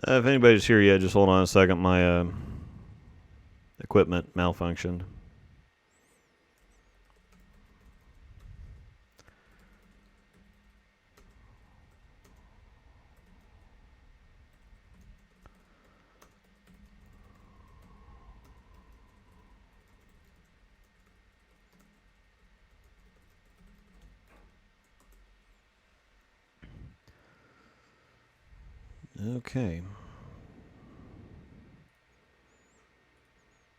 If anybody's here yet, just hold on a second. My equipment malfunctioned. Okay.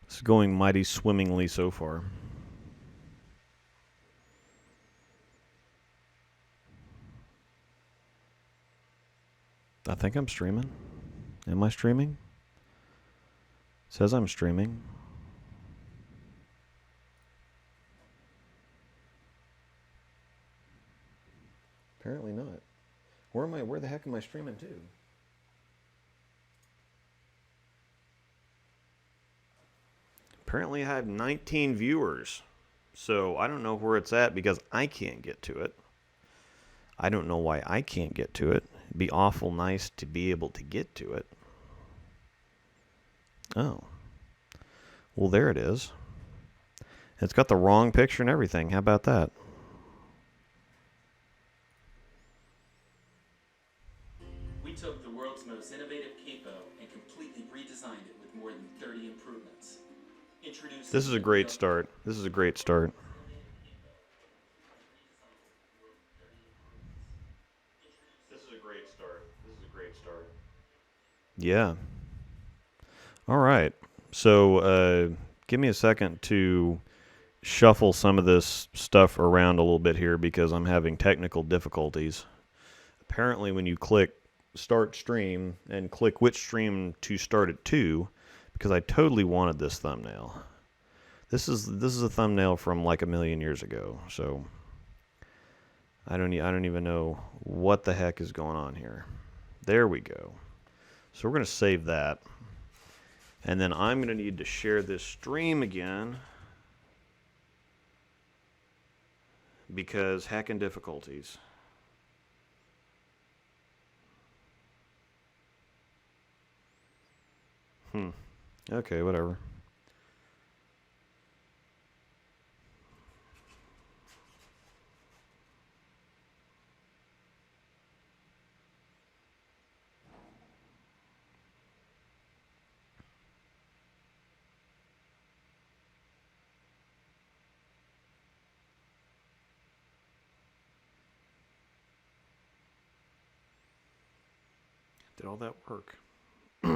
It's going mighty swimmingly so far. I think I'm streaming. Am I streaming? It says I'm streaming. Apparently not. Where the heck am I streaming to? Apparently I have 19 viewers. So I don't know where it's at because I can't get to it. I don't know why I can't get to it. It'd be awful nice to be able to get to it. Oh. Well, there it is. It's got the wrong picture and everything. How about that? We took the world's most innovative capo and completely redesigned it with more than 30 improvements. This is a great start. This is a great start. Yeah. All right. So give me a second to shuffle some of this stuff around a little bit here because I'm having technical difficulties. Apparently when you click start stream and click which stream to start it to, because I totally wanted this thumbnail. This is a thumbnail from like a million years ago. So I don't even know what the heck is going on here. There we go. So we're going to save that. And then I'm going to need to share this stream again because hacking difficulties. Okay, whatever. Did all that work? All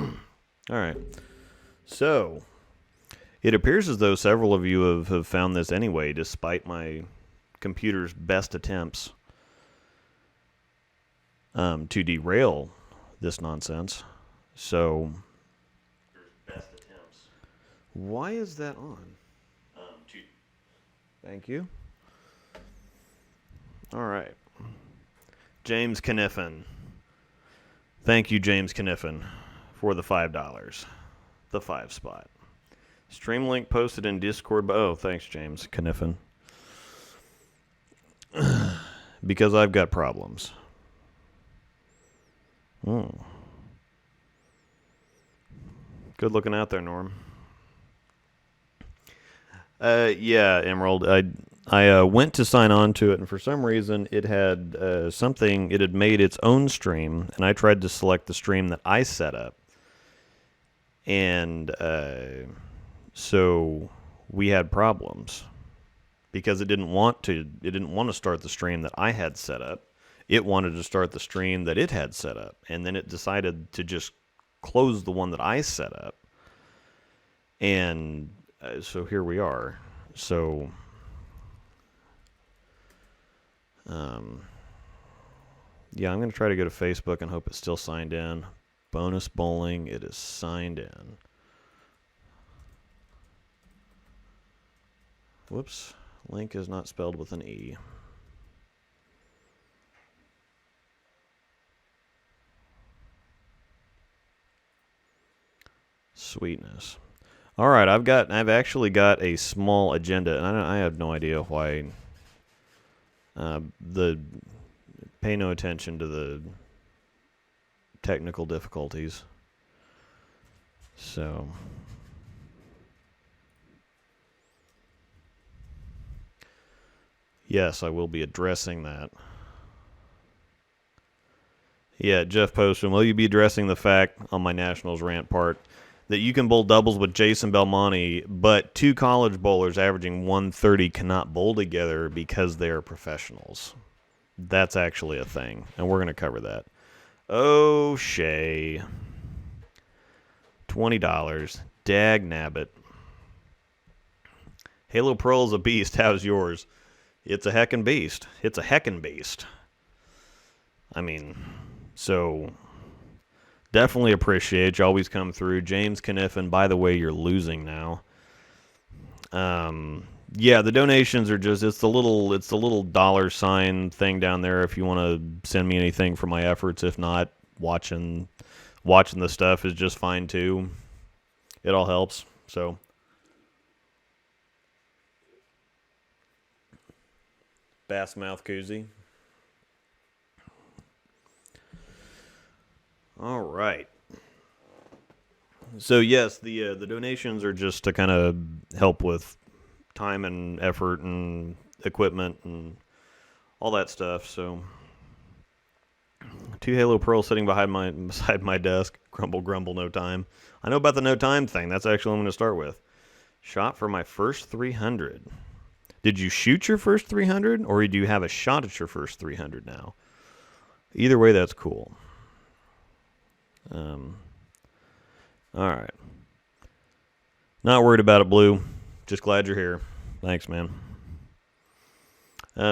right. So, it appears as though several of you have found this anyway, despite my computer's best attempts to derail this nonsense. So, why is that on? Thank you. All right. James Kniffen. Thank you, James Kniffen, for the $5. The 5 spot. Stream link posted in Discord. Oh, thanks, James Kniffen. Because I've got problems. Good looking out there, Norm. Yeah, Emerald. I went to sign on to it, and for some reason it had it had made its own stream, and I tried to select the stream that I set up. And so we had problems because it didn't want to start the stream that I had set up. It wanted to start the stream that it had set up, and then it decided to just close the one that I set up. And so here we are. So yeah, I'm going to try to go to Facebook and hope it's still signed in. Bonus bowling, it is signed in. Whoops, link is not spelled with an E. Sweetness. All right, I've actually got a small agenda, and I have no idea why. Pay no attention to the technical difficulties. So, yes, I will be addressing that. Yeah, Jeff Postman, will you be addressing the fact on my Nationals rant part that you can bowl doubles with Jason Belmonte, but two college bowlers averaging 130 cannot bowl together because they are professionals? That's actually a thing, and we're going to cover that. Oh, Shay. $20. Dag nabbit. Halo Pearl's a beast. How's yours? It's a heckin' beast. It's a heckin' beast. I mean, so definitely appreciate you. Always come through. James Kniffen, by the way, you're losing now. Yeah, the donations are just it's the little dollar sign thing down there if you want to send me anything for my efforts. If not, watching the stuff is just fine too. It all helps. So Bass Mouth Koozie. All right. So yes, the donations are just to kind of help with time and effort and equipment and all that stuff. So two Halo Pearls sitting beside my desk. Grumble, grumble, no time. I know about the no time thing. That's actually what I'm going to start with. Shot for my first 300. Did you shoot your first 300, or do you have a shot at your first 300 now? Either way, that's cool. All right. Not worried about it, Blue. Just glad you're here. Thanks, man.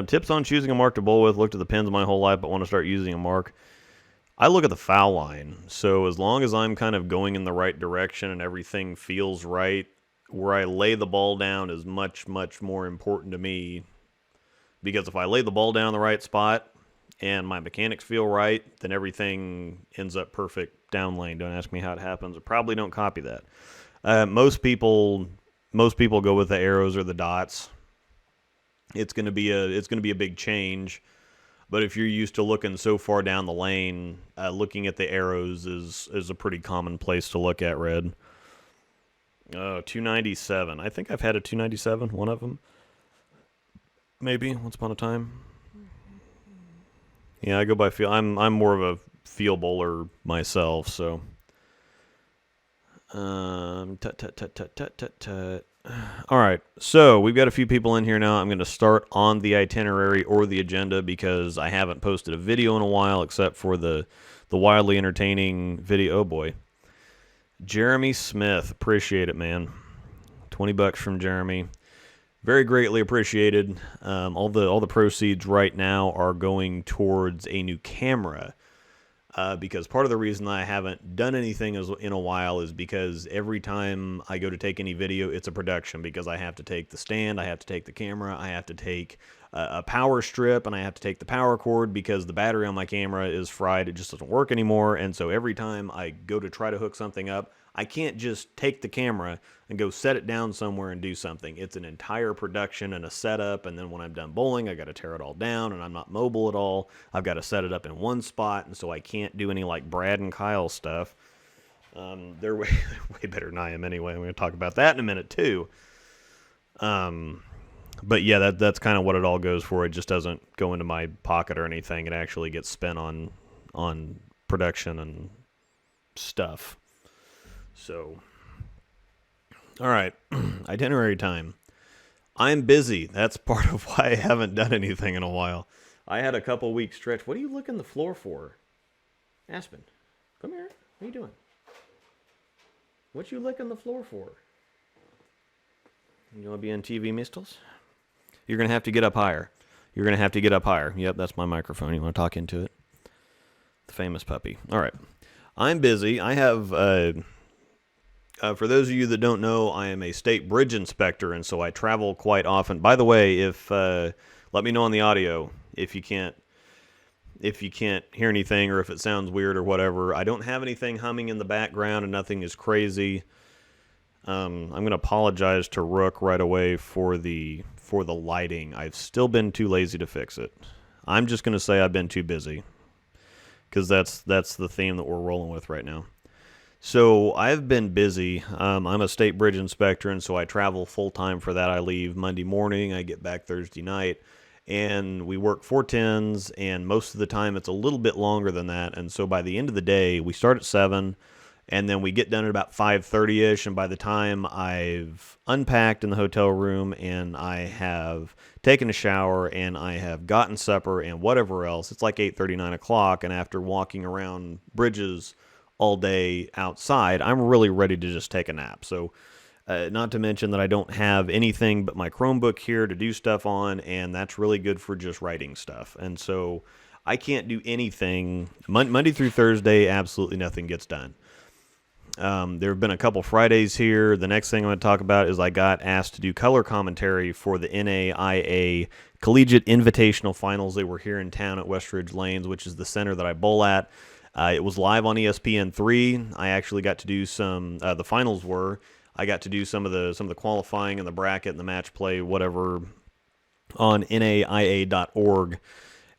Tips on choosing a mark to bowl with. Looked at the pins my whole life, but want to start using a mark. I look at the foul line. So as long as I'm kind of going in the right direction and everything feels right, where I lay the ball down is much, much more important to me. Because if I lay the ball down in the right spot and my mechanics feel right, then everything ends up perfect down lane. Don't ask me how it happens. I probably don't copy that. Most people go with the arrows or the dots. It's going to be a big change. But if you're used to looking so far down the lane, looking at the arrows is a pretty common place to look at, Red. 297. I think I've had a 297, one of them. Maybe, once upon a time. Yeah, I go by feel. I'm more of a feel bowler myself, so. All right, so we've got a few people in here now. I'm going to start on the itinerary or the agenda because I haven't posted a video in a while except for the wildly entertaining video. Oh, boy. Jeremy Smith. Appreciate it, man. $20 from Jeremy. Very greatly appreciated. All the proceeds right now are going towards a new camera. Because part of the reason I haven't done anything in a while is because every time I go to take any video, it's a production because I have to take the stand, I have to take the camera, I have to take a power strip, and I have to take the power cord because the battery on my camera is fried. It just doesn't work anymore. And so every time I go to try to hook something up, I can't just take the camera and go set it down somewhere and do something. It's an entire production and a setup, and then when I'm done bowling, I got to tear it all down, and I'm not mobile at all. I've got to set it up in one spot, and so I can't do any like Brad and Kyle stuff. They're way better than I am anyway. I'm going to talk about that in a minute too. But yeah, that's kind of what it all goes for. It just doesn't go into my pocket or anything. It actually gets spent on production and stuff. So, all right, itinerary time. I'm busy. That's part of why I haven't done anything in a while. I had a couple weeks stretch. What are you licking the floor for? Aspen, come here. What are you doing? What you licking the floor for? You want to be on TV, Mistles? You're going to have to get up higher. You're going to have to get up higher. Yep, that's my microphone. You want to talk into it? The famous puppy. All right. I'm busy. I have... for those of you that don't know, I am a state bridge inspector, and so I travel quite often. By the way, if let me know on the audio if you can't hear anything or if it sounds weird or whatever. I don't have anything humming in the background and nothing is crazy. I'm going to apologize to Rook right away for the lighting. I've still been too lazy to fix it. I'm just going to say I've been too busy because that's the theme that we're rolling with right now. So I've been busy. I'm a state bridge inspector, and so I travel full time for that. I leave Monday morning, I get back Thursday night, and we work 410s, and most of the time it's a little bit longer than that. And so by the end of the day, we start at 7, and then we get done at about 5:30ish, and by the time I've unpacked in the hotel room and I have taken a shower and I have gotten supper and whatever else, it's like 8:30, 9 o'clock, and after walking around bridges all day outside, I'm really ready to just take a nap. So, not to mention that I don't have anything but my Chromebook here to do stuff on, and that's really good for just writing stuff. And so, I can't do anything Monday through Thursday. Absolutely nothing gets done. There have been a couple Fridays here. The next thing I'm going to talk about is I got asked to do color commentary for the NAIA Collegiate Invitational Finals. They were here in town at Westridge Lanes, which is the center that I bowl at. It was live on ESPN3. I actually got to do some. The finals were. I got to do some of the qualifying and the bracket and the match play, whatever, on NAIA.org,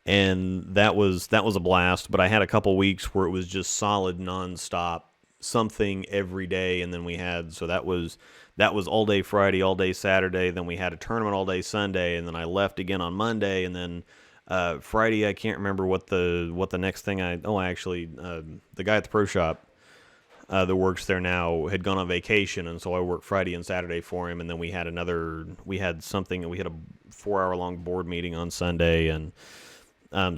and that was a blast. But I had a couple weeks where it was just solid nonstop, something every day, and then we had that was all day Friday, all day Saturday. Then we had a tournament all day Sunday, and then I left again on Monday, and then Friday, I can't remember what the next thing the guy at the pro shop that works there now had gone on vacation, and so I worked Friday and Saturday for him, and then we had a 4-hour long board meeting on Sunday, and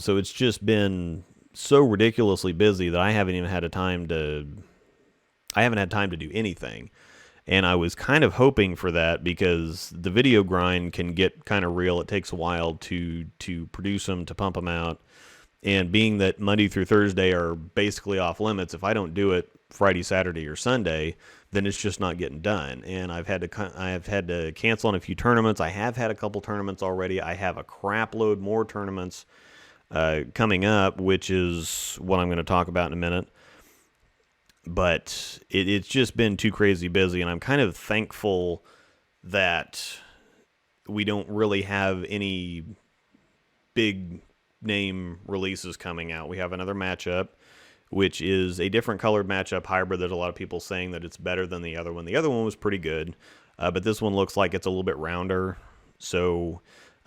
so it's just been so ridiculously busy that I haven't had time to do anything. And I was kind of hoping for that because the video grind can get kind of real. It takes a while to produce them, to pump them out. And being that Monday through Thursday are basically off limits, if I don't do it Friday, Saturday, or Sunday, then it's just not getting done. And I have had to cancel on a few tournaments. I have had a couple tournaments already. I have a crap load more tournaments coming up, which is what I'm going to talk about in a minute. But it's just been too crazy busy, and I'm kind of thankful that we don't really have any big name releases coming out. We have another matchup, which is a different colored matchup hybrid. There's a lot of people saying that it's better than the other one. The other one was pretty good, but this one looks like it's a little bit rounder, so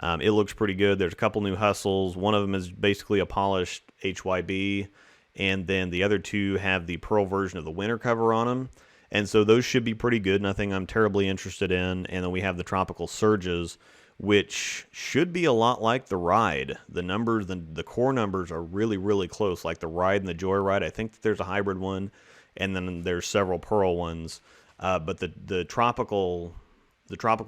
it looks pretty good. There's a couple new hustles. One of them is basically a polished HYB, and then the other two have the pearl version of the winter cover on them. And so those should be pretty good, nothing I'm terribly interested in. And then we have the tropical surges, which should be a lot like the ride. The numbers, the core numbers are really, really close, like the ride and the joyride. I think that there's a hybrid one, and then there's several pearl ones. But the tropical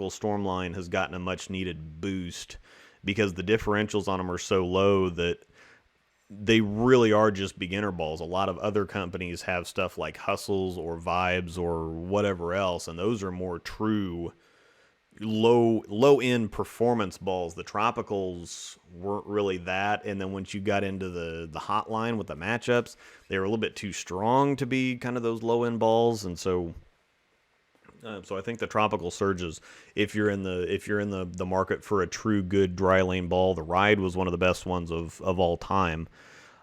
storm line has gotten a much needed boost because the differentials on them are so low that they really are just beginner balls. A lot of other companies have stuff like Hustles or Vibes or whatever else, and those are more true low end performance balls. The Tropicals weren't really that, and then once you got into the hotline with the matchups, they were a little bit too strong to be kind of those low end balls, and so I think the Tropical Surges, if you're in the market for a true good dry lane ball, the Ride was one of the best ones of all time.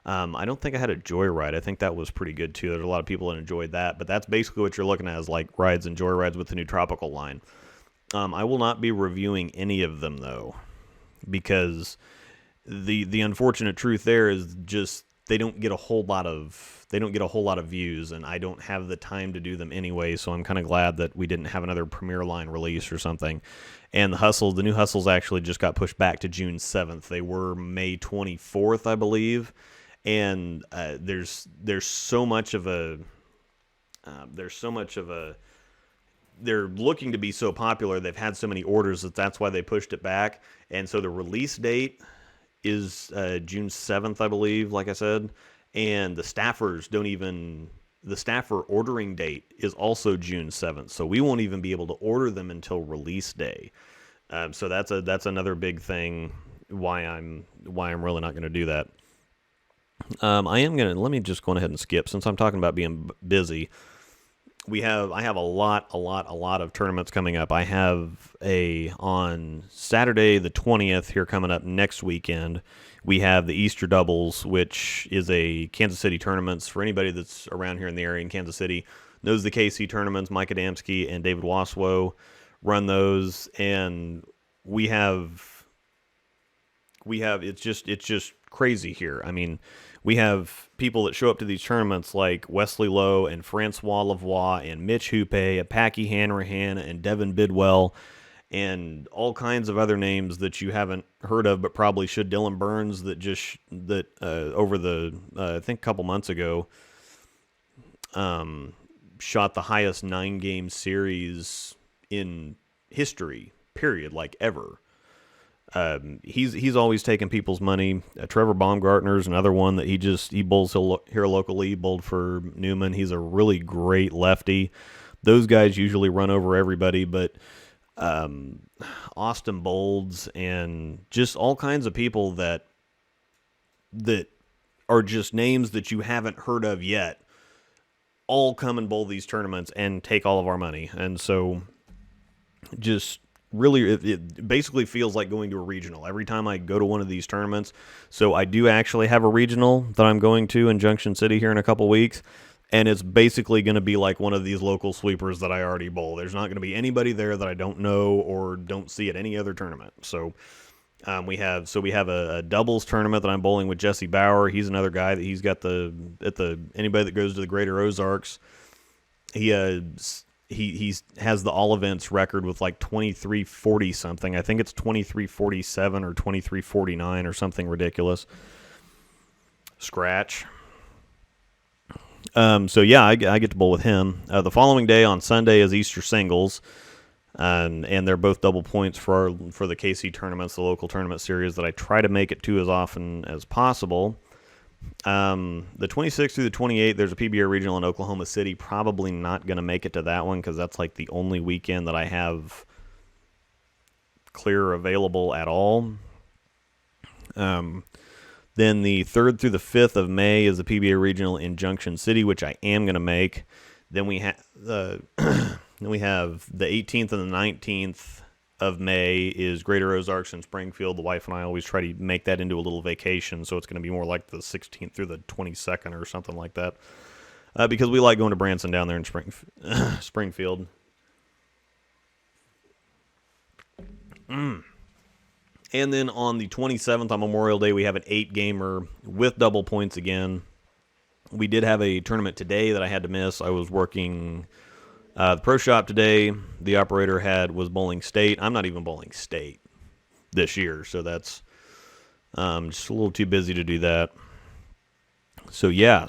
I don't think I had a Joyride. I think that was pretty good too. There's a lot of people that enjoyed that, but that's basically what you're looking at is like rides and Joyrides with the new Tropical line. I will not be reviewing any of them though, because the unfortunate truth there is just they don't get a whole lot of views, and I don't have the time to do them anyway, so I'm kind of glad that we didn't have another Premier line release or something. And the new Hustles actually just got pushed back to June 7th. They were May 24th, I believe. And there's so much of a they're looking to be so popular. They've had so many orders that's why they pushed it back. And so the release date is June 7th, I believe, like I said. And the staffer ordering date is also June 7th. So we won't even be able to order them until release day. So that's another big thing why I'm really not going to do that. Let me just go ahead and skip, since I'm talking about being busy. I have a lot of tournaments coming up. I have on Saturday the 20th here coming up next weekend. We have the Easter Doubles, which is a Kansas City tournaments. For anybody that's around here in the area in Kansas City, knows the KC tournaments. Mike Adamski and David Waswo run those, and we have it's just crazy here. I mean, we have people that show up to these tournaments like Wesley Lowe and Francois Lavoie and Mitch Hoope, Packy Hanrahan and Devin Bidwell, and all kinds of other names that you haven't heard of but probably should. Dylan Burns over the I think a couple months ago shot the highest 9-game series in history, period, like ever. He's always taking people's money. Trevor Baumgartner's another one that he bowls here locally. He bowled for Newman. He's a really great lefty. Those guys usually run over everybody, but Austin Bolds and just all kinds of people that are just names that you haven't heard of yet all come and bowl these tournaments and take all of our money. And so just really, it basically feels like going to a regional every time I go to one of these tournaments. So I do actually have a regional that I'm going to in Junction City here in a couple weeks, and it's basically going to be like one of these local sweepers that I already bowl. There's not going to be anybody there that I don't know or don't see at any other tournament. So we have a doubles tournament that I'm bowling with Jesse Bauer. He's another guy that he's got anybody that goes to the Greater Ozarks. He has the all events record with like 2340 something. I think it's 2347 or 2349 or something ridiculous. Scratch. So yeah, I get to bowl with him. The following day on Sunday is Easter singles, and they're both double points for the KC tournaments, the local tournament series that I try to make it to as often as possible. The 26th through the 28th, there's a PBA Regional in Oklahoma City. Probably not going to make it to that one because that's like the only weekend that I have clear available at all. Then the 3rd through the 5th of May is the PBA Regional in Junction City, which I am going to make. Then we have the 18th and the 19th of May is Greater Ozarks in Springfield. The wife and I always try to make that into a little vacation, so it's going to be more like the 16th through the 22nd or something like that, because we like going to Branson down there in Springfield. And then on the 27th on Memorial Day, we have an 8-gamer with double points again. We did have a tournament today that I had to miss. I was working the pro shop today. The operator was bowling state. I'm not even bowling state this year, so that's just a little too busy to do that. So yeah,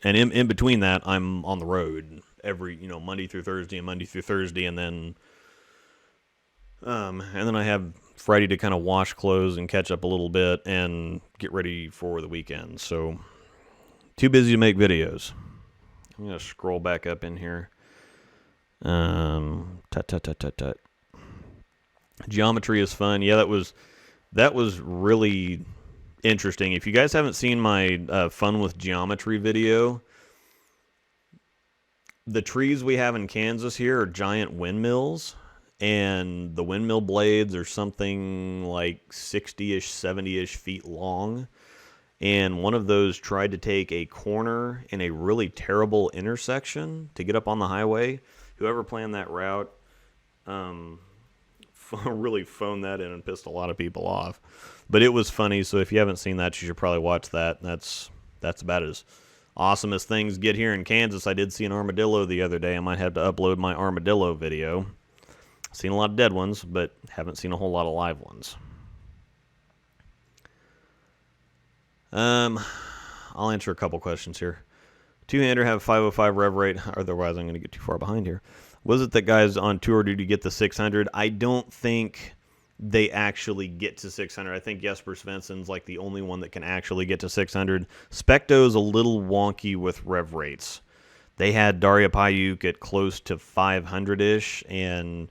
and in between that, I'm on the road every Monday through Thursday, and then I have Friday to kind of wash clothes and catch up a little bit and get ready for the weekend. So too busy to make videos. I'm gonna scroll back up in here. Tut. Geometry is fun. Yeah, that was really interesting. If you guys haven't seen my fun with geometry video, the trees we have in Kansas here are giant windmills, and the windmill blades are something like 60-ish, 70-ish feet long. And one of those tried to take a corner in a really terrible intersection to get up on the highway. Whoever planned that route really phoned that in and pissed a lot of people off. But it was funny, so if you haven't seen that, you should probably watch that. That's about as awesome as things get here in Kansas. I did see an armadillo the other day. I might have to upload my armadillo video. Seen a lot of dead ones, but haven't seen a whole lot of live ones. I'll answer a couple questions here. Two-hander have 505 rev rate. Otherwise, I'm going to get too far behind here. Was it that guys on tour do to get the 600? I don't think they actually get to 600. I think Jesper Svensson's like the only one that can actually get to 600. Specto's a little wonky with rev rates. They had Daria Payuk at close to 500-ish, and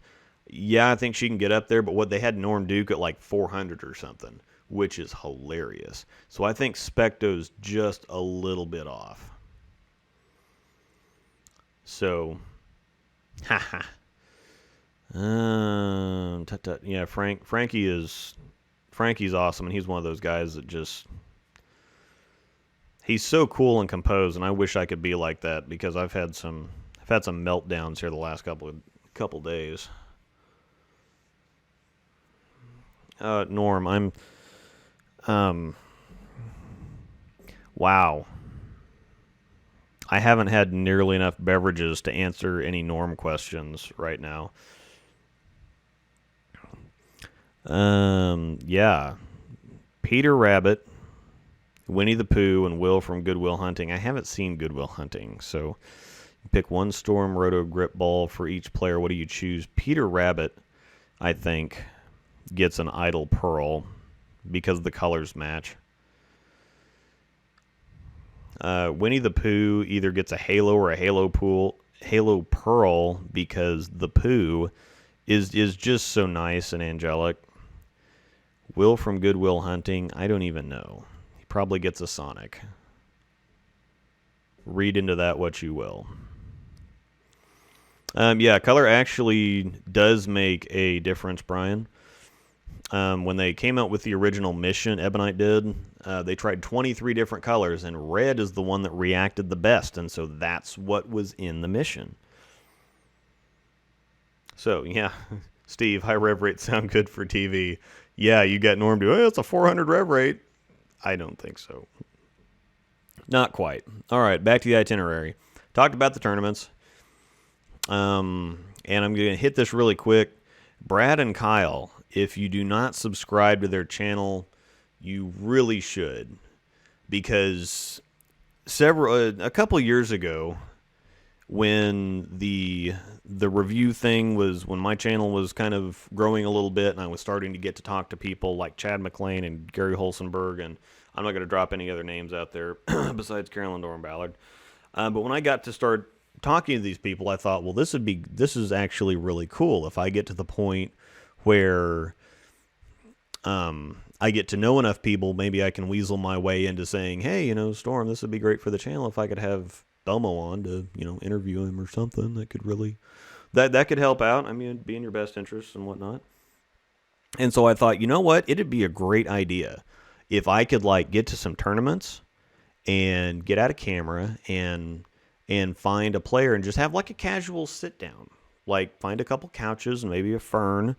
yeah, I think she can get up there, but they had Norm Duke at like 400 or something, which is hilarious. So I think Specto's just a little bit off. So, haha. Yeah, Frankie's awesome, and he's one of those guys that just he's so cool and composed, and I wish I could be like that because I've had some meltdowns here the last couple days. Norm, wow. I haven't had nearly enough beverages to answer any Norm questions right now. Yeah. Peter Rabbit, Winnie the Pooh, and Will from Good Will Hunting. I haven't seen Good Will Hunting, so pick one Storm Roto grip ball for each player. What do you choose? Peter Rabbit, I think, gets an Idle Pearl because the colors match. Winnie the Pooh either gets a Halo or a Halo Pearl because the Pooh is just so nice and angelic. Will from Good Will Hunting, I don't even know. He probably gets a Sonic. Read into that what you will. Yeah, color actually does make a difference, Brian. When they came out with the original mission, Ebonite did, they tried 23 different colors, and red is the one that reacted the best, and so that's what was in the mission. So, yeah, Steve, high rev rates sound good for TV. Yeah, you got Norm to, it's a 400 rev rate. I don't think so. Not quite. All right, back to the itinerary. Talked about the tournaments. And I'm going to hit this really quick. Brad and Kyle, if you do not subscribe to their channel, you really should. Because a couple years ago, when the review thing was, when my channel was kind of growing a little bit and I was starting to get to talk to people like Chad McLean and Gary Holsenberg, and I'm not going to drop any other names out there besides Carolyn Doran Ballard. But when I got to start talking to these people, I thought, well, this is actually really cool. If I get to the point where I get to know enough people, maybe I can weasel my way into saying, hey, Storm, this would be great for the channel if I could have Belmo on to, interview him or something. That could really, that could help out. I mean, it'd be in your best interest and whatnot. And so I thought, you know what? It'd be a great idea if I could get to some tournaments and get out a camera and find a player and just have a casual sit down, find a couple couches and maybe a fern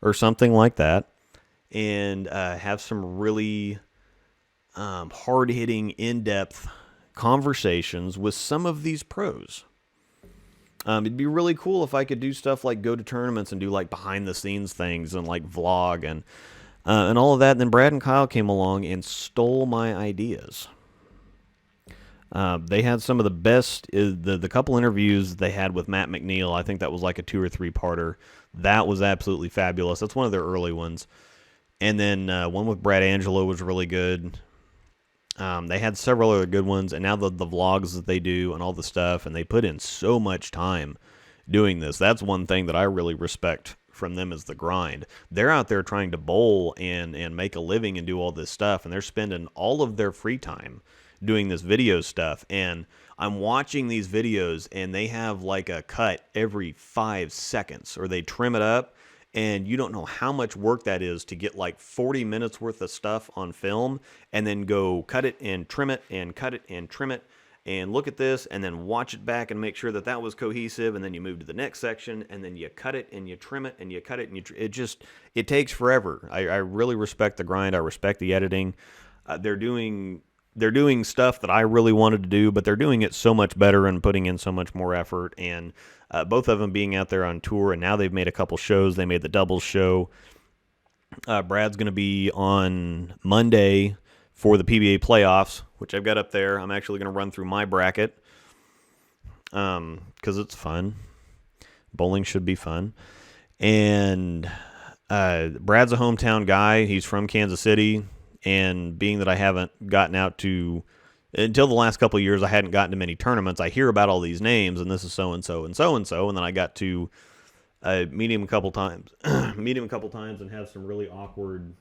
or something like that, and have some really hard-hitting, in-depth conversations with some of these pros. It'd be really cool if I could do stuff like go to tournaments and do behind-the-scenes things and vlog and all of that. And then Brad and Kyle came along and stole my ideas. They had some of the best, the couple interviews they had with Matt McNeil. I think that was a 2 or 3 parter. That was absolutely fabulous. That's one of their early ones. And then one with Brad Angelo was really good. They had several other good ones, and now the vlogs that they do and all the stuff, and they put in so much time doing this. That's one thing that I really respect from them is the grind. They're out there trying to bowl and make a living and do all this stuff, and they're spending all of their free time doing this video stuff. And I'm watching these videos, and they have a cut every 5 seconds, or they trim it up. And you don't know how much work that is to get 40 minutes worth of stuff on film and then go cut it and trim it and cut it and trim it and look at this and then watch it back and make sure that that was cohesive. And then you move to the next section and then you cut it and you trim it and you cut it and it takes forever. I really respect the grind. I respect the editing. They're doing stuff that I really wanted to do, but they're doing it so much better and putting in so much more effort. And both of them being out there on tour, and now they've made a couple shows. They made the doubles show. Brad's going to be on Monday for the PBA Playoffs, which I've got up there. I'm actually going to run through my bracket because it's fun. Bowling should be fun. And Brad's a hometown guy. He's from Kansas City. And being that I haven't gotten out to, until the last couple of years, I hadn't gotten to many tournaments. I hear about all these names, and this is so-and-so and so-and-so. And then I got to meet him a couple times, and have some really awkward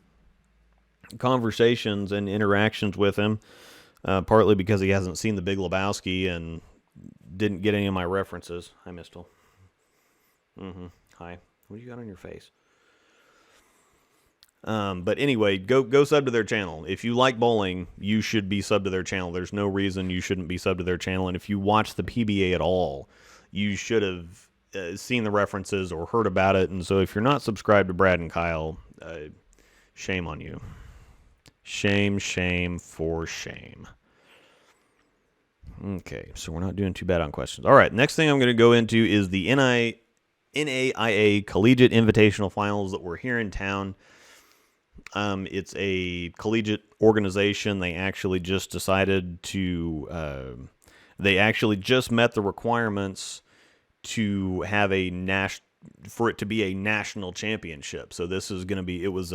conversations and interactions with him, partly because he hasn't seen The Big Lebowski, and didn't get any of my references. Hi, Mistel. Hi. What do you got on your face? But anyway, go sub to their channel. If you like bowling, you should be sub to their channel. There's no reason you shouldn't be sub to their channel. And if you watch the PBA at all, you should have seen the references or heard about it. And so if you're not subscribed to Brad and Kyle, shame on you. Shame, shame, for shame. Okay, so we're not doing too bad on questions. All right, next thing I'm going to go into is the NAIA Collegiate Invitational Finals that were here in town. It's a collegiate organization. They actually just decided to, they actually just met the requirements to have for it to be a national championship. So this is going to be, it was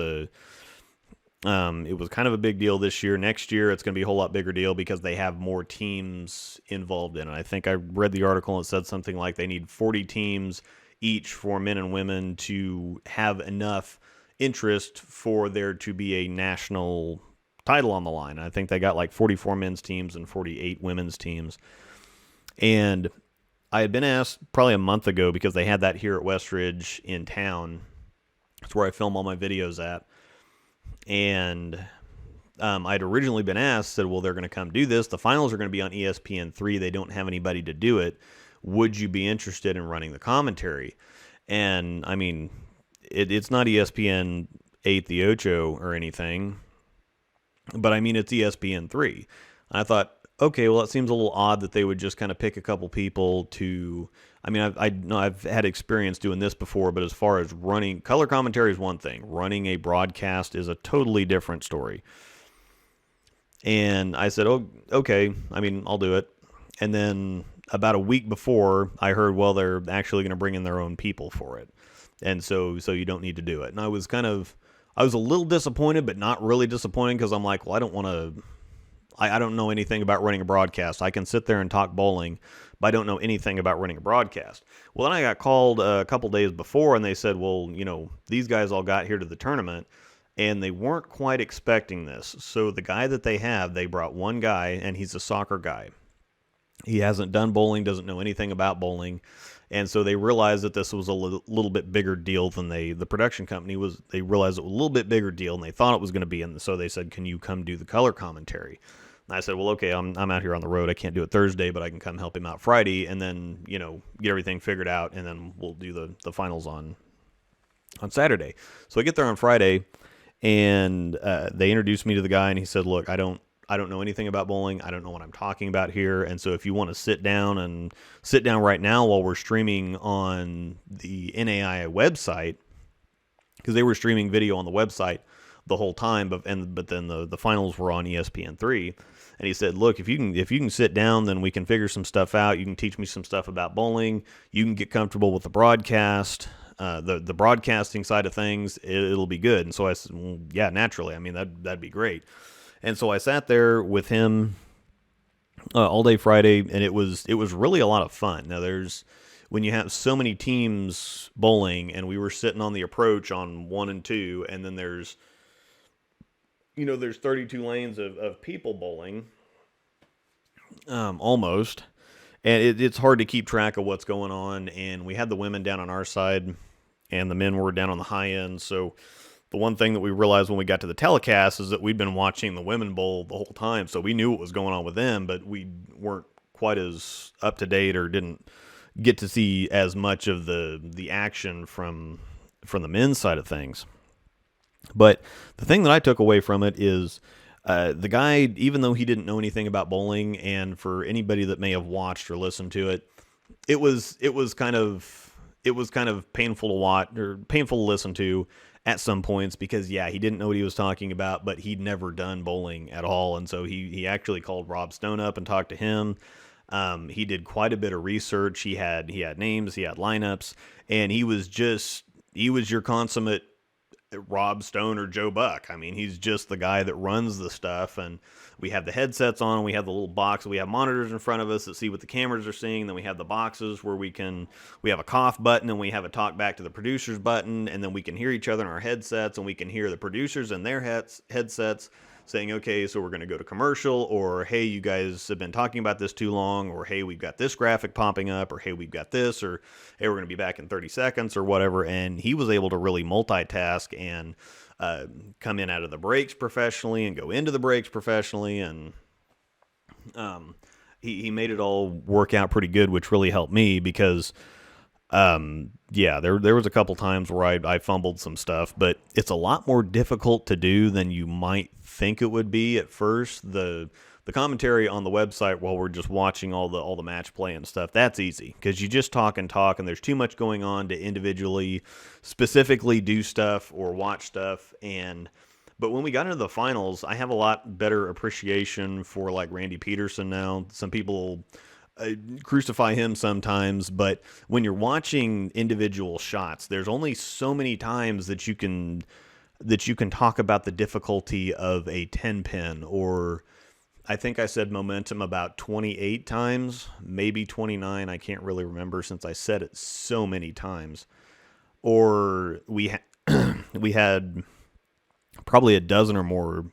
kind of a big deal this year. Next year, it's going to be a whole lot bigger deal because they have more teams involved in it. I think I read the article and it said something like they need 40 teams each for men and women to have enough interest for there to be a national title on the line. I think they got like 44 men's teams and 48 women's teams. And I had been asked probably a month ago because they had that here at Westridge in town. That's where I film all my videos at. And I'd originally been asked, said, well, they're going to come do this. The finals are going to be on ESPN3. They don't have anybody to do it. Would you be interested in running the commentary? And, I mean, it's not ESPN 8 the Ocho or anything, but, I mean, it's ESPN3. I thought, okay, well, it seems a little odd that they would just kind of pick a couple people to... I mean, I've had experience doing this before, but as far as running color commentary is one thing. Running a broadcast is a totally different story. And I said, oh, okay. I mean, I'll do it. And then about a week before, I heard, well, they're actually going to bring in their own people for it. And so you don't need to do it. And I was a little disappointed, but not really disappointed because I'm like, well, I don't want to... I don't know anything about running a broadcast. I can sit there and talk bowling, but I don't know anything about running a broadcast. Well, then I got called a couple days before, and they said, well, you know, these guys all got here to the tournament, and they weren't quite expecting this. So the guy that they brought one guy, and he's a soccer guy. He hasn't done bowling, doesn't know anything about bowling, and so they realized that this was a little bit bigger deal than the production company was. They realized it was a little bit bigger deal, and they thought it was going to be, and so they said, can you come do the color commentary? And I said, well, okay, I'm out here on the road. I can't do it Thursday, but I can come help him out Friday and then, you know, get everything figured out, and then we'll do the finals on Saturday. So I get there on Friday, and they introduced me to the guy, and he said, look, I don't know anything about bowling. I don't know what I'm talking about here. And so if you want to sit down right now while we're streaming on the NAIA website, because they were streaming video on the website the whole time, but then the finals were on ESPN3. And he said, look, if you can sit down, then we can figure some stuff out. You can teach me some stuff about bowling. You can get comfortable with the broadcast, the broadcasting side of things. It'll be good. And so I said, well, yeah, naturally. I mean, that'd be great. And so I sat there with him all day Friday, and it was really a lot of fun. Now, when you have so many teams bowling, and we were sitting on the approach on 1 and 2, and then there's 32 lanes of people bowling, almost, and it's hard to keep track of what's going on. And we had the women down on our side, and the men were down on the high end. So the one thing that we realized when we got to the telecast is that we'd been watching the women bowl the whole time, so we knew what was going on with them, but we weren't quite as up to date or didn't get to see as much of the action from the men's side of things. But the thing that I took away from it is the guy, even though he didn't know anything about bowling, and for anybody that may have watched or listened to it, it was kind of painful to watch or painful to listen to at some points, because he didn't know what he was talking about, but he'd never done bowling at all. And so he actually called Rob Stone up and talked to him. He did quite a bit of research. He had names, he had lineups, and he was your consummate Rob Stone or Joe Buck. I mean, he's just the guy that runs the stuff. And we have the headsets on, we have the little box, we have monitors in front of us that see what the cameras are seeing. Then we have the boxes where we have a cough button, and we have a talk back to the producers button, and then we can hear each other in our headsets, and we can hear the producers in their headsets. saying, okay, so we're going to go to commercial, or hey, you guys have been talking about this too long, or hey, we've got this graphic popping up, or hey, we've got this, or hey, we're going to be back in 30 seconds, or whatever. And he was able to really multitask and come in out of the breaks professionally and go into the breaks professionally, and he made it all work out pretty good, which really helped me because yeah, there was a couple times where I fumbled some stuff, but it's a lot more difficult to do than you might think it would be at first. The commentary on the website while we're just watching all the match play and stuff, that's easy because you just talk and talk, and there's too much going on to individually specifically do stuff or watch stuff. But when we got into the finals, I have a lot better appreciation for like Randy Peterson now. Some people crucify him sometimes, but when you're watching individual shots, there's only so many times that you can talk about the difficulty of a 10 pin, or I think I said momentum about 28 times, maybe 29. I can't really remember since I said it so many times. Or we had probably a dozen or more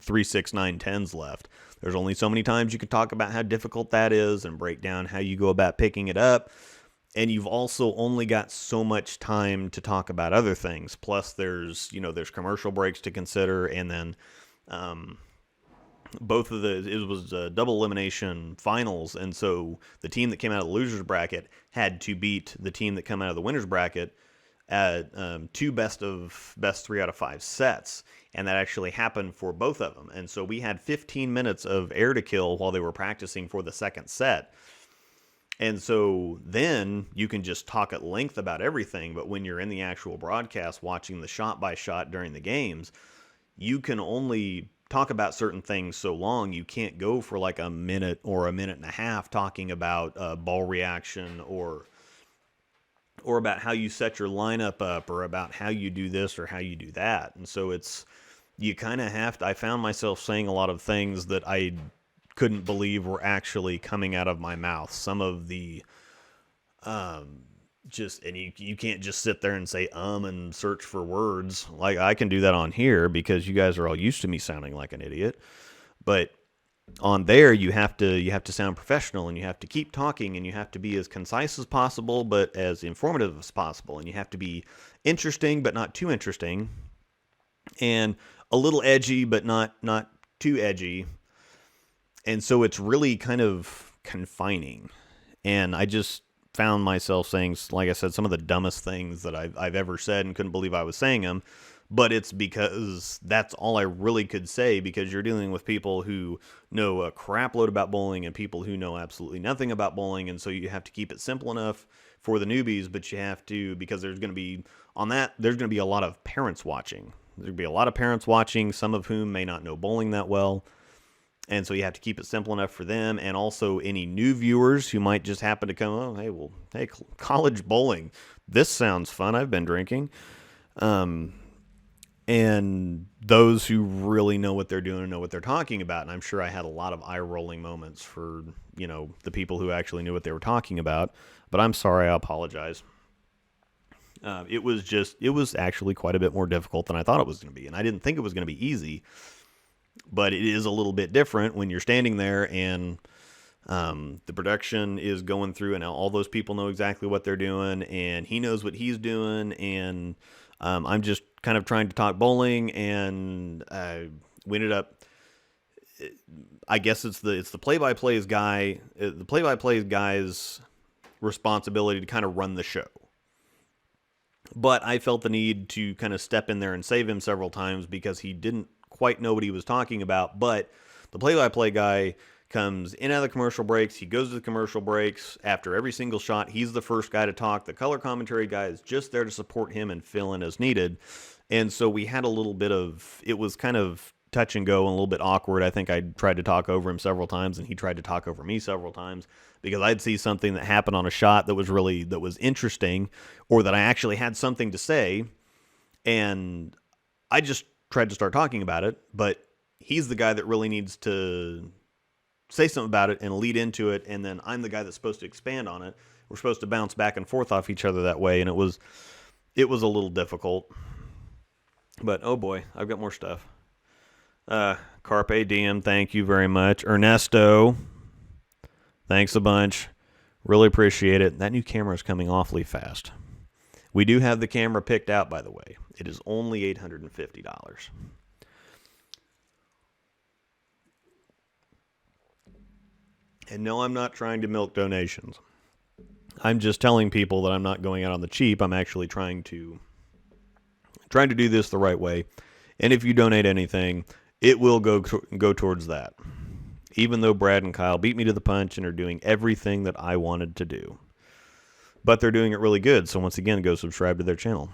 3, 6, 9, 10s left. There's only so many times you could talk about how difficult that is and break down how you go about picking it up. And you've also only got so much time to talk about other things. Plus there's commercial breaks to consider. And then, it was double elimination finals. And so the team that came out of the loser's bracket had to beat the team that came out of the winner's bracket at two best 3 out of 5 sets, and that actually happened for both of them. And so we had 15 minutes of air to kill while they were practicing for the second set. And so then you can just talk at length about everything, but when you're in the actual broadcast watching the shot by shot during the games, you can only talk about certain things so long. You can't go for like a minute or a minute and a half talking about ball reaction or about how you set your lineup up, or about how you do this or how you do that. And so you kind of have to, I found myself saying a lot of things that I couldn't believe were actually coming out of my mouth. Some of the, and you can't just sit there and say, and search for words. Like I can do that on here because you guys are all used to me sounding like an idiot. But on there, you have to sound professional, and you have to keep talking, and you have to be as concise as possible, but as informative as possible. And you have to be interesting, but not too interesting, and a little edgy, but not too edgy. And so it's really kind of confining. And I just found myself saying, like I said, some of the dumbest things that I've ever said, and couldn't believe I was saying them. But it's because that's all I really could say, because you're dealing with people who know a crap load about bowling and people who know absolutely nothing about bowling. And so you have to keep it simple enough for the newbies, but you have to, because there's going to be a lot of parents watching. There's going to be a lot of parents watching, some of whom may not know bowling that well. And so you have to keep it simple enough for them, and also any new viewers who might just happen to come, college bowling. This sounds fun. I've been drinking. And those who really know what they're doing and know what they're talking about. And I'm sure I had a lot of eye-rolling moments for, the people who actually knew what they were talking about. But I'm sorry, I apologize. It was actually quite a bit more difficult than I thought it was going to be. And I didn't think it was going to be easy. But it is a little bit different when you're standing there and the production is going through, and all those people know exactly what they're doing, and he knows what he's doing, and I'm just kind of trying to talk bowling, and we ended up, I guess it's the play-by-play guy's responsibility to kind of run the show. But I felt the need to kind of step in there and save him several times because he didn't quite know what he was talking about. But the play-by-play guy comes in out of the commercial breaks. He goes to the commercial breaks. After every single shot, he's the first guy to talk. The color commentary guy is just there to support him and fill in as needed. And so we had a little bit of, it was kind of touch and go and a little bit awkward. I think I tried to talk over him several times, and he tried to talk over me several times, because I'd see something that happened on a shot that was interesting, or that I actually had something to say, and I just tried to start talking about it. But he's the guy that really needs to say something about it and lead into it, and then I'm the guy that's supposed to expand on it. We're supposed to bounce back and forth off each other that way, and it was a little difficult. But oh boy, I've got more stuff. Carpe Diem, thank you very much. Ernesto, thanks a bunch. Really appreciate it. That new camera is coming awfully fast. We do have the camera picked out, by the way. It is only $850. And no, I'm not trying to milk donations. I'm just telling people that I'm not going out on the cheap. I'm actually trying to do this the right way. And if you donate anything, it will go towards that. Even though Brad and Kyle beat me to the punch and are doing everything that I wanted to do. But they're doing it really good. So once again, go subscribe to their channel.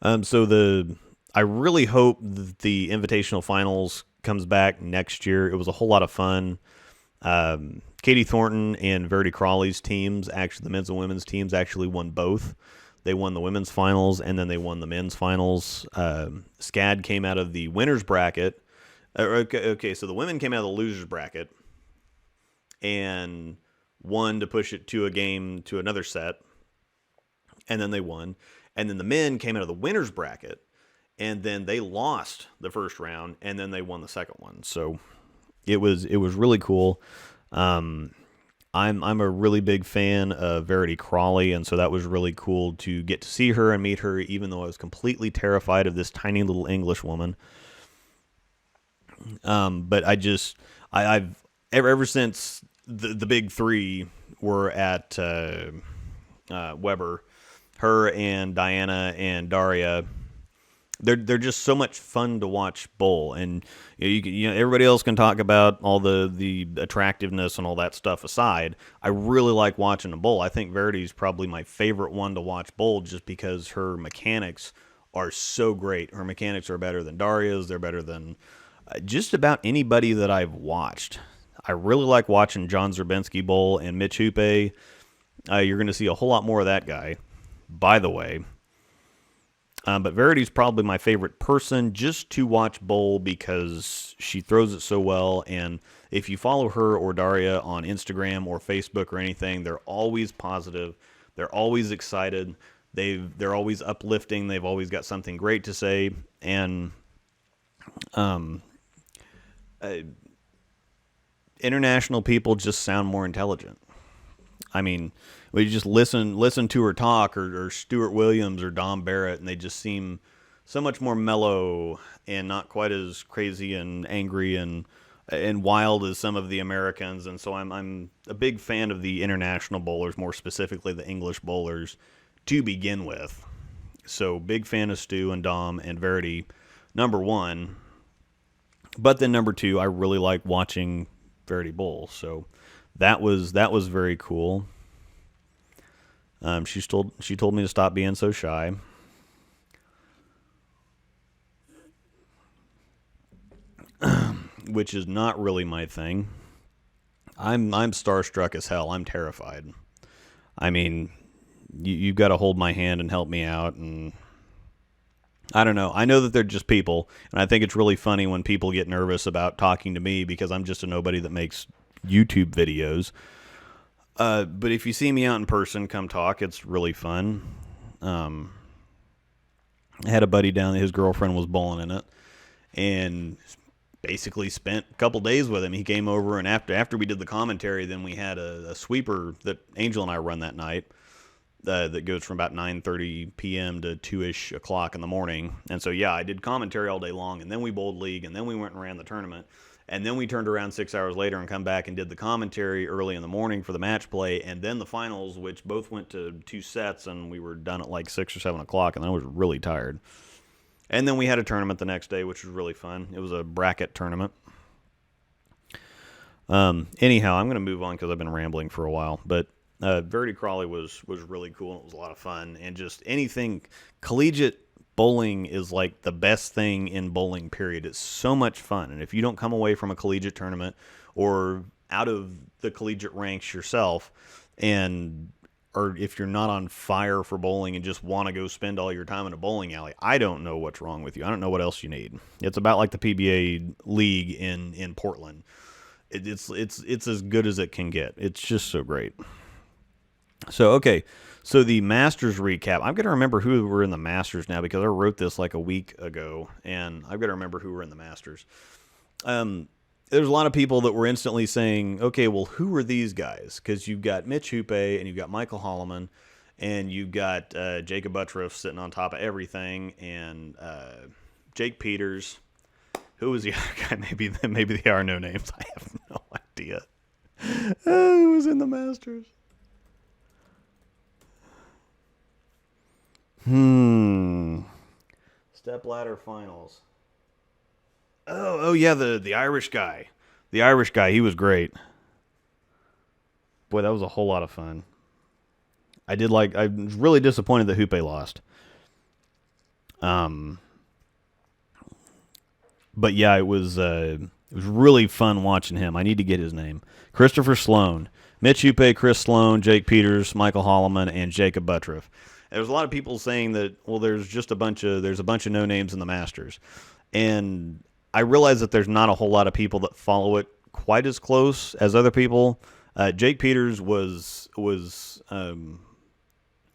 I really hope that the Invitational Finals comes back next year. It was a whole lot of fun. Katie Thornton and Verity Crawley's teams, actually the men's and women's teams, actually won both. They won the women's finals, and then they won the men's finals. SCAD came out of the winner's bracket. Okay, so the women came out of the loser's bracket and won to push it to a game to another set, and then they won. And then the men came out of the winner's bracket, and then they lost the first round, and then they won the second one. So it was really cool. I'm a really big fan of Verity Crawley, and so that was really cool to get to see her and meet her, even though I was completely terrified of this tiny little English woman. But I've ever since the big three were at Weber, her and Diana and Daria. They're just so much fun to watch bowl, and you know everybody else can talk about all the attractiveness and all that stuff aside. I really like watching them bowl. I think Verity's probably my favorite one to watch bowl, just because her mechanics are so great. Her mechanics are better than Daria's. They're better than just about anybody that I've watched. I really like watching John Zerbinski bowl and Mitch Hoope. You're going to see a whole lot more of that guy, by the way. But Verity's probably my favorite person just to watch bowl because she throws it so well. And if you follow her or Daria on Instagram or Facebook or anything, they're always positive. They're always excited. They're always uplifting. They've always got something great to say. And international people just sound more intelligent. I mean, we just listen to her talk, or Stuart Williams or Dom Barrett, and they just seem so much more mellow and not quite as crazy and angry and wild as some of the Americans. And so I'm a big fan of the international bowlers, more specifically the English bowlers, to begin with. So big fan of Stu and Dom and Verity, number one. But then number two, I really like watching Verity bowl. So that was very cool. She told me to stop being so shy. Which is not really my thing. I'm starstruck as hell. I'm terrified. I mean, you've got to hold my hand and help me out, and I don't know. I know that they're just people, and I think it's really funny when people get nervous about talking to me because I'm just a nobody that makes YouTube videos. But if you see me out in person, come talk. It's really fun. I had a buddy down there. His girlfriend was bowling in it, and basically spent a couple days with him. He came over, and after we did the commentary, then we had a sweeper that Angel and I run that night. That goes from about 9:30 p.m. to 2-ish o'clock in the morning. And so, yeah, I did commentary all day long, and then we bowled league, and then we went and ran the tournament. And then we turned around 6 hours later and come back and did the commentary early in the morning for the match play, and then the finals, which both went to 2 sets, and we were done at like 6 or 7 o'clock, and I was really tired. And then we had a tournament the next day, which was really fun. It was a bracket tournament. Anyhow, I'm going to move on because I've been rambling for a while, but Verity Crawley was really cool, and it was a lot of fun. And just anything, collegiate bowling is like the best thing in bowling, period. It's so much fun. And if you don't come away from a collegiate tournament or out of the collegiate ranks yourself, or if you're not on fire for bowling and just want to go spend all your time in a bowling alley, I don't know what's wrong with you. I don't know what else you need. It's about like the PBA League in Portland. It's as good as it can get. It's just so great. So, okay. So the Masters recap. I've got to remember who were in the Masters now because I wrote this like a week ago, and I've got to remember who were in the Masters. Um, there's a lot of people that were instantly saying, okay, well, who are these guys? Because you've got Mitch Hoope and you've got Michael Holloman and you've got Jacob Buttriff sitting on top of everything and Jake Peters. Who was the other guy? Maybe they are no names. I have no idea. Who was in the Masters? Step ladder finals. Oh yeah, the Irish guy. The Irish guy, he was great. Boy, that was a whole lot of fun. I was really disappointed that Hoope lost. Um but yeah, it was really fun watching him. I need to get his name. Christopher Sloan. Mitch Hoope, Chris Sloan, Jake Peters, Michael Holloman, and Jacob Buttriff. There's a lot of people saying that, well, there's a bunch of no names in the Masters. And I realize that there's not a whole lot of people that follow it quite as close as other people. Jake Peters was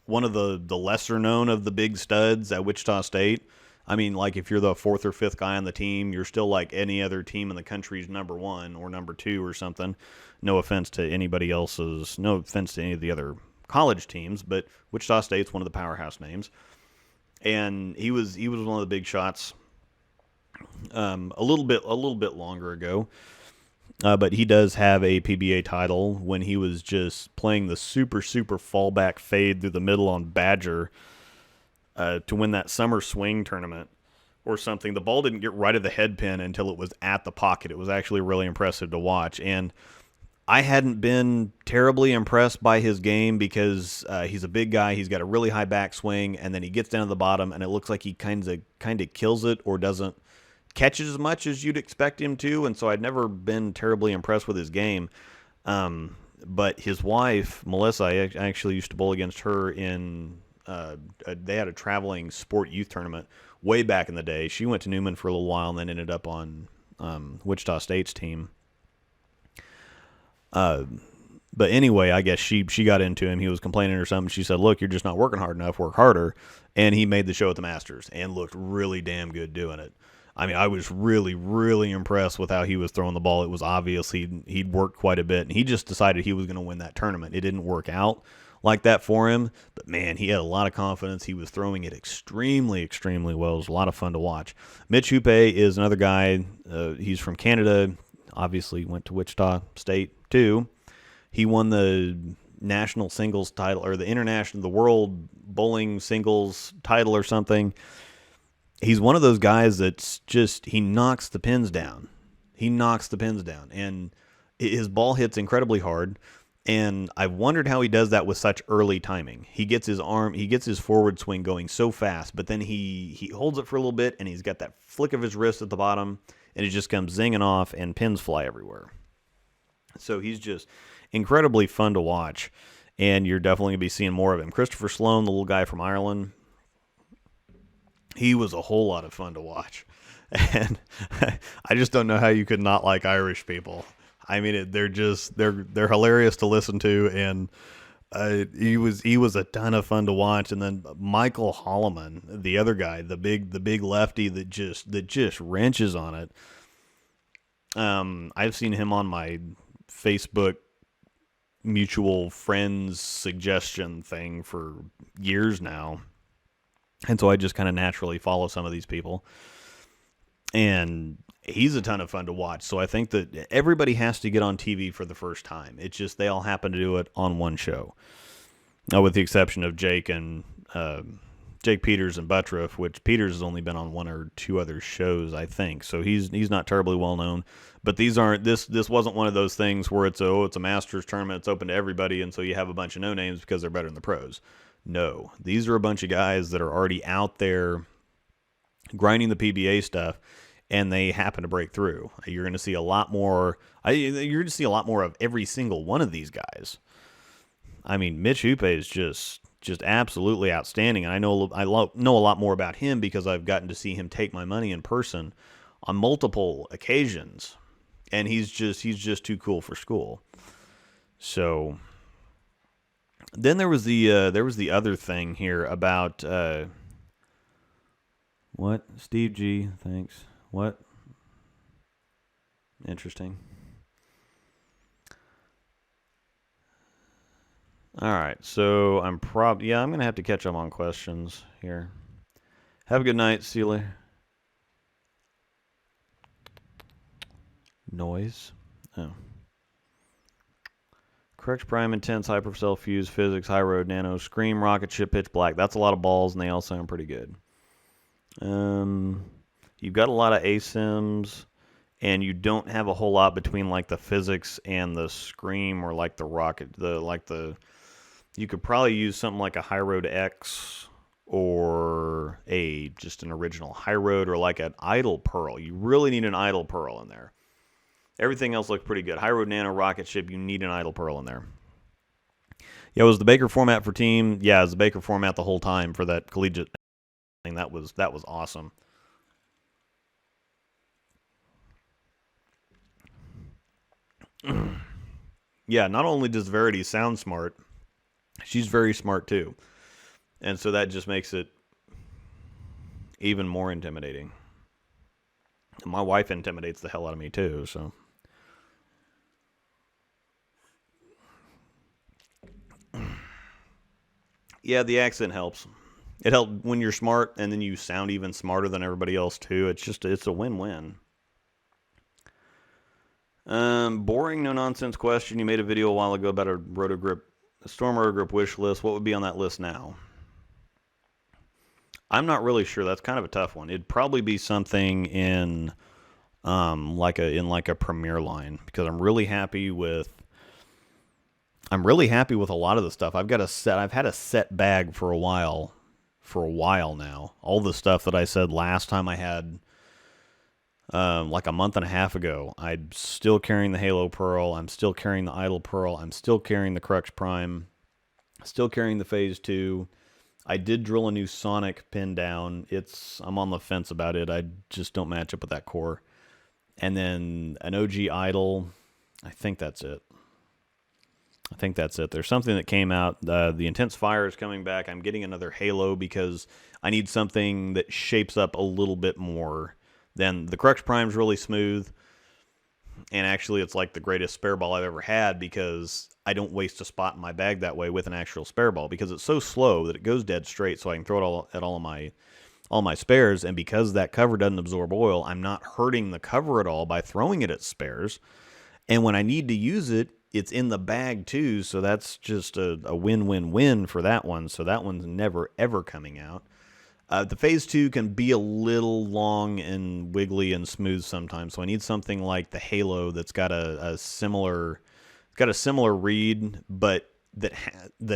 one of the lesser known of the big studs at Wichita State. I mean, like if you're the fourth or fifth guy on the team, you're still like any other team in the country's number one or number two or something. No offense to anybody else's, no offense to any of the other college teams, but Wichita State's one of the powerhouse names. And he was one of the big shots a little bit longer ago. But he does have a PBA title when he was just playing the super fallback fade through the middle on Badger to win that summer swing tournament or something. The ball didn't get right at the head pin until it was at the pocket. It was actually really impressive to watch. And I hadn't been terribly impressed by his game because he's a big guy. He's got a really high backswing, and then he gets down to the bottom, and it looks like he kind of kills it or doesn't catch it as much as you'd expect him to. And so I'd never been terribly impressed with his game. But his wife, Melissa, I actually used to bowl against her in. They had a traveling sport youth tournament way back in the day. She went to Newman for a little while and then ended up on Wichita State's team. But anyway, I guess she got into him. He was complaining or something. She said, "Look, you're just not working hard enough. Work harder." And he made the show at the Masters and looked really damn good doing it. I mean, I was really impressed with how he was throwing the ball. It was obvious he'd worked quite a bit, and he just decided he was going to win that tournament. It didn't work out like that for him, but man, he had a lot of confidence. He was throwing it extremely well. It was a lot of fun to watch. Mitch Hoope is another guy. He's from Canada. Obviously, went to Wichita State too. He won the national singles title or the world bowling singles title or something. He's one of those guys that's just, he knocks the pins down. And his ball hits incredibly hard. And I've wondered how he does that with such early timing. He gets his forward swing going so fast, but then he holds it for a little bit, and he's got that flick of his wrist at the bottom, and it just comes zinging off, and pins fly everywhere. So he's just incredibly fun to watch, and you're definitely going to be seeing more of him. Christopher Sloan, the little guy from Ireland, he was a whole lot of fun to watch. And I just don't know how you could not like Irish people. I mean, they're hilarious to listen to, and he was a ton of fun to watch. And then Michael Holloman, the other guy, the big lefty that just wrenches on it. I've seen him on my Facebook mutual friends suggestion thing for years now. And so I just kind of naturally follow some of these people. And he's a ton of fun to watch. So I think that everybody has to get on TV for the first time. It's just they all happen to do it on one show. With the exception of Jake Peters and Buttriff, which Peters has only been on one or two other shows, I think. So he's not terribly well known. But this wasn't one of those things where it's a Masters tournament, it's open to everybody, and so you have a bunch of no names because they're better than the pros. No, these are a bunch of guys that are already out there grinding the PBA stuff, and they happen to break through. You're going to see a lot more. You're going to see a lot more of every single one of these guys. I mean, Mitch Hoope is just absolutely outstanding, and I know a lot more about him because I've gotten to see him take my money in person on multiple occasions, and he's just too cool for school. So Then there was the other thing here about what? Steve G, thanks. What? Interesting. All right, so I'm going to have to catch up on questions here. Have a good night. See you later. Noise. Oh. Correct prime, intense, hypercell, fuse, physics, high road, nano, scream, rocket ship, pitch black. That's a lot of balls, and they all sound pretty good. You've got a lot of ASIMs, and you don't have a whole lot between like the physics and the scream, or like the rocket, You could probably use something like a high road X, or just an original high road, or like an idle pearl. You really need an idle pearl in there. Everything else looks pretty good. High road, nano, rocket ship. You need an idle pearl in there. Yeah, was the Baker format for team? Yeah, it was the Baker format the whole time for that collegiate thing. That was awesome. Yeah, not only does Verity sound smart, she's very smart too. And so that just makes it even more intimidating. My wife intimidates the hell out of me too, so. Yeah, the accent helps. It helps when you're smart and then you sound even smarter than everybody else too. It's a win-win. Boring, no nonsense question. You made a video a while ago about a Storm Roto Grip wish list. What would be on that list now? I'm not really sure. That's kind of a tough one. It'd probably be something in like a Premier line, because I'm really happy with a lot of the stuff. I've had a set bag for a while now. All the stuff that I said last time I had like a month and a half ago. I'm still carrying the Halo Pearl. I'm still carrying the Idle Pearl. I'm still carrying the Crux Prime. Still carrying the Phase 2. I did drill a new Sonic pin down. I'm on the fence about it. I just don't match up with that core. And then an OG Idle. I think that's it. There's something that came out. The Intense Fire is coming back. I'm getting another Halo because I need something that shapes up a little bit more. Then the Crux Prime's really smooth, and actually it's like the greatest spare ball I've ever had, because I don't waste a spot in my bag that way with an actual spare ball, because it's so slow that it goes dead straight, so I can throw it at all my spares, and because that cover doesn't absorb oil, I'm not hurting the cover at all by throwing it at spares. And when I need to use it, it's in the bag too, so that's just a win-win-win for that one. So that one's never ever coming out. The Phase 2 can be a little long and wiggly and smooth sometimes, so I need something like the Halo that's got a similar read, but that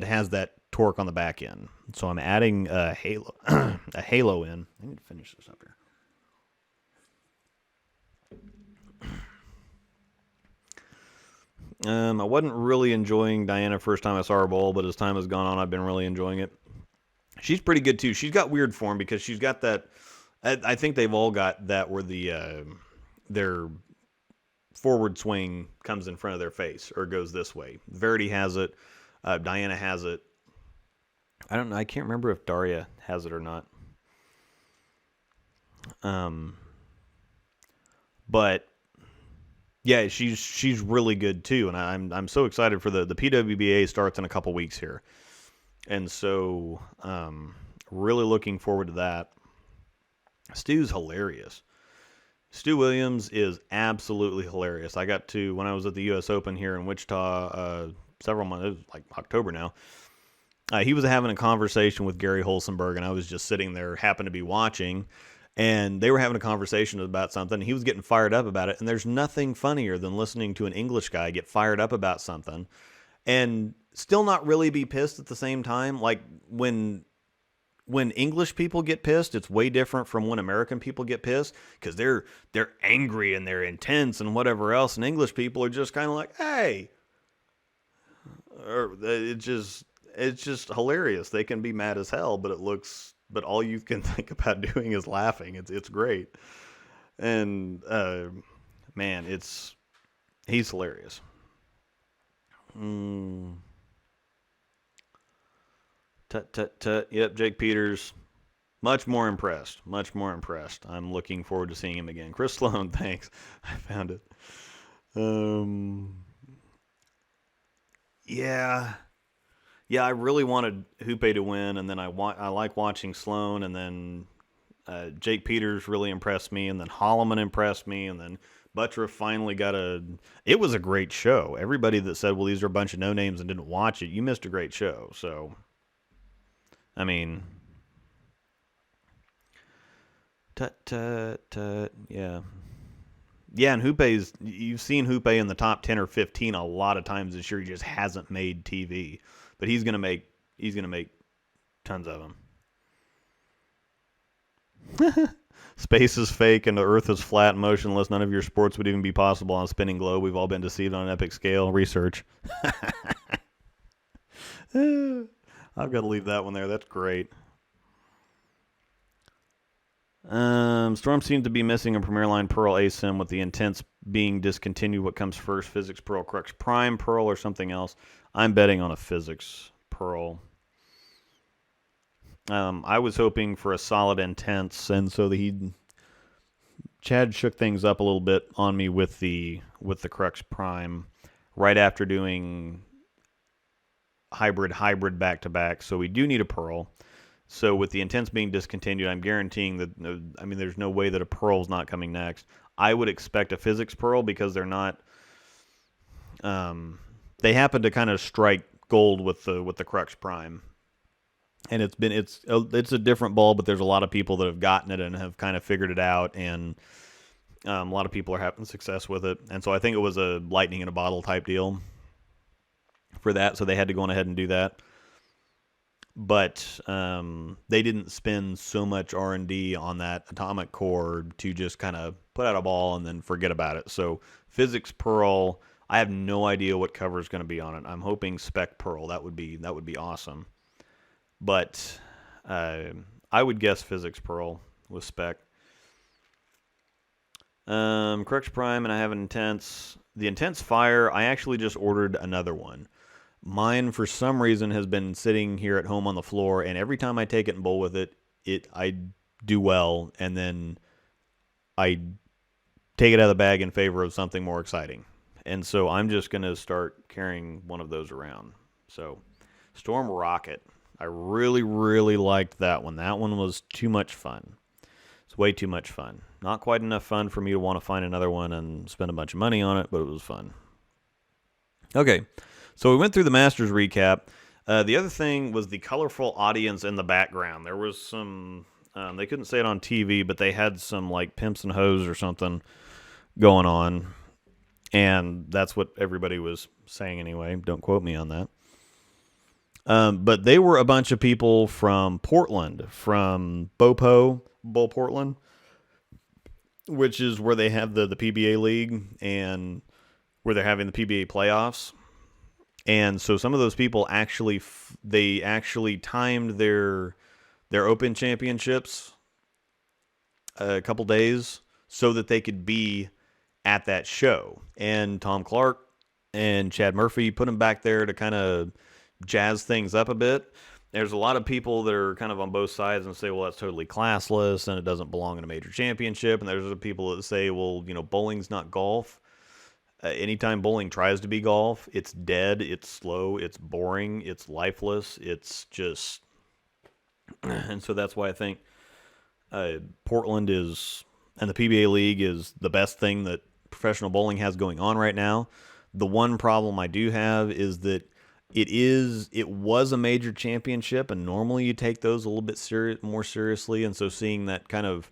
has that torque on the back end. So I'm adding a Halo in. I need to finish this up here. I wasn't really enjoying Diana first time I saw her bowl, but as time has gone on, I've been really enjoying it. She's pretty good too. She's got weird form because she's got that. I think they've all got that where their forward swing comes in front of their face or goes this way. Verity has it. Diana has it. I don't know. I can't remember if Daria has it or not. But yeah, she's really good too, and I'm so excited for the PWBA starts in a couple weeks here. And so, really looking forward to that. Stu's hilarious. Stu Williams is absolutely hilarious. I got to, when I was at the U.S. Open here in Wichita several months, it was like October now, he was having a conversation with Gary Holsenberg, and I was just sitting there, happened to be watching, and they were having a conversation about something. He was getting fired up about it, and there's nothing funnier than listening to an English guy get fired up about something and still not really be pissed at the same time. Like when English people get pissed, it's way different from when American people get pissed, because they're angry and they're intense and whatever else, and English people are just kind of like, hey, or it's just hilarious. They can be mad as hell, but all you can think about doing is laughing. It's great, and man, he's hilarious. Tut, tut, tut. Yep, Jake Peters. Much more impressed. Much more impressed. I'm looking forward to seeing him again. Chris Sloan, thanks. I found it. Yeah. Yeah, I really wanted Hoope to win, and then I like watching Sloan, and then Jake Peters really impressed me, and then Holloman impressed me, and then Buttriff finally got a. It was a great show. Everybody that said, "Well, these are a bunch of no names" and didn't watch it, you missed a great show. So, I mean, tut tut tut, yeah, yeah. And Hoope's you've seen Hoope in the top 10 or 15 a lot of times this year. He just hasn't made TV, but he's gonna make tons of them. Space is fake and the Earth is flat and motionless. None of your sports would even be possible on a spinning globe. We've all been deceived on an epic scale. Research. I've got to leave that one there. That's great. Storm seems to be missing a Premier Line Pearl ASIM with the intents being discontinued. What comes first, Physics Pearl, Crux Prime Pearl, or something else? I'm betting on a Physics Pearl. I was hoping for a solid intense, and so Chad shook things up a little bit on me with the Crux Prime right after doing hybrid back to back. So we do need a Pearl. So with the intense being discontinued, I'm guaranteeing that. I mean, there's no way that a Pearl's not coming next. I would expect a Physics Pearl because they're not. They happen to kind of strike gold with the Crux Prime. And it's a different ball, but there's a lot of people that have gotten it and have kind of figured it out, and a lot of people are having success with it. And so I think it was a lightning in a bottle type deal for that, so they had to go on ahead and do that. But they didn't spend so much R&D on that atomic core to just kind of put out a ball and then forget about it. So Physics Pearl, I have no idea what cover is going to be on it. I'm hoping Spec Pearl. That would be awesome. But I would guess Physics Pearl with Spec. Crux Prime, and I have an Intense. The Intense Fire, I actually just ordered another one. Mine, for some reason, has been sitting here at home on the floor, and every time I take it and bowl with it, I do well, and then I take it out of the bag in favor of something more exciting. And so I'm just going to start carrying one of those around. So, Storm Rocket. I really, really liked that one. That one was too much fun. It's way too much fun. Not quite enough fun for me to want to find another one and spend a bunch of money on it, but it was fun. Okay, so we went through the Masters recap. The other thing was the colorful audience in the background. There was some, they couldn't say it on TV, but they had some like pimps and hoes or something going on. And that's what everybody was saying anyway. Don't quote me on that. But they were a bunch of people from Portland, from Bowl Portland, which is where they have the PBA League and where they're having the PBA Playoffs. And so some of those people actually timed their Open Championships a couple days so that they could be at that show. And Tom Clark and Chad Murphy put them back there to kind of jazz things up a bit. There's a lot of people that are kind of on both sides and say, well, that's totally classless and it doesn't belong in a major championship. And there's the people that say, well, bowling's not golf. Anytime bowling tries to be golf, it's dead, it's slow, it's boring, it's lifeless, it's just... And so that's why I think Portland is, and the PBA League is the best thing that professional bowling has going on right now. The one problem I do have is that it was a major championship, and normally you take those a little bit more seriously, and so seeing that kind of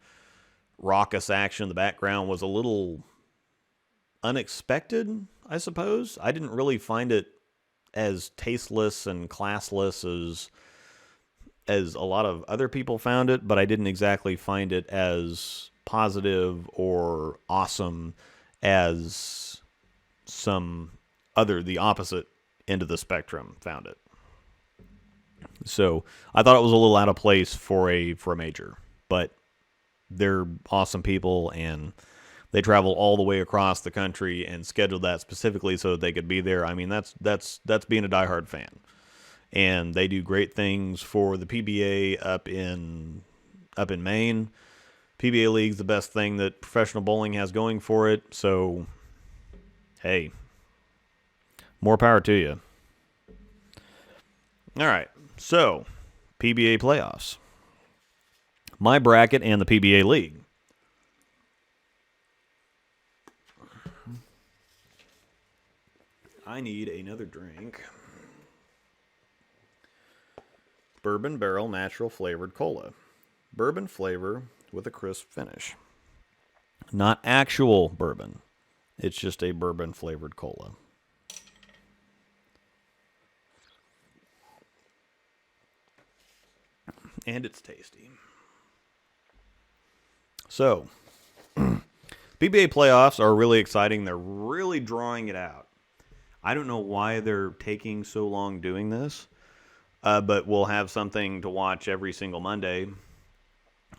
raucous action in the background was a little unexpected, I suppose. I didn't really find it as tasteless and classless as a lot of other people found it, but I didn't exactly find it as positive or awesome as the opposite end of the spectrum found it. So I thought it was a little out of place for a major, but they're awesome people and they travel all the way across the country and scheduled that specifically so that they could be there. I mean, that's being a diehard fan. and they do great things for the PBA up in Maine. PBA League's the best thing that professional bowling has going for it. So, hey, more power to you. All right, so PBA Playoffs. My bracket and the PBA League. I need another drink. Bourbon Barrel Natural Flavored Cola. Bourbon flavor with a crisp finish. Not actual bourbon. It's just a bourbon flavored cola. And it's tasty. So, PBA playoffs are really exciting. They're really drawing it out. I don't know why they're taking so long doing this, but we'll have something to watch every single Monday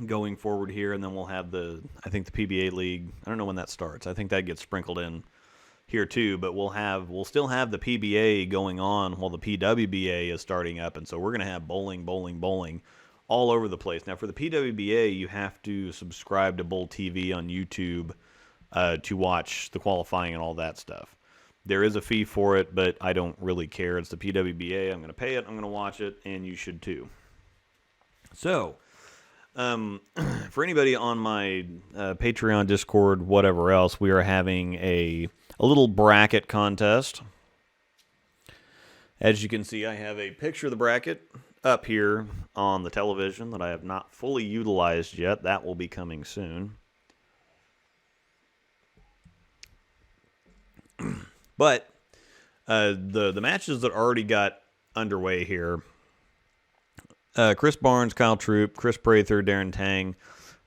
going forward here, and then we'll have I think the PBA League. I don't know when that starts. I think that gets sprinkled in here too, but we'll still have the PBA going on while the PWBA is starting up, and so we're going to have bowling all over the place. Now, for the PWBA, you have to subscribe to Bowl TV on YouTube to watch the qualifying and all that stuff. There is a fee for it, but I don't really care. It's the PWBA. I'm going to pay it. I'm going to watch it, and you should too. So, for anybody on my Patreon, Discord, whatever else, we are having a little bracket contest. As you can see, I have a picture of the bracket up here on the television that I have not fully utilized yet. That will be coming soon. But the matches that already got underway here, Chris Barnes, Kyle Troop, Chris Prather, Darren Tang,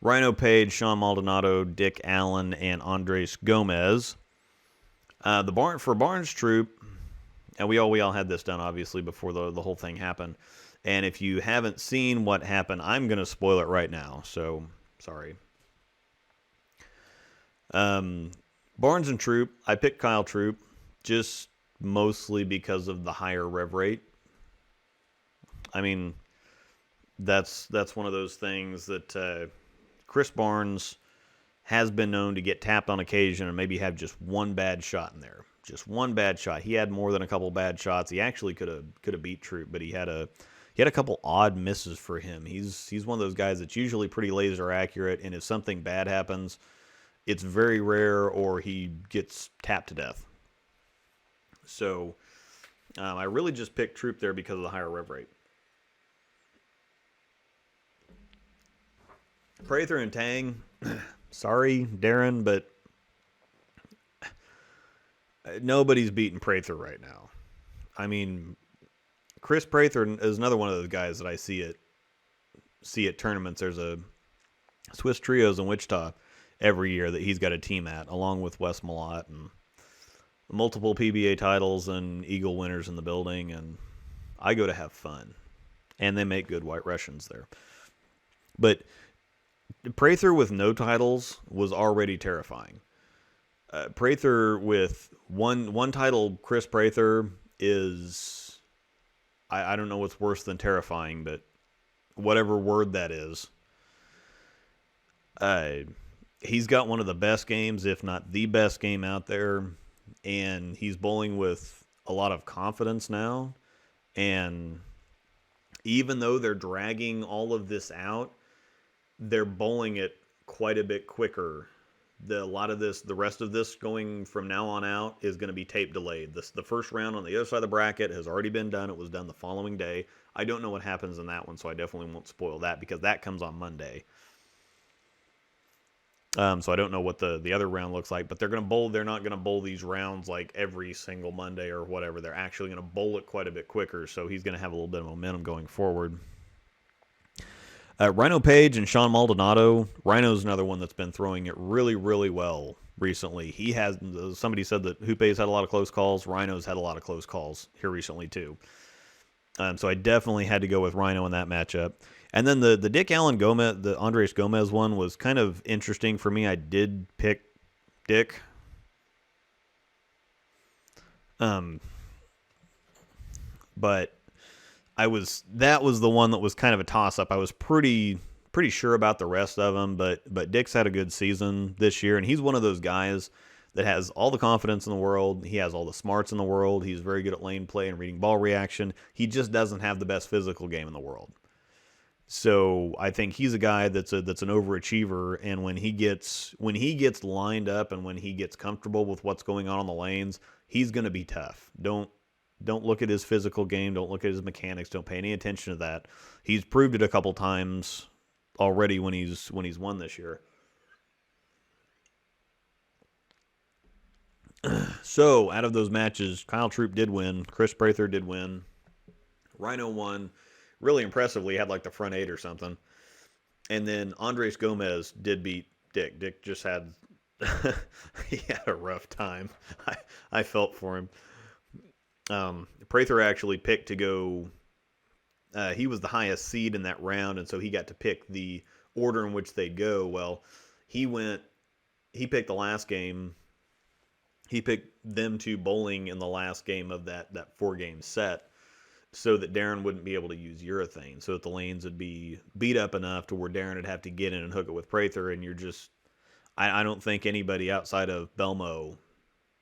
Rhino Page, Sean Maldonado, Dick Allen, and Andres Gomez. For Barnes Troop, and we all had this done obviously before the whole thing happened. And if you haven't seen what happened, I'm going to spoil it right now. So, sorry. Barnes and Troop, I picked Kyle Troop just mostly because of the higher rev rate. I mean, that's one of those things that Chris Barnes has been known to get tapped on occasion and maybe have just one bad shot in there. Just one bad shot. He had more than a couple bad shots. He actually could have beat Troop, but he had a couple odd misses for him. He's one of those guys that's usually pretty laser accurate, and if something bad happens, it's very rare or he gets tapped to death. So I really just picked Troop there because of the higher rev rate. Prather and Tang, sorry, Darren, but nobody's beating Prather right now. I mean, Chris Prather is another one of those guys that I see at tournaments. There's a Swiss Trios in Wichita every year that he's got a team at, along with Wes Malott and multiple PBA titles and Eagle winners in the building, and I go to have fun. And they make good White Russians there. But Prather with no titles was already terrifying. Prather with one title, Chris Prather, is, I don't know what's worse than terrifying, but whatever word that is. He's got one of the best games, if not the best game out there, and he's bowling with a lot of confidence now. And even though they're dragging all of this out, they're bowling it quite a bit quicker. The rest of this going from now on out is going to be tape delayed. The first round on the other side of the bracket has already been done. It was done the following day. I don't know what happens in that one, so I definitely won't spoil that because that comes on Monday. So I don't know what the other round looks like, but they're going to bowl. They're not going to bowl these rounds like every single Monday or whatever. They're actually going to bowl it quite a bit quicker, so he's going to have a little bit of momentum going forward. Rhino Page and Sean Maldonado. Rhino's another one that's been throwing it really, really well recently. He has. Somebody said that Hoope's had a lot of close calls. Rhino's had a lot of close calls here recently too. So I definitely had to go with Rhino in that matchup. And then the Dick Allen Gomez, the Andres Gomez one was kind of interesting for me. I did pick Dick. But that was the one that was kind of a toss up. I was pretty sure about the rest of them, but Dick's had a good season this year, and he's one of those guys that has all the confidence in the world. He has all the smarts in the world. He's very good at lane play and reading ball reaction. He just doesn't have the best physical game in the world. So I think he's a guy that's an overachiever, and when he gets lined up and when he gets comfortable with what's going on the lanes, he's going to be tough. Don't look at his physical game. Don't look at his mechanics. Don't pay any attention to that. He's proved it a couple times already when he's won this year. So out of those matches, Kyle Troop did win. Chris Prather did win. Rhino won really impressively. Had like the front eight or something. And then Andres Gomez did beat Dick. Dick just had he had a rough time. I felt for him. Prather actually picked to go. He was the highest seed in that round, and so he got to pick the order in which they'd go. Well, he picked the last game. He picked them two bowling in the last game of that 4-game set so that Darren wouldn't be able to use urethane, so that the lanes would be beat up enough to where Darren would have to get in and hook it with Prather, and you're just I don't think anybody outside of Belmo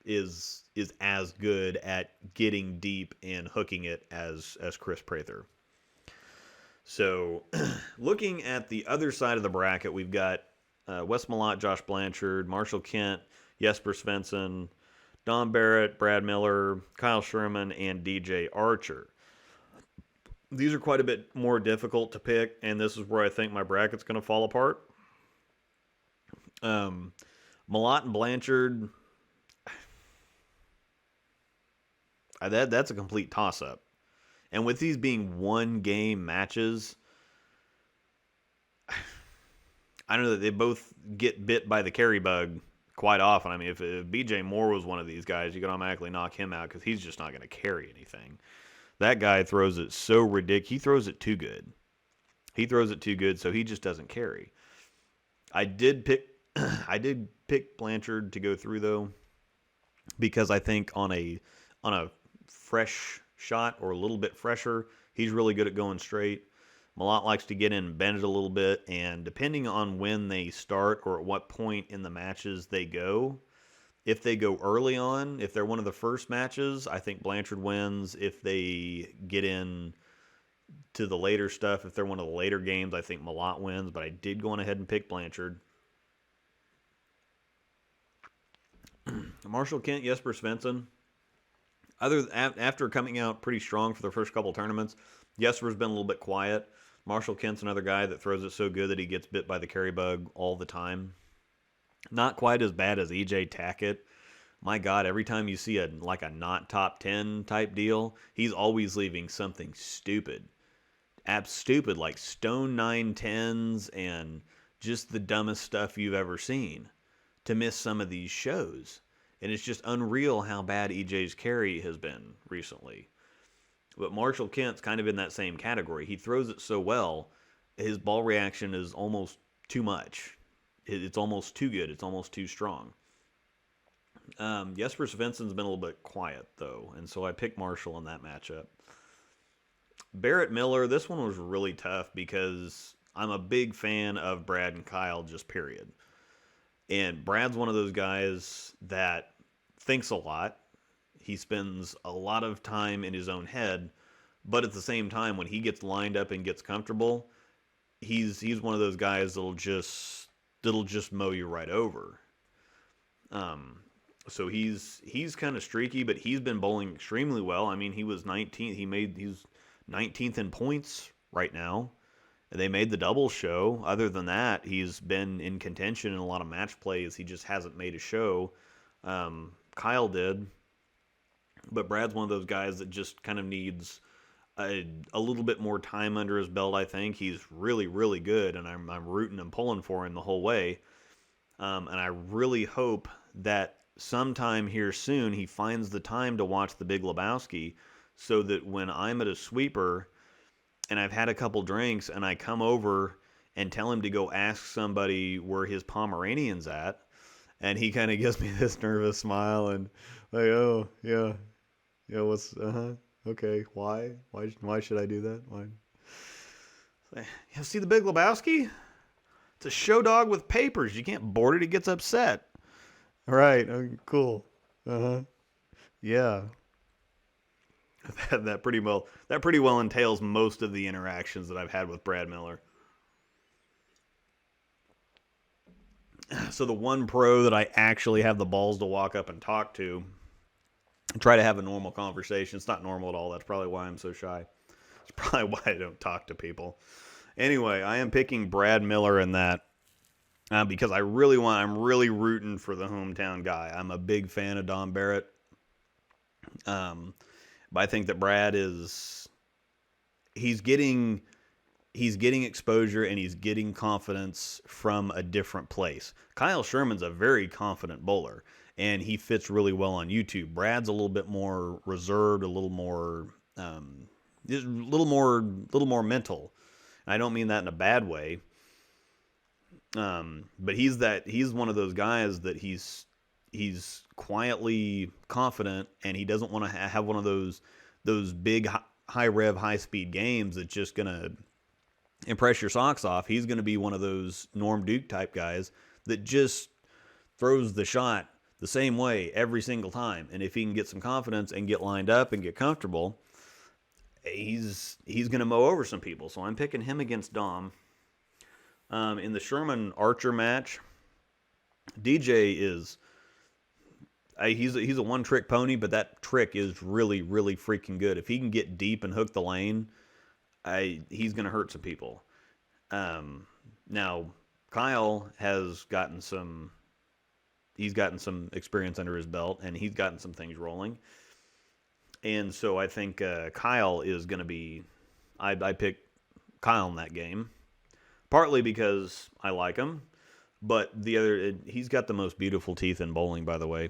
is as good at getting deep and hooking it as Chris Prather. So looking at the other side of the bracket, we've got Wes Malott, Josh Blanchard, Marshall Kent, Jesper Svensson, Don Barrett, Brad Miller, Kyle Sherman, and DJ Archer. These are quite a bit more difficult to pick, and this is where I think my bracket's going to fall apart. Malott and Blanchard, that's a complete toss-up. And with these being one-game matches, I don't know that they both get bit by the carry bug quite often. I mean, if BJ Moore was one of these guys, you could automatically knock him out because he's just not going to carry anything. That guy throws it so ridiculous. He throws it too good. He throws it too good, so he just doesn't carry. I did pick Blanchard to go through though, because I think on a fresh shot or a little bit fresher, he's really good at going straight. Malott likes to get in and bend it a little bit, and depending on when they start or at what point in the matches they go, if they go early on, if they're one of the first matches, I think Blanchard wins. If they get in to the later stuff, if they're one of the later games, I think Malott wins, but I did go on ahead and pick Blanchard. Marshall Kent, Jesper Svensson. After coming out pretty strong for the first couple tournaments, Jesper's been a little bit quiet. Marshall Kent's another guy that throws it so good that he gets bit by the carry bug all the time. Not quite as bad as EJ Tackett. My God, every time you see a not top 10 type deal, he's always leaving something stupid. Stupid, like stone 910s and just the dumbest stuff you've ever seen to miss some of these shows. And it's just unreal how bad EJ's carry has been recently. But Marshall Kent's kind of in that same category. He throws it so well, his ball reaction is almost too much. It's almost too good. It's almost too strong. Jesper Svensson's been a little bit quiet, though, and so I picked Marshall in that matchup. Barrett Miller, this one was really tough because I'm a big fan of Brad and Kyle, just period. And Brad's one of those guys that thinks a lot. He spends a lot of time in his own head, but at the same time, when he gets lined up and gets comfortable, he's one of those guys that'll just mow you right over. So he's kind of streaky, but he's been bowling extremely well. I mean, he was 19th. He's 19th in points right now. They made the doubles show. Other than that, he's been in contention in a lot of match plays. He just hasn't made a show. Kyle did. But Brad's one of those guys that just kind of needs a little bit more time under his belt, I think. He's really, really good, and I'm rooting and pulling for him the whole way. And I really hope that sometime here soon he finds the time to watch The Big Lebowski so that when I'm at a sweeper and I've had a couple drinks and I come over and tell him to go ask somebody where his Pomeranian's at, and he kind of gives me this nervous smile and like, oh, yeah, what's, Okay, why? Why should I do that? Why? You see the Big Lebowski? It's a show dog with papers. You can't board it. He gets upset. All right. Cool. Uh huh. Yeah. That pretty well entails most of the interactions that I've had with Brad Miller. So the one pro that I actually have the balls to walk up and talk to, and try to have a normal conversation. It's not normal at all. That's probably why I'm so shy. It's probably why I don't talk to people. Anyway, I am picking Brad Miller in that because I'm really rooting for the hometown guy. I'm a big fan of Don Barrett. But I think that Brad he's getting exposure and he's getting confidence from a different place. Kyle Sherman's a very confident bowler and he fits really well on YouTube. Brad's a little bit more reserved, a little more mental. And I don't mean that in a bad way. But he's one of those guys that he's quietly confident and he doesn't want to have one of those big high rev high speed games that's just gonna impress your socks off. He's gonna be one of those Norm Duke type guys that just throws the shot the same way every single time. And if he can get some confidence and get lined up and get comfortable, he's gonna mow over some people. So I'm picking him against Dom. In the Sherman Archer match, DJ is he's a one trick pony, but that trick is really freaking good. If he can get deep and hook the lane, he's gonna hurt some people. Now Kyle has gotten some experience under his belt, and he's gotten some things rolling. And so I think Kyle is gonna be. I picked Kyle in that game. Partly because I like him, but he's got the most beautiful teeth in bowling, by the way.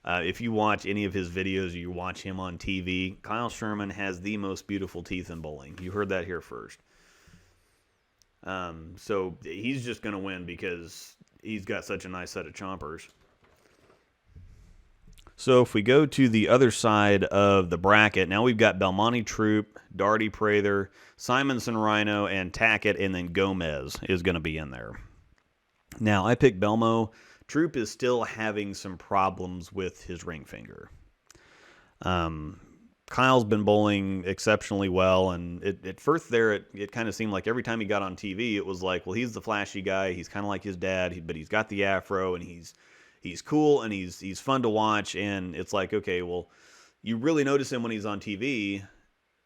If you watch any of his videos, you watch him on TV, Kyle Sherman has the most beautiful teeth in bowling. You heard that here first. So he's just going to win because he's got such a nice set of chompers. So if we go to the other side of the bracket, now we've got Belmonte Troop, Darty Prather, Simonson Rhino, and Tackett, and then Gomez is going to be in there. Now, I picked Belmo. Troop is still having some problems with his ring finger. Kyle's been bowling exceptionally well, and at first there, it kind of seemed like every time he got on TV, it was like, well, he's the flashy guy. He's kind of like his dad, but he's got the afro, and he's cool, and he's fun to watch, and it's like, okay, well, you really notice him when he's on TV,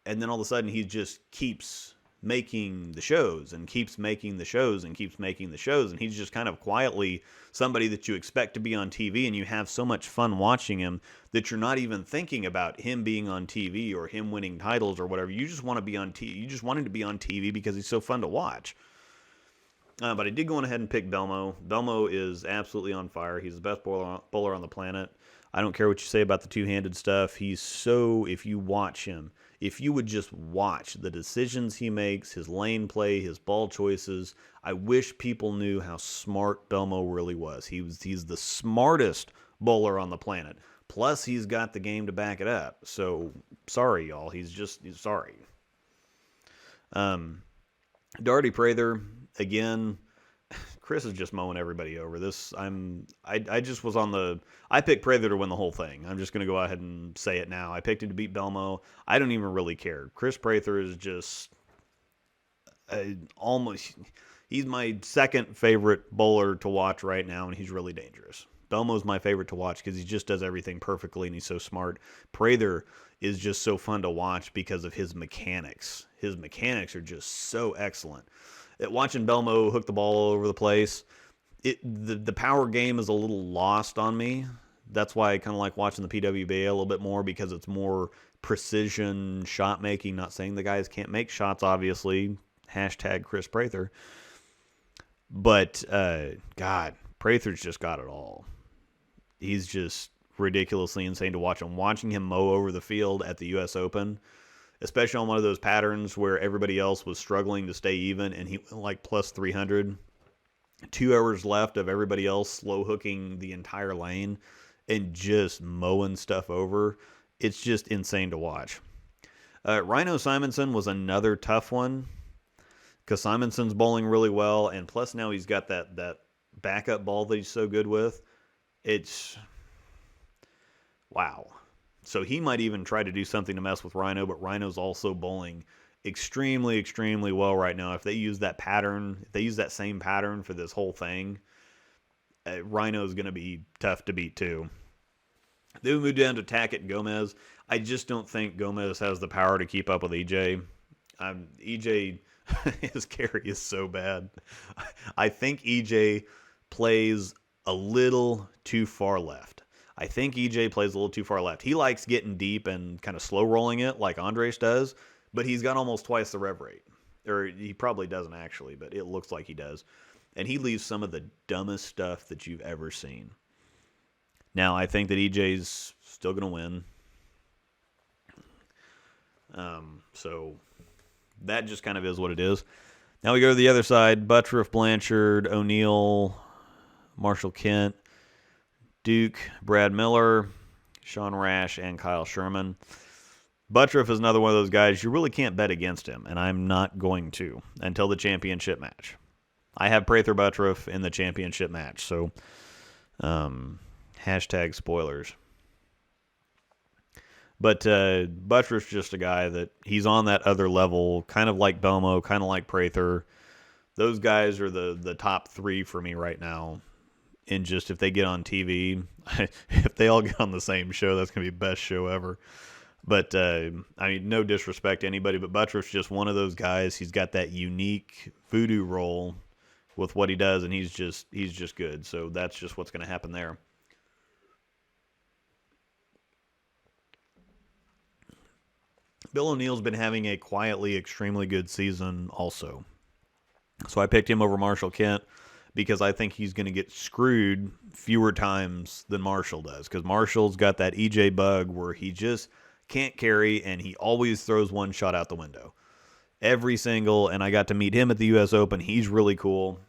and then all of a sudden he just keeps making the shows, and keeps making the shows, and keeps making the shows, and he's just kind of quietly somebody that you expect to be on TV, and you have so much fun watching him that you're not even thinking about him being on TV or him winning titles or whatever. You just want to be on TV. You just want him to be on TV because he's so fun to watch. But I did go on ahead and pick Belmo. Belmo is absolutely on fire. He's the best bowler on the planet. I don't care what you say about the two-handed stuff. If you watch him, if you would just watch the decisions he makes, his lane play, his ball choices, I wish people knew how smart Belmo really was. He's the smartest bowler on the planet. Plus, he's got the game to back it up. So, sorry, y'all. He's sorry. Darty Prather, again, Chris is just mowing everybody over. I picked Prather to win the whole thing. I'm just going to go ahead and say it now. I picked him to beat Belmo. I don't even really care. Chris Prather is just he's my second favorite bowler to watch right now, and he's really dangerous. Belmo's my favorite to watch because he just does everything perfectly, and he's so smart. Prather is just so fun to watch because of his mechanics. His mechanics are just so excellent. Watching Belmo hook the ball all over the place, the power game is a little lost on me. That's why I kind of like watching the PWBA a little bit more, because it's more precision shot making. Not saying the guys can't make shots, obviously. Hashtag Chris Prather. But, God, Prather's just got it all. He's just ridiculously insane to watch. I'm watching him mow over the field at the U.S. Open, especially on one of those patterns where everybody else was struggling to stay even, and he went like plus 300. 2 hours left of everybody else slow hooking the entire lane and just mowing stuff over. It's just insane to watch. Rhino Simonson was another tough one because Simonson's bowling really well, and plus now he's got that backup ball that he's so good with. It's wow. So he might even try to do something to mess with Rhino, but Rhino's also bowling extremely, extremely well right now. If they use that pattern, if they use that same pattern for this whole thing, Rhino's going to be tough to beat too. Then we move down to Tackett and Gomez. I just don't think Gomez has the power to keep up with EJ. EJ, his carry is so bad. I think EJ plays a little too far left. I think EJ plays a little too far left. He likes getting deep and kind of slow rolling it like Andres does, but he's got almost twice the rev rate. Or he probably doesn't actually, but it looks like he does. And he leaves some of the dumbest stuff that you've ever seen. Now, I think that EJ's still going to win. So that just kind of is what it is. Now we go to the other side. Buttriff, Blanchard, O'Neill, Marshall Kent, Duke, Brad Miller, Sean Rash, and Kyle Sherman. Buttriff is another one of those guys you really can't bet against him, and I'm not going to until the championship match. I have Prather Buttriff in the championship match, so hashtag spoilers. But Buttriff's just a guy that he's on that other level, kind of like Belmo, kind of like Prather. Those guys are the top three for me right now. And just if they get on TV, if they all get on the same show, that's going to be the best show ever. But, I mean, no disrespect to anybody, but Buttriff's just one of those guys. He's got that unique voodoo role with what he does, and he's just good. So that's just what's going to happen there. Bill O'Neill's been having a quietly extremely good season also. So I picked him over Marshall Kent because I think he's going to get screwed fewer times than Marshall does. Because Marshall's got that EJ bug where he just can't carry, and he always throws one shot out the window. Every single, and I got to meet him at the U.S. Open. He's really cool.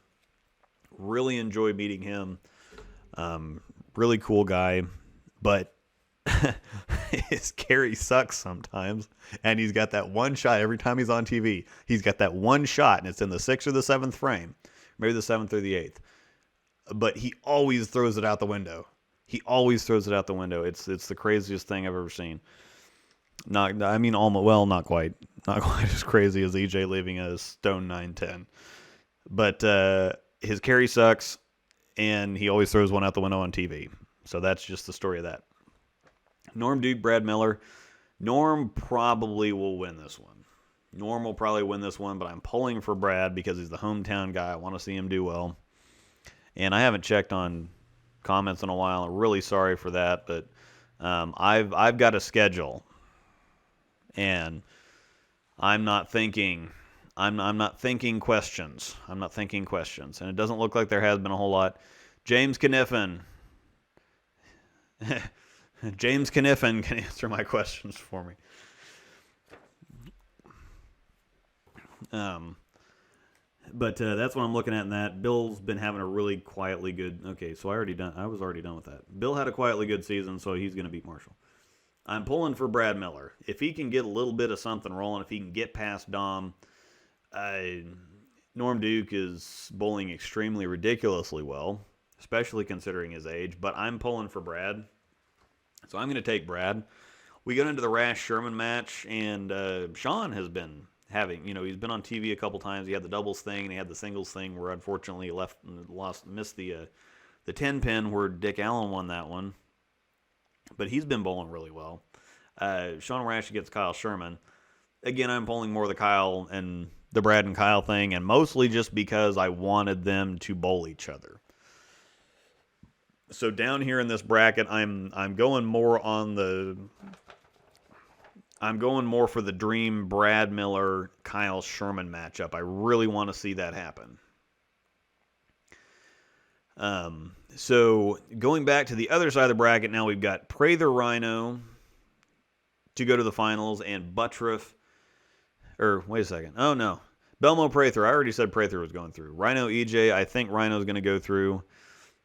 Really enjoy meeting him. Really cool guy. But his carry sucks sometimes, and he's got that one shot every time he's on TV. He's got that one shot, and it's in the 6th or the 7th frame, maybe the 7th or the 8th. But he always throws it out the window. He always throws it out the window. It's the craziest thing I've ever seen. Not quite as crazy as EJ leaving a stone 910. But his carry sucks, and he always throws one out the window on TV. So that's just the story of that. Norm Duke, Brad Miller. Norm probably will win this one. Norm will probably win this one, but I'm pulling for Brad because he's the hometown guy. I want to see him do well. And I haven't checked on comments in a while. I'm really sorry for that, but I've got a schedule, and I'm not thinking questions. I'm not thinking questions, and it doesn't look like there has been a whole lot. James Kniffen. James Kniffen can answer my questions for me. But that's what I'm looking at in that. Bill's been having a really quietly good... Okay, so I was already done with that. Bill had a quietly good season, so he's going to beat Marshall. I'm pulling for Brad Miller. If he can get a little bit of something rolling, if he can get past Dom, Norm Duke is bowling extremely ridiculously well, especially considering his age, but I'm pulling for Brad. So I'm going to take Brad. We got into the Rash Sherman match, and Sean has been having, he's been on TV a couple times. He had the doubles thing, and he had the singles thing where unfortunately he missed the 10 pin where Dick Allen won that one. But he's been bowling really well. Sean Rash against Kyle Sherman. Again, I'm pulling more the Kyle and the Brad and Kyle thing, and mostly just because I wanted them to bowl each other. So down here in this bracket, I'm going more for the dream Brad Miller Kyle Sherman matchup. I really want to see that happen. So going back to the other side of the bracket, now we've got Prather Rhino to go to the finals, and Buttriff. Or wait a second. Oh no, Belmo Prather. I already said Prather was going through. Rhino EJ. I think Rhino's going to go through.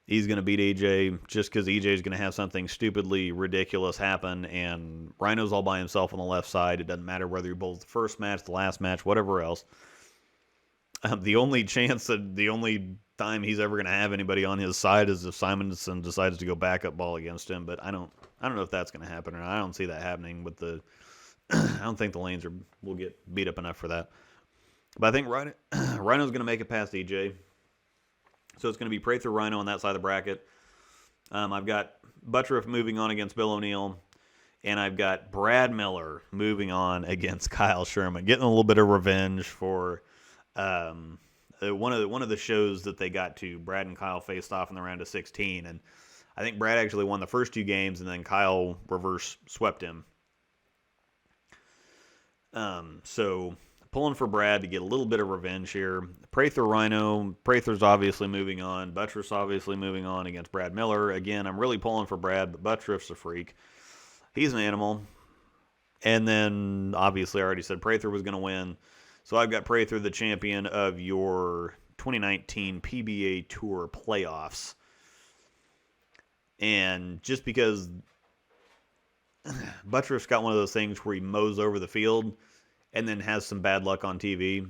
he's going to beat EJ just because EJ is going to have something stupidly ridiculous happen, and Rhino's all by himself on the left side. It doesn't matter whether he bowls the first match, the last match, whatever else. The only time he's ever going to have anybody on his side is if Simonson decides to go backup ball against him. But I don't know if that's going to happen or not. I don't see that happening with the. I don't think the lanes will get beat up enough for that. But I think Rhino's going to make it past EJ. So it's going to be Prather Rhino on that side of the bracket. I've got Buttriff moving on against Bill O'Neill. And I've got Brad Miller moving on against Kyle Sherman, getting a little bit of revenge for one of the shows that they got to. Brad and Kyle faced off in the round of 16. And I think Brad actually won the first 2 games, and then Kyle reverse swept him. So pulling for Brad to get a little bit of revenge here. Prather Rhino. Prather's obviously moving on. Buttriff's obviously moving on against Brad Miller. Again, I'm really pulling for Brad, but Buttriff's a freak. He's an animal. And then, obviously, I already said Prather was going to win. So I've got Prather, the champion of your 2019 PBA Tour playoffs. And just because Buttriff's got one of those things where he mows over the field and then has some bad luck on TV.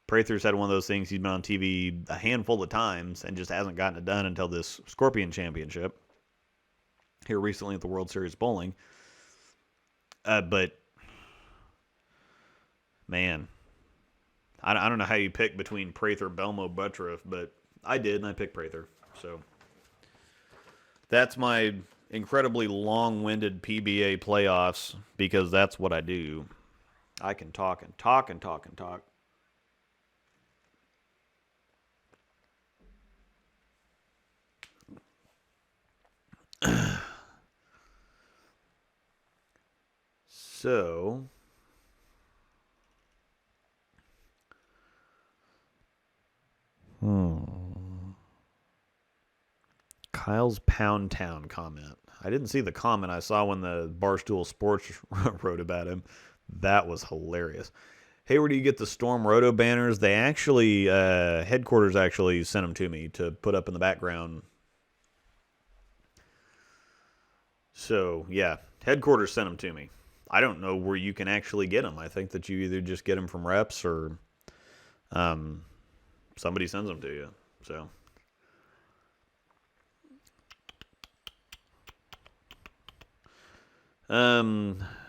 Prather's had one of those things. He's been on TV a handful of times and just hasn't gotten it done until this Scorpion Championship here recently at the World Series Bowling. But, man, I don't know how you pick between Prather, Belmo, Buttriff, but I did, and I picked Prather. So that's my incredibly long-winded PBA playoffs, because that's what I do. I can talk and talk and talk and talk. So, Kyle's Pound Town comment. I didn't see the comment. I saw when the Barstool Sports wrote about him. That was hilarious. Hey, where do you get the Storm Roto banners? They actually, headquarters actually sent them to me to put up in the background. So, yeah, headquarters sent them to me. I don't know where you can actually get them. I think that you either just get them from reps or somebody sends them to you. So,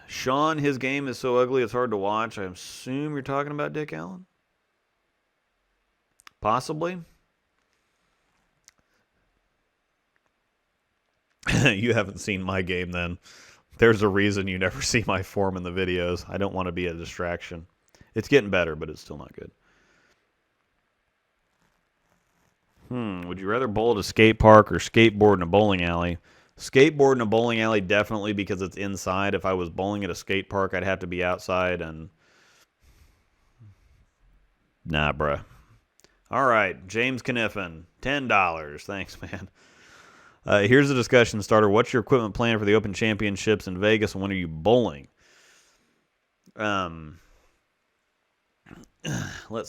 Sean, his game is so ugly it's hard to watch. I assume you're talking about Dick Allen? Possibly. You haven't seen my game then. There's a reason you never see my form in the videos. I don't want to be a distraction. It's getting better, but it's still not good. Would you rather bowl at a skate park or skateboard in a bowling alley? Skateboard in a bowling alley, definitely, because it's inside. If I was bowling at a skate park, I'd have to be outside, and nah, bruh. All right, James Kniffen, $10. Thanks, man. Here's a discussion starter. What's your equipment plan for the Open Championships in Vegas, and when are you bowling? Let's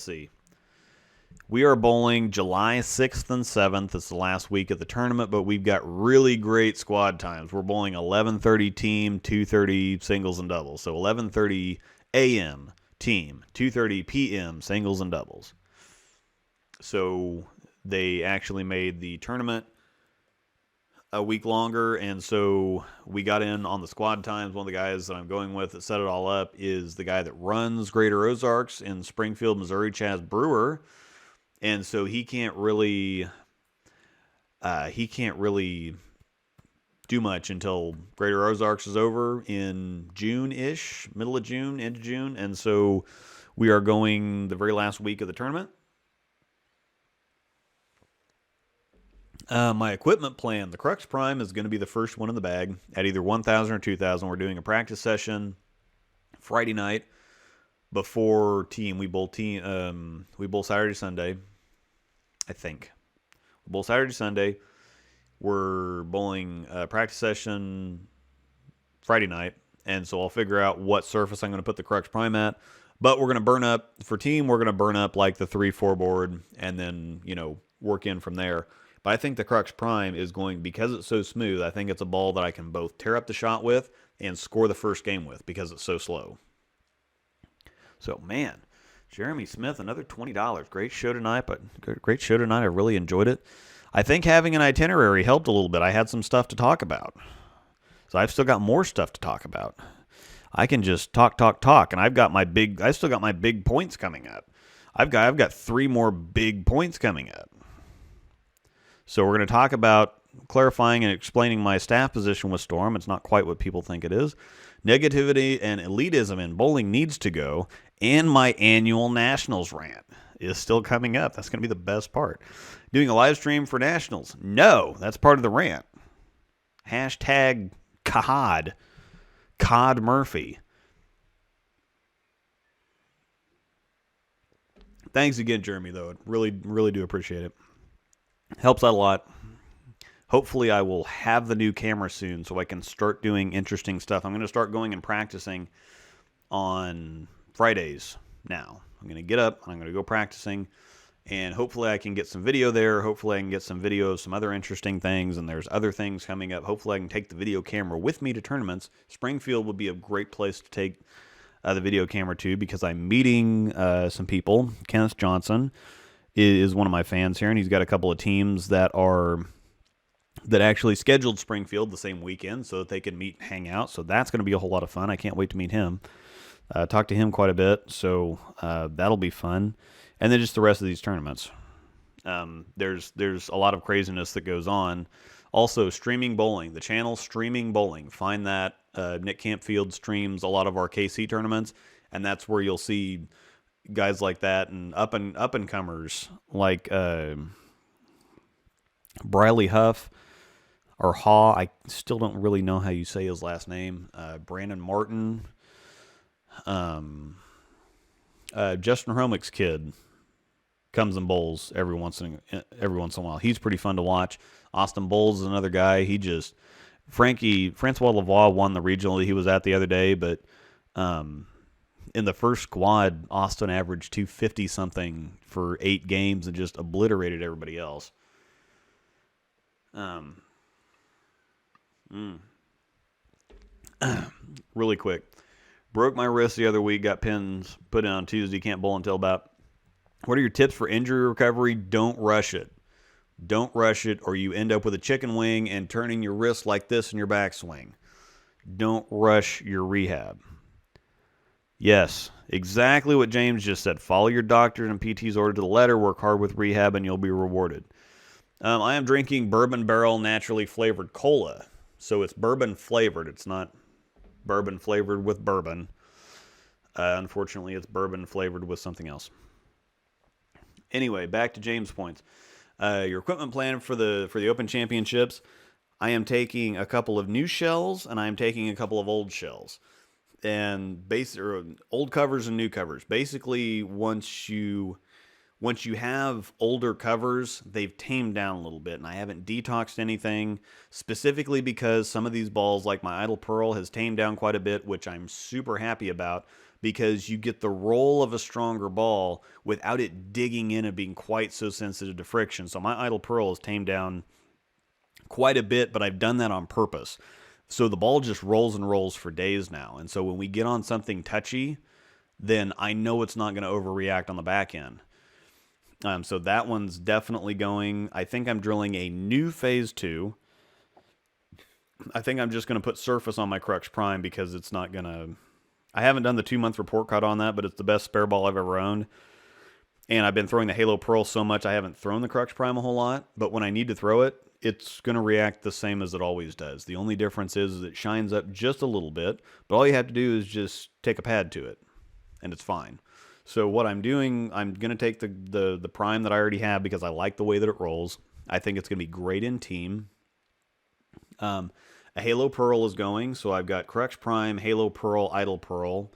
see. We are bowling July 6th and 7th. It's the last week of the tournament, but we've got really great squad times. We're bowling 11:30 team, 2:30 singles and doubles. So 11:30 a.m. team, 2:30 p.m. singles and doubles. So they actually made the tournament a week longer, and so we got in on the squad times. One of the guys that I'm going with that set it all up is the guy that runs Greater Ozarks in Springfield, Missouri, Chaz Brewer. And so he can't really do much until Greater Ozarks is over in June-ish, middle of June, end of June. And so we are going the very last week of the tournament. My equipment plan, the Crux Prime is going to be the first one in the bag at either 1,000 or 2,000. We're doing a practice session Friday night before team. We bowl Saturday, Sunday. I think. We bowl Saturday, Sunday. We're bowling a practice session Friday night. And so I'll figure out what surface I'm going to put the Crux Prime at. But we're going to burn up, for team, we're going to burn up like the 3-4 board and then, work in from there. But I think the Crux Prime is going, because it's so smooth, I think it's a ball that I can both tear up the shot with and score the first game with because it's so slow. So, man, Jeremy Smith, another $20. Great show tonight, I really enjoyed it. I think having an itinerary helped a little bit. I had some stuff to talk about. So I've still got more stuff to talk about. I can just talk, and I still got my big points coming up. I've got 3 more big points coming up. So we're going to talk about clarifying and explaining my staff position with Storm. It's not quite what people think it is. Negativity and elitism in bowling needs to go. And my annual Nationals rant is still coming up. That's going to be the best part. Doing a live stream for Nationals. No, that's part of the rant. Hashtag Cod Murphy. Thanks again, Jeremy, though. Really, really do appreciate it. Helps out a lot. Hopefully I will have the new camera soon so I can start doing interesting stuff. I'm going to start going and practicing on Fridays now. I'm going to get up and I'm going to go practicing, and hopefully I can get some video there. Hopefully I can get some video of some other interesting things, and there's other things coming up. Hopefully I can take the video camera with me to tournaments. Springfield would be a great place to take the video camera to, because I'm meeting some people. Kenneth Johnson is one of my fans here, and he's got a couple of teams that actually scheduled Springfield the same weekend so that they can meet and hang out. So that's going to be a whole lot of fun. I can't wait to meet him. Talk to him quite a bit, so that'll be fun. And then just the rest of these tournaments. There's a lot of craziness that goes on. Also, streaming bowling, the channel Streaming Bowling. Find that. Nick Campfield streams a lot of our KC tournaments, and that's where you'll see guys like that and up and comers like Briley Huff or Haw. I still don't really know how you say his last name. Brandon Martin, Justin Hromick's kid comes and bowls every once in a while. He's pretty fun to watch. Austin Bowles is another guy. Francois Lavoie won the regional he was at the other day, but in the first squad, Austin averaged 250 something for 8 games and just obliterated everybody else. Really quick. Broke my wrist the other week, got pins put in on Tuesday, can't bowl until about. What are your tips for injury recovery? Don't rush it. Don't rush it, or you end up with a chicken wing and turning your wrist like this in your backswing. Don't rush your rehab. Yes, exactly what James just said. Follow your doctor and PT's order to the letter. Work hard with rehab, and you'll be rewarded. I am drinking Bourbon Barrel naturally flavored cola. So it's bourbon flavored. It's not bourbon flavored with bourbon. Unfortunately, it's bourbon flavored with something else. Anyway, back to James' points. Your equipment plan for the Open Championships. I am taking a couple of new shells, and I am taking a couple of old shells. And old covers and new covers. Basically, once you have older covers, they've tamed down a little bit, and I haven't detoxed anything, specifically because some of these balls, like my Idle Pearl, has tamed down quite a bit, which I'm super happy about, because you get the roll of a stronger ball without it digging in and being quite so sensitive to friction. So my Idle Pearl has tamed down quite a bit, but I've done that on purpose. So the ball just rolls and rolls for days now. And so when we get on something touchy, then I know it's not going to overreact on the back end. So that one's definitely going. I think I'm drilling a new Phase 2. I think I'm just going to put surface on my Crux Prime because it's not going to... I haven't done the 2-month report card on that, but it's the best spare ball I've ever owned. And I've been throwing the Halo Pearl so much I haven't thrown the Crux Prime a whole lot. But when I need to throw it, it's going to react the same as it always does. The only difference is it shines up just a little bit. But all you have to do is just take a pad to it, and it's fine. So what I'm doing, I'm going to take the Prime that I already have because I like the way that it rolls. I think it's going to be great in team. A Halo Pearl is going, so I've got Crux Prime, Halo Pearl, Idle Pearl.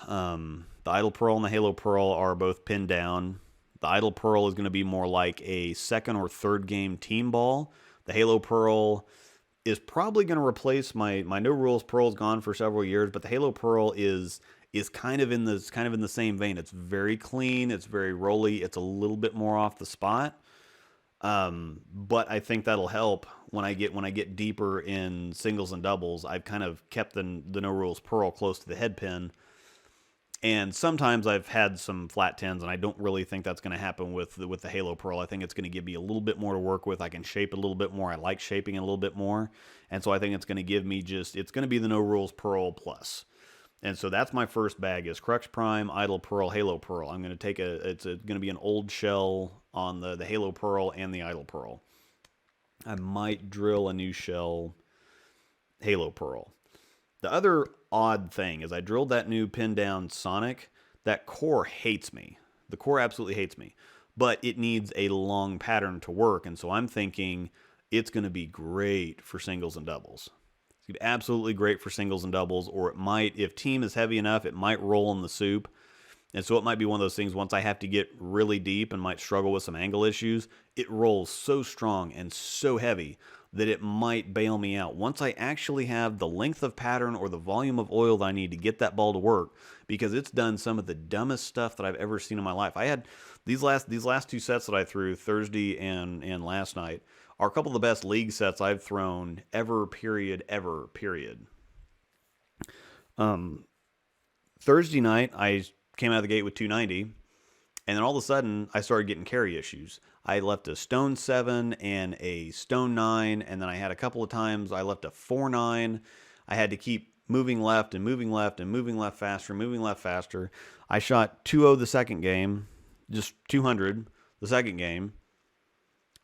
The Idle Pearl and the Halo Pearl are both pinned down. The Idle Pearl is going to be more like a second or third game team ball. The Halo Pearl is probably going to replace my No Rules Pearl. Is gone for several years, but the Halo Pearl is kind of in the same vein. It's very clean, it's very rolly, it's a little bit more off the spot. But I think that'll help when I get deeper in singles and doubles. I've kind of kept the no rules pearl close to the head pin, and sometimes I've had some flat tens, and I don't really think that's going to happen with the Halo Pearl. I think it's going to give me a little bit more to work with. I can shape it a little bit more. I like shaping it a little bit more, and so I think it's going to give me it's going to be the No Rules Pearl Plus. And so that's my first bag is Crux Prime, Idle Pearl, Halo Pearl. I'm going to take going to be an old shell on the Halo Pearl and the Idle Pearl. I might drill a new shell Halo Pearl. The other odd thing is I drilled that new pin down Sonic. That core hates me. The core absolutely hates me. But it needs a long pattern to work. And so I'm thinking it's going to be great for singles and doubles. It's going to be absolutely great for singles and doubles. Or it might, if team is heavy enough, it might roll in the soup. And so it might be one of those things once I have to get really deep and might struggle with some angle issues, it rolls so strong and so heavy that it might bail me out. Once I actually have the length of pattern or the volume of oil that I need to get that ball to work, because it's done some of the dumbest stuff that I've ever seen in my life. I had these last two sets that I threw, Thursday and last night, are a couple of the best league sets I've thrown ever, period. Thursday night, I came out of the gate with 290, and then all of a sudden, I started getting carry issues. I left a stone 7 and a stone 9, and then I had a couple of times I left a 4-9. I had to keep moving left and moving left and moving left faster. I shot 2-0 the second game, just 200 the second game,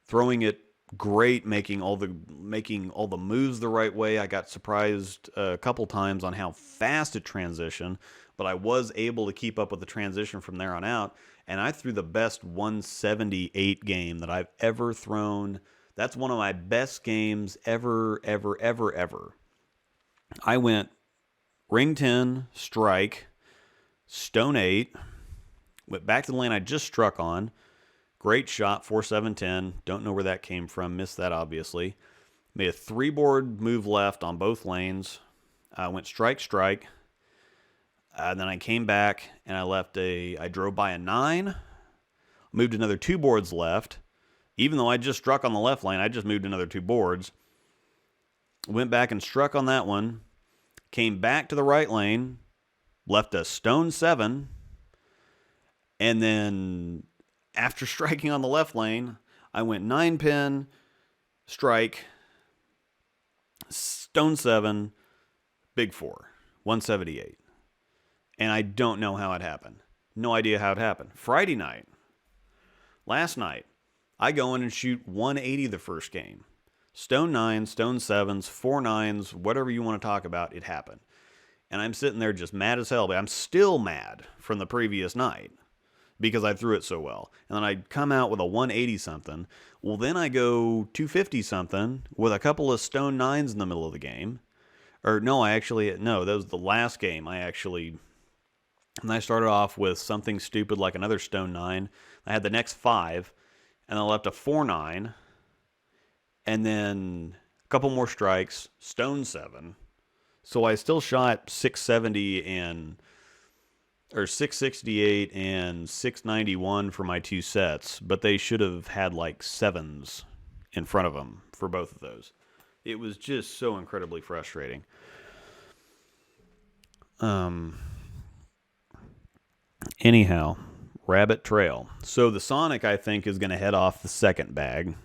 throwing it great, making all the moves the right way. I got surprised a couple times on how fast it transitioned, but I was able to keep up with the transition from there on out. And I threw the best 178 game that I've ever thrown. That's one of my best games ever. I went ring 10, strike, stone 8, went back to the lane I just struck on. Great shot, 4-7-10. Don't know where that came from. Missed that, obviously. Made a 3-board move left on both lanes. Went strike. Then I came back and I drove by a 9. Moved another 2 boards left. Even though I just struck on the left lane, I just moved another 2 boards. Went back and struck on that one. Came back to the right lane. Left a stone 7. And then after striking on the left lane, I went 9-pin, strike, stone 7, big 4, 178. And I don't know how it happened. No idea how it happened. Friday night, last night, I go in and shoot 180 the first game. Stone 9, stone 7s, 4 9s, whatever you want to talk about, it happened. And I'm sitting there just mad as hell, but I'm still mad from the previous night because I threw it so well. And then I come out with a 180 something. Well, then I go 250 something with a couple of stone 9s in the middle of the game. Or no, that was the last game. And I started off with something stupid like another stone 9. I had the next 5, and I left a 4-9, and then a couple more strikes, stone 7. So I still shot 670 or 668 and 691 for my 2 sets, but they should have had like 7s in front of them for both of those. It was just so incredibly frustrating. Anyhow, Rabbit Trail. So the Sonic, I think, is going to head off the second bag.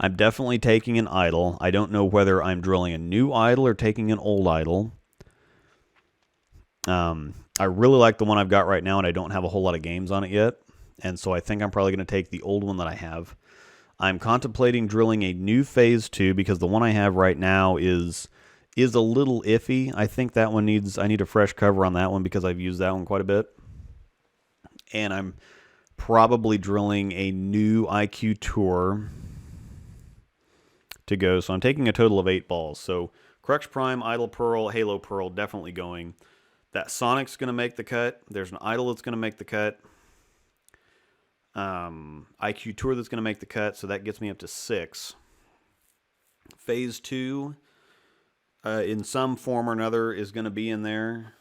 I'm definitely taking an idle. I don't know whether I'm drilling a new idle or taking an old idle. I really like the one I've got right now, and I don't have a whole lot of games on it yet. And so I think I'm probably going to take the old one that I have. I'm contemplating drilling a new Phase 2 because the one I have right now is a little iffy. I think that one I need a fresh cover on that one because I've used that one quite a bit. And I'm probably drilling a new IQ Tour to go. So I'm taking a total of 8 balls. So Crux Prime, Idle Pearl, Halo Pearl, definitely going. That Sonic's going to make the cut. There's an Idle that's going to make the cut. IQ Tour that's going to make the cut. So that gets me up to 6. Phase 2, in some form or another, is going to be in there.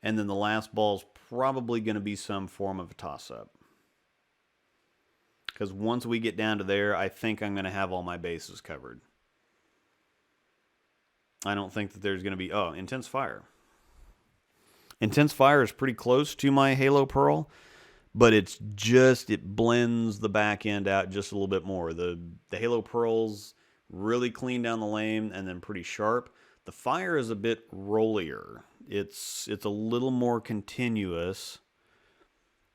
And then the last ball's probably going to be some form of a toss-up. Because once we get down to there, I think I'm going to have all my bases covered. I don't think that there's going to be... Oh, Intense Fire. Intense Fire is pretty close to my Halo Pearl, but it blends the back end out just a little bit more. The Halo Pearl's really clean down the lane and then pretty sharp. The Fire is a bit rollier. It's a little more continuous.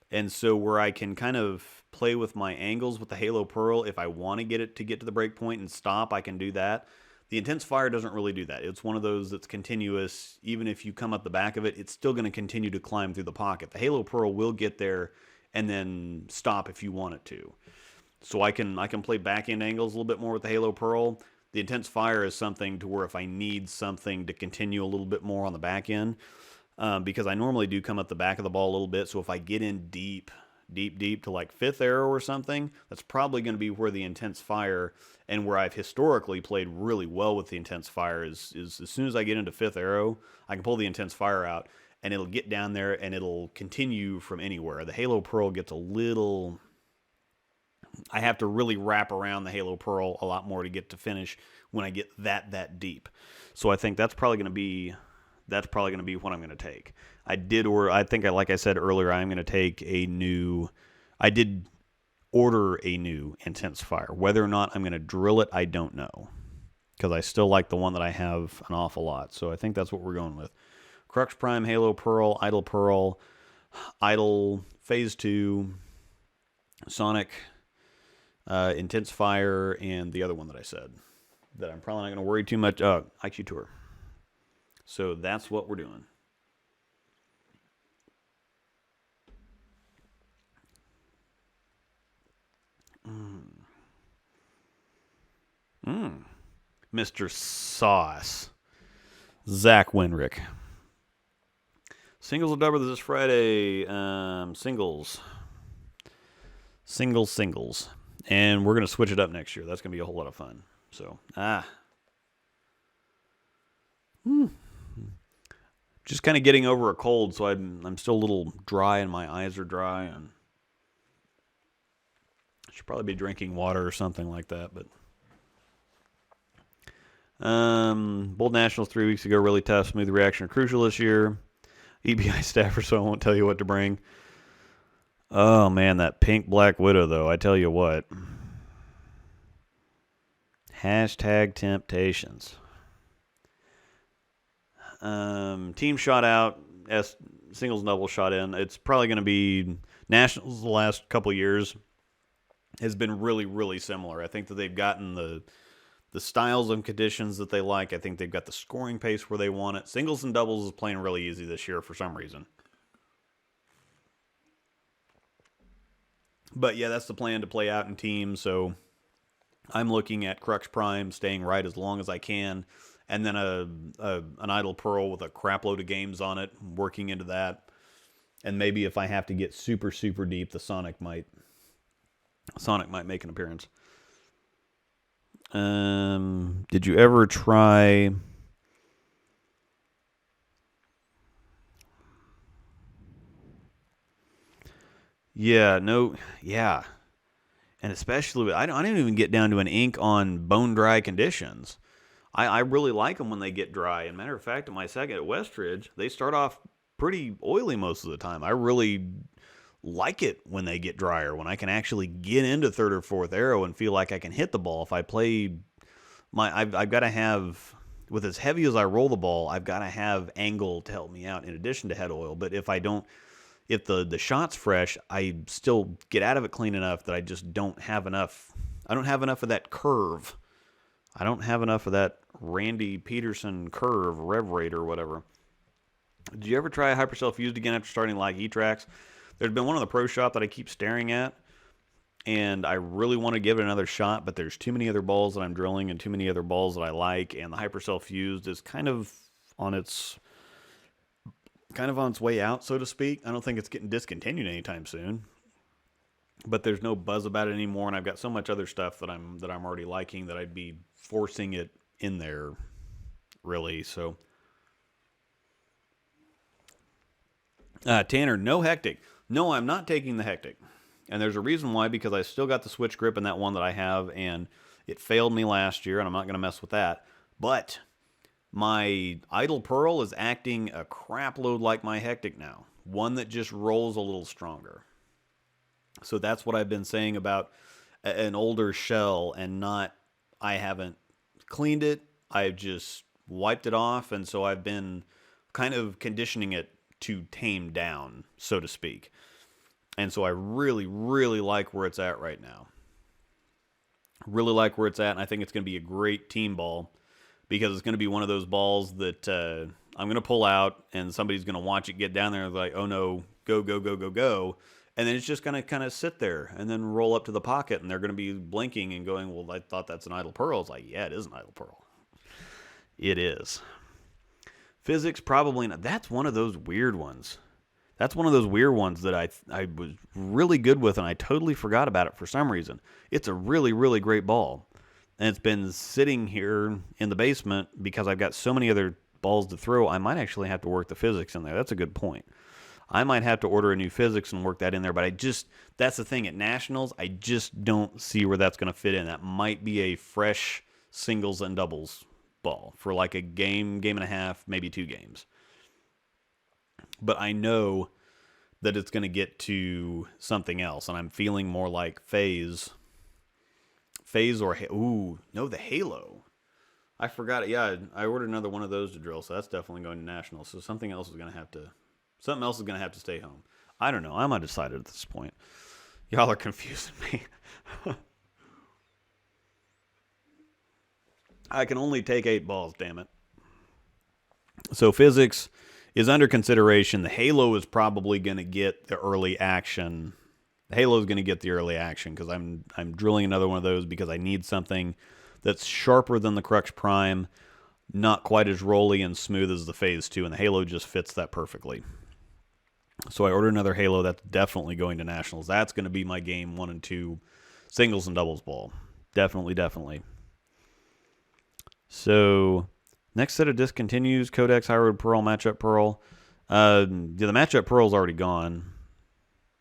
And so where I can kind of play with my angles with the Halo Pearl, if I want to get it to get to the break point and stop, I can do that. The Intense Fire doesn't really do that. It's one of those that's continuous. Even if you come up the back of it, it's still going to continue to climb through the pocket. The Halo Pearl will get there and then stop if you want it to. So I can play back-end angles a little bit more with the Halo Pearl. The Intense Fire is something to where if I need something to continue a little bit more on the back end, because I normally do come up the back of the ball a little bit, so if I get in deep to like fifth arrow or something, that's probably going to be where the Intense Fire, and where I've historically played really well with the Intense Fire is as soon as I get into fifth arrow, I can pull the Intense Fire out, and it'll get down there, and it'll continue from anywhere. The Halo Pearl gets a little... I have to really wrap around the Halo Pearl a lot more to get to finish when I get that deep. So I think that's probably going to be what I'm going to take. Like I said earlier, I'm going to take I did order a new Intense Fire. Whether or not I'm going to drill it, I don't know, because I still like the one that I have an awful lot. So I think that's what we're going with. Crux Prime, Halo Pearl, Idle Phase 2, Sonic, Intense Fire, and the other one that I said that I'm probably not going to worry too much. IQ Tour. So that's what we're doing. Mr. Sauce. Zach Winrick. Singles or doubles this Friday. Singles. Singles. And we're going to switch it up next year. That's going to be a whole lot of fun. So, just kind of getting over a cold, so I'm still a little dry and my eyes are dry, and I should probably be drinking water or something like that. But Bold Nationals 3 weeks ago, really tough. Smooth reaction are crucial this year. EBI staffer, so I won't tell you what to bring. Oh man, that pink Black Widow though, I tell you what. Hashtag temptations. Team shot out, singles and doubles shot in. It's probably going to be Nationals the last couple years has been really, really similar. I think that they've gotten the styles and conditions that they like. I think they've got the scoring pace where they want it. Singles and doubles is playing really easy this year for some reason. But yeah, that's the plan to play out in teams. So I'm looking at Crux Prime staying right as long as I can, and then an Idle Pearl with a crap load of games on it, working into that. And maybe if I have to get super, super deep, the Sonic might make an appearance. Did you ever try... Yeah. And especially, I don't even get down to an ink on bone dry conditions. I really like them when they get dry. And matter of fact, at my second at Westridge, they start off pretty oily most of the time. I really like it when they get drier, when I can actually get into third or fourth arrow and feel like I can hit the ball. If I play I've got to have, with as heavy as I roll the ball, I've got to have angle to help me out in addition to head oil. But if the shot's fresh, I still get out of it clean enough that I just don't have enough. I don't have enough of that curve. I don't have enough of that Randy Peterson curve, rev rate, or whatever. Did you ever try a hypercell fused again after starting like E-Tracks? There's been one in the pro shop that I keep staring at, and I really want to give it another shot, but there's too many other balls that I'm drilling and too many other balls that I like, and the hypercell fused is kind of on its way out, so to speak. I don't think it's getting discontinued anytime soon, but there's no buzz about it anymore, and I've got so much other stuff that I'm already liking that I'd be forcing it in there, really. So Tanner, no hectic. No, I'm not taking the hectic. And there's a reason why, because I still got the switch grip in that one that I have, and it failed me last year, and I'm not going to mess with that. But my idle pearl is acting a crap load like my hectic now. One that just rolls a little stronger. So that's what I've been saying about an older shell, and not, I haven't cleaned it. I've just wiped it off, and so I've been kind of conditioning it to tame down, so to speak. And so I really, really like where it's at right now. Really like where it's at, and I think it's going to be a great team ball, because it's going to be one of those balls that I'm going to pull out, and somebody's going to watch it get down there and be like, oh no, go, go, go, go, go. And then it's just going to kind of sit there and then roll up to the pocket, and they're going to be blinking and going, well, I thought that's an idle pearl. It's like, yeah, it is an idle pearl. It is. Physics, probably not. That's one of those weird ones. That's one of those weird ones that I was really good with, and I totally forgot about it for some reason. It's a really, really great ball. And it's been sitting here in the basement because I've got so many other balls to throw. I might actually have to work the physics in there. That's a good point. I might have to order a new physics and work that in there, but that's the thing. At Nationals, I just don't see where that's going to fit in. That might be a fresh singles and doubles ball for like a game and a half, maybe 2 games. But I know that it's going to get to something else, and I'm feeling more like phase or the Halo. I forgot it. Yeah, I ordered another one of those to drill, so that's definitely going to Nationals. So something else is going to have to stay home. I don't know. I'm undecided at this point. Y'all are confusing me. I can only take 8 balls, damn it. So physics is under consideration. The Halo is probably going to get the early action. The Halo is going to get the early action because I'm drilling another one of those because I need something that's sharper than the Crux Prime, not quite as rolly and smooth as the Phase 2, and the Halo just fits that perfectly. So I ordered another Halo. That's definitely going to Nationals. That's going to be my game 1 and 2 singles and doubles ball. Definitely. So next set of discontinues, Codex, High Road Pearl, Matchup Pearl. The Matchup Pearl's already gone.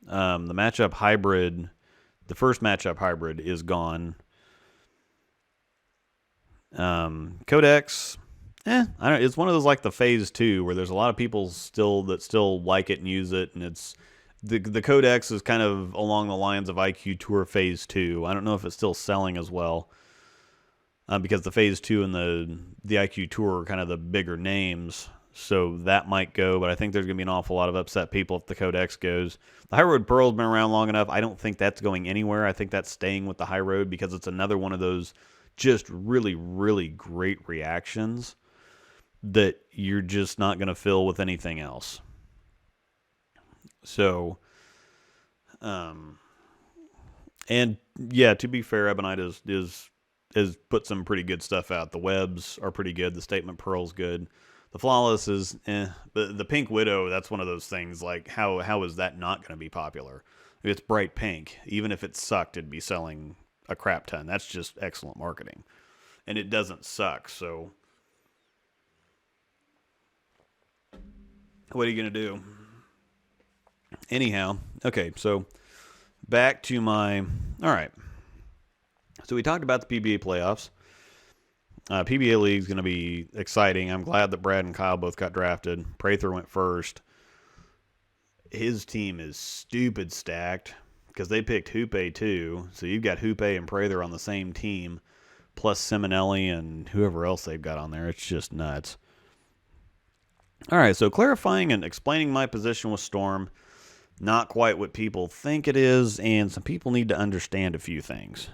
The Matchup Hybrid, the first Matchup Hybrid is gone. Codex, I don't. It's one of those like the Phase 2 where there's a lot of people still like it and use it, and it's the Codex is kind of along the lines of IQ Tour Phase 2. I don't know if it's still selling as well. Because the Phase 2 and the IQ Tour are kind of the bigger names, so that might go, but I think there's going to be an awful lot of upset people if the Codex goes. The High Road Pearl's been around long enough. I don't think that's going anywhere. I think that's staying with the High Road because it's another one of those just really, really great reactions that you're just not going to fill with anything else. So, and yeah, to be fair, Ebonite has put some pretty good stuff out. The webs are pretty good. The Statement Pearl's good. The Flawless is But the Pink Widow, that's one of those things, like, how is that not going to be popular? It's bright pink. Even if it sucked, it'd be selling a crap ton. That's just excellent marketing. And it doesn't suck, so what are you going to do? Anyhow, okay, so back to my... All right. So we talked about the PBA playoffs. PBA League is going to be exciting. I'm glad that Brad and Kyle both got drafted. Prather went first. His team is stupid stacked because they picked Hoope too. So you've got Hoope and Prather on the same team, plus Simonelli and whoever else they've got on there. It's just nuts. All right, so clarifying and explaining my position with Storm, not quite what people think it is, and some people need to understand a few things.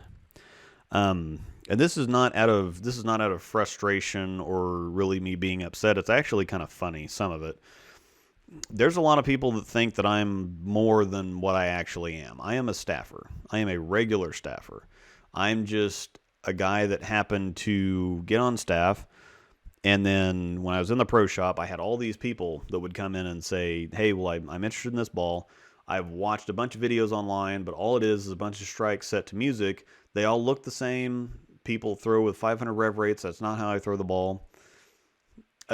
And this is not out of frustration or really me being upset. It's actually kind of funny, some of it. There's a lot of people that think that I'm more than what I actually am. I am a staffer. I am a regular staffer. I'm just a guy that happened to get on staff. And then when I was in the pro shop, I had all these people that would come in and say, hey, well, I'm interested in this ball. I've watched a bunch of videos online, but all it is a bunch of strikes set to music. They all look the same. People throw with 500 rev rates. That's not how I throw the ball.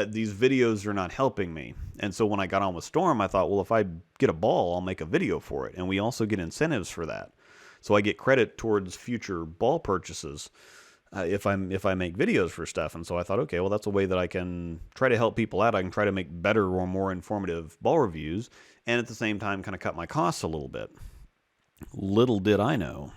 these videos are not helping me. And so when I got on with Storm, I thought, well, if I get a ball, I'll make a video for it. And we also get incentives for that. So I get credit towards future ball purchases if I make videos for stuff. And so I thought, okay, well, that's a way that I can try to help people out. I can try to make better or more informative ball reviews, and at the same time kind of cut my costs a little bit. Little did I know.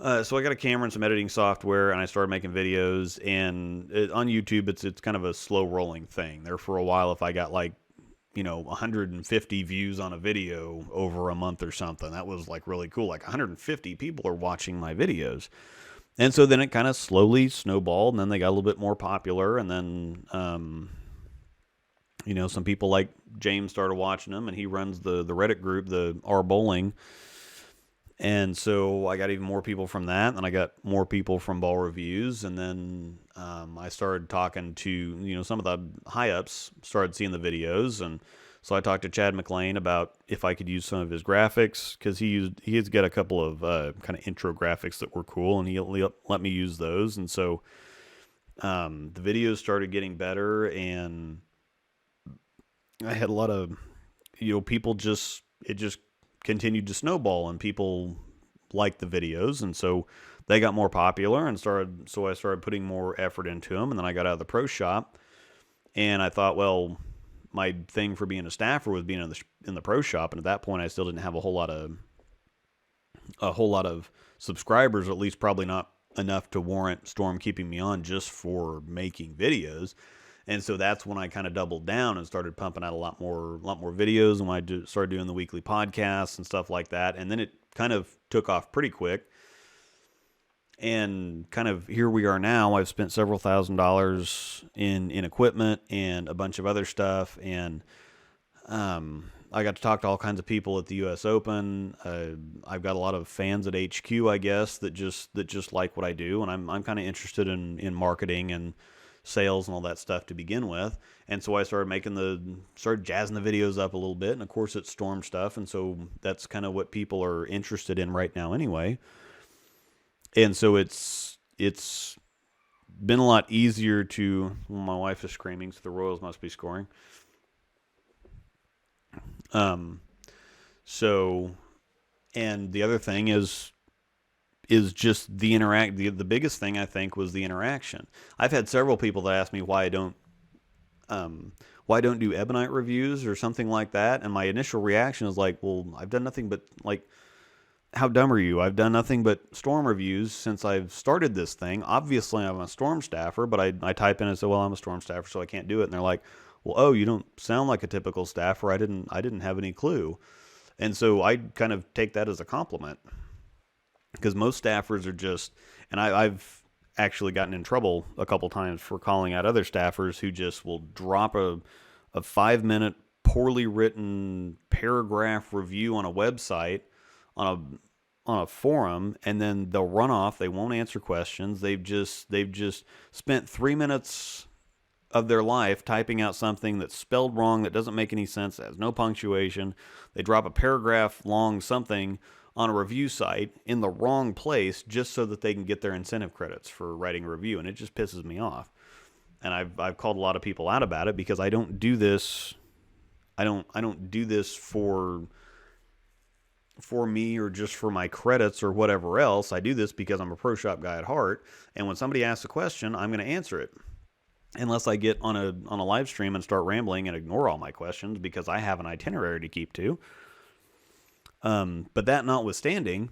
So I got a camera and some editing software, and I started making videos. And on YouTube, it's kind of a slow rolling thing. There for a while, if I got 150 views on a video over a month or something, that was like really cool. Like 150 people are watching my videos. And so then it kind of slowly snowballed, and then they got a little bit more popular. And then, some people like James started watching them, and he runs the Reddit group, the R Bowling. And so I got even more people from that, and I got more people from ball reviews. And then I started talking to, some of the high-ups, started seeing the videos. And so I talked to Chad McLean about if I could use some of his graphics, because he has got a couple of kind of intro graphics that were cool, and he let me use those. And so the videos started getting better, and I had a lot of, people it just continued to snowball, and people liked the videos, and so they got more popular, and so I started putting more effort into them. And then I got out of the pro shop, and I thought, well, my thing for being a staffer was being in the pro shop, and at that point I still didn't have a whole lot of subscribers, or at least probably not enough to warrant Storm keeping me on just for making videos. And so that's when I kind of doubled down and started pumping out a lot more videos, and when I started doing the weekly podcasts and stuff like that. And then it kind of took off pretty quick. And kind of here we are now. I've spent several $1,000s in equipment and a bunch of other stuff. And I got to talk to all kinds of people at the U.S. Open. I've got a lot of fans at HQ, I guess, that just like what I do. And I'm kind of interested in marketing and sales and all that stuff to begin with. And so I started jazzing the videos up a little bit. And of course it's Storm stuff. And so that's kind of what people are interested in right now anyway. And so it's been a lot easier to, well, my wife is screaming, so the Royals must be scoring. So, and the other thing is just the the biggest thing I think was the interaction. I've had several people that ask me why I don't do Ebonite reviews or something like that. And my initial reaction is like, well, I've done nothing but, like, how dumb are you? I've done nothing but Storm reviews since I've started this thing. Obviously I'm a Storm staffer, but I type in and say, well, I'm a Storm staffer, so I can't do it. And they're like, well, oh, you don't sound like a typical staffer. I didn't have any clue. And so I kind of take that as a compliment. Because most staffers are just, and I've actually gotten in trouble a couple times for calling out other staffers who just will drop a 5-minute, poorly written paragraph review on a website, on a forum, and then they'll run off. They won't answer questions. They've just spent 3 minutes of their life typing out something that's spelled wrong, that doesn't make any sense, that has no punctuation. They drop a paragraph long something on a review site in the wrong place just so that they can get their incentive credits for writing a review, and it just pisses me off. And I've called a lot of people out about it, because I don't do this. I don't do this for me or just for my credits or whatever else. I do this because I'm a pro shop guy at heart, and when somebody asks a question, I'm going to answer it. Unless I get on a live stream and start rambling and ignore all my questions because I have an itinerary to keep to. But that notwithstanding,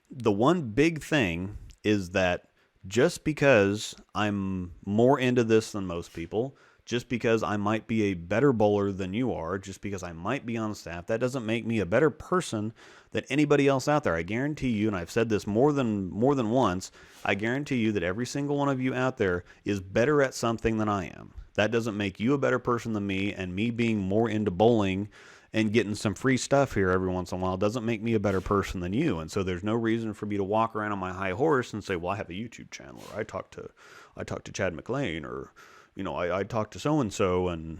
the one big thing is that just because I'm more into this than most people, just because I might be a better bowler than you are, just because I might be on staff, that doesn't make me a better person than anybody else out there. I guarantee you, and I've said this more than once, I guarantee you that every single one of you out there is better at something than I am. That doesn't make you a better person than me, and me being more into bowling and getting some free stuff here every once in a while doesn't make me a better person than you. And so there's no reason for me to walk around on my high horse and say, well, I have a YouTube channel, or I talked to Chad McLean, or I talked to so-and-so and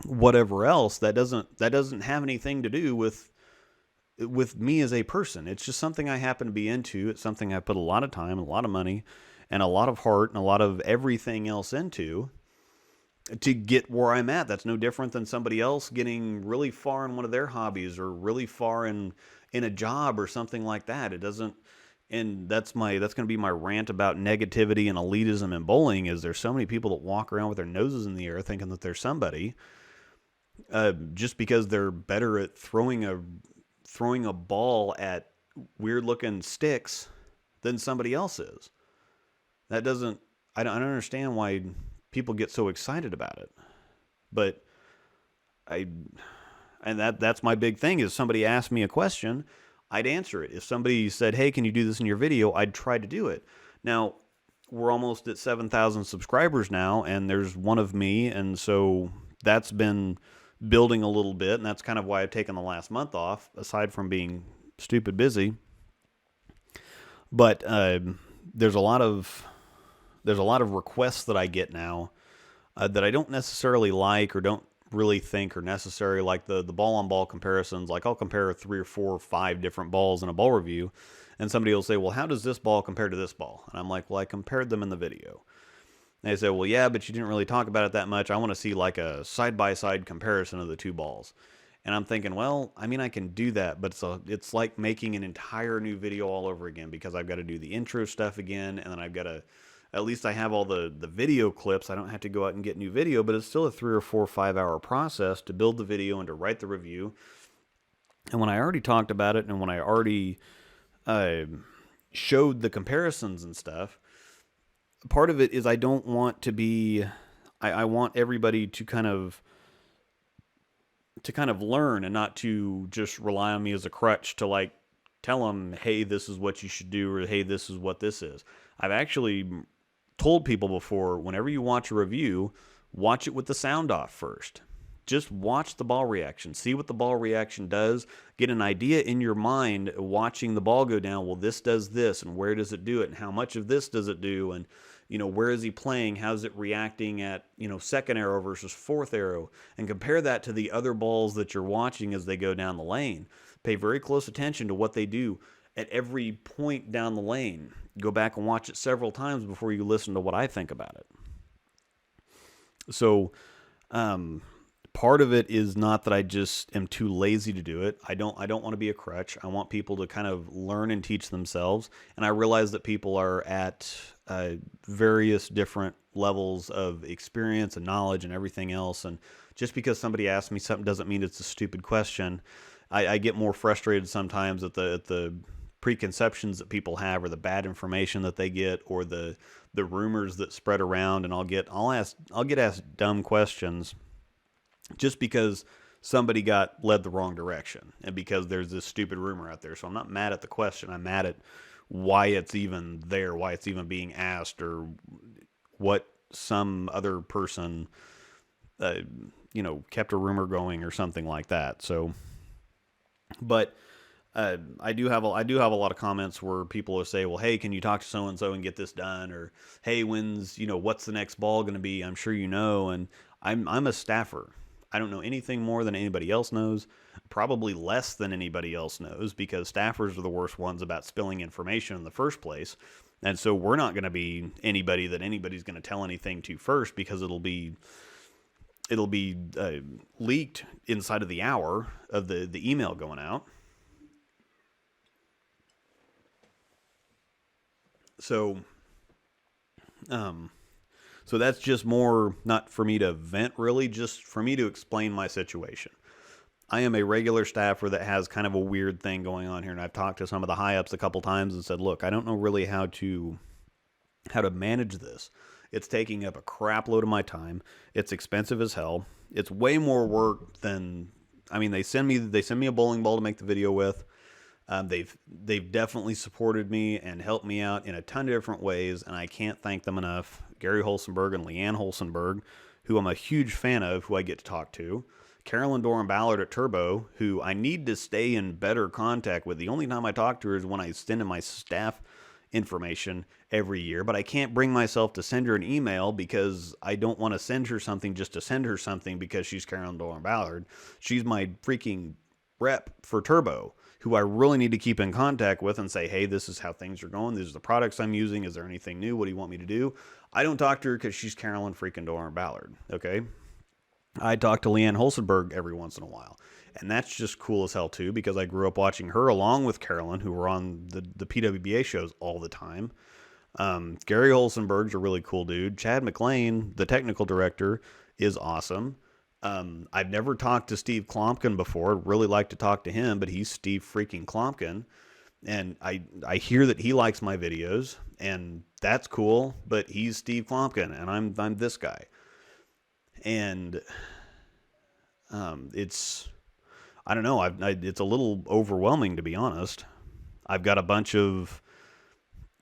whatever else. That doesn't have anything to do with me as a person. It's just something I happen to be into. It's something I put a lot of time, a lot of money, and a lot of heart and a lot of everything else into to get where I'm at. That's no different than somebody else getting really far in one of their hobbies or really far in a job or something like that. It doesn't, and that's going to be my rant about negativity and elitism in bowling. Is there's so many people that walk around with their noses in the air thinking that they're somebody, just because they're better at throwing a ball at weird looking sticks than somebody else is. That doesn't, I don't understand why people get so excited about it. But that's my big thing. Is somebody asked me a question, I'd answer it. If somebody said, hey, can you do this in your video? I'd try to do it. Now, we're almost at 7,000 subscribers now, and there's one of me, and so that's been building a little bit, and that's kind of why I've taken the last month off, aside from being stupid busy. But there's a lot of requests that I get now that I don't necessarily like or don't really think are necessary, like the ball-on-ball comparisons. Like, I'll compare 3 or 4 or 5 different balls in a ball review, and somebody will say, well, how does this ball compare to this ball? And I'm like, well, I compared them in the video. And they say, well, yeah, but you didn't really talk about it that much. I want to see like a side-by-side comparison of the 2 balls. And I'm thinking, well, I mean, I can do that, but it's like making an entire new video all over again, because I've got to do the intro stuff again, and then I've got to, at least I have all the video clips. I don't have to go out and get new video, but it's still a 3 or 4 or 5 hour process to build the video and to write the review. And when I already talked about it, and when I already showed the comparisons and stuff, part of it is I don't want to be, I want everybody to kind of learn, and not to just rely on me as a crutch to like tell them, hey, this is what you should do, or hey, this is what this is. I've actually told people before, whenever you watch a review, watch it with the sound off first. Just watch the ball reaction. See what the ball reaction does. Get an idea in your mind watching the ball go down. Well, this does this, and where does it do it, and how much of this does it do, and where is he playing? How's it reacting at, second arrow versus fourth arrow? And compare that to the other balls that you're watching as they go down the lane. Pay very close attention to what they do at every point down the lane. Go back and watch it several times before you listen to what I think about it. So, part of it is not that I just am too lazy to do it. I don't want to be a crutch. I want people to kind of learn and teach themselves. And I realize that people are at various different levels of experience and knowledge and everything else. And just because somebody asks me something doesn't mean it's a stupid question. I get more frustrated sometimes at the preconceptions that people have, or the bad information that they get, or the rumors that spread around. And I'll get asked dumb questions just because somebody got led the wrong direction, and because there's this stupid rumor out there. So I'm not mad at the question. I'm mad at why it's even there, why it's even being asked, or what some other person, kept a rumor going or something like that. So, but I do have a lot of comments where people will say, well, hey, can you talk to so-and-so and get this done? Or, hey, what's the next ball going to be? I'm sure you know. And I'm a staffer. I don't know anything more than anybody else knows, probably less than anybody else knows, because staffers are the worst ones about spilling information in the first place. And so we're not going to be anybody that anybody's going to tell anything to first, because it'll be leaked inside of the hour of the email going out. So that's just more, not for me to vent really, just for me to explain my situation. I am a regular staffer that has kind of a weird thing going on here, and I've talked to some of the high-ups a couple times and said, look, I don't know really how to manage this. It's taking up a crap load of my time. It's expensive as hell. It's way more work than, they send me a bowling ball to make the video with. They've definitely supported me and helped me out in a ton of different ways, and I can't thank them enough. Gary Holsenberg and Leanne Holsenberg, who I'm a huge fan of, who I get to talk to. Carolyn Doran Ballard at Turbo, who I need to stay in better contact with. The only time I talk to her is when I send in my staff information every year, but I can't bring myself to send her an email because I don't want to send her something just to send her something because she's Carolyn Doran Ballard. She's my freaking rep for Turbo, who I really need to keep in contact with and say, hey, this is how things are going. These are the products I'm using. Is there anything new? What do you want me to do? I don't talk to her because she's Carolyn freaking Doran Ballard, okay? I talk to Leanne Holsenberg every once in a while. And that's just cool as hell, too, because I grew up watching her along with Carolyn, who were on the PWBA shows all the time. Gary Holsenberg's a really cool dude. Chad McLean, the technical director, is awesome. I've never talked to Steve Klompkin before. I'd really like to talk to him, but he's Steve freaking Klompkin. And I hear that he likes my videos, and that's cool, but he's Steve Klompkin, and I'm this guy. And it's, I don't know, it's a little overwhelming, to be honest. I've got a bunch of,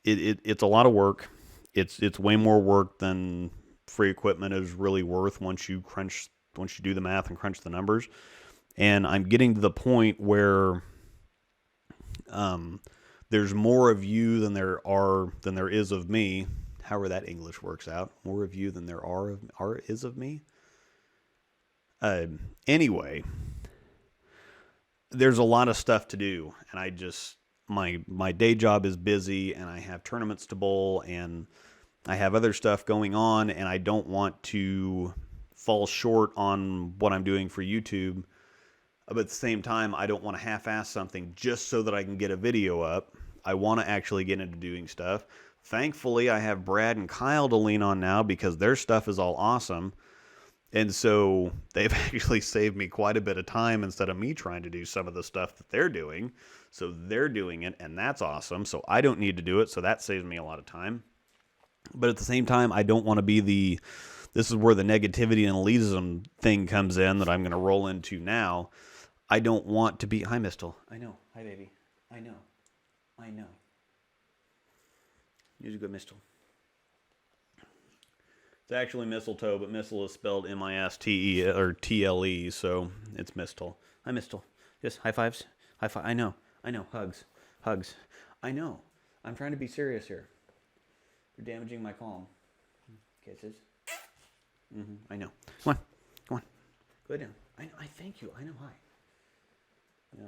it's a lot of work. It's way more work than free equipment is really worth once you do the math and crunch the numbers. And I'm getting to the point where there's more of you than there is of me. However that English works out. More of you than there is of me. Anyway, there's a lot of stuff to do, and I just, my day job is busy, and I have tournaments to bowl, and I have other stuff going on, and I don't want to fall short on what I'm doing for YouTube. But at the same time, I don't want to half-ass something just so that I can get a video up. I want to actually get into doing stuff. Thankfully, I have Brad and Kyle to lean on now because their stuff is all awesome. And so they've actually saved me quite a bit of time instead of me trying to do some of the stuff that they're doing. So they're doing it, and that's awesome. So I don't need to do it, so that saves me a lot of time. But at the same time, I don't want to be this is where the negativity and elitism thing comes in that I'm going to roll into now. I don't want to be, hi, Mistle. I know. Hi, baby. I know. You're a good Mistle. It's actually mistletoe, but mistle is spelled M-I-S-T-E or T-L-E, so it's mistle. Hi, Mistle. Just high fives. High five. I know. Hugs. I know. I'm trying to be serious here. You're damaging my calm. Kisses. I know. Come on. Go down. I thank you. I know. Hi. Yeah.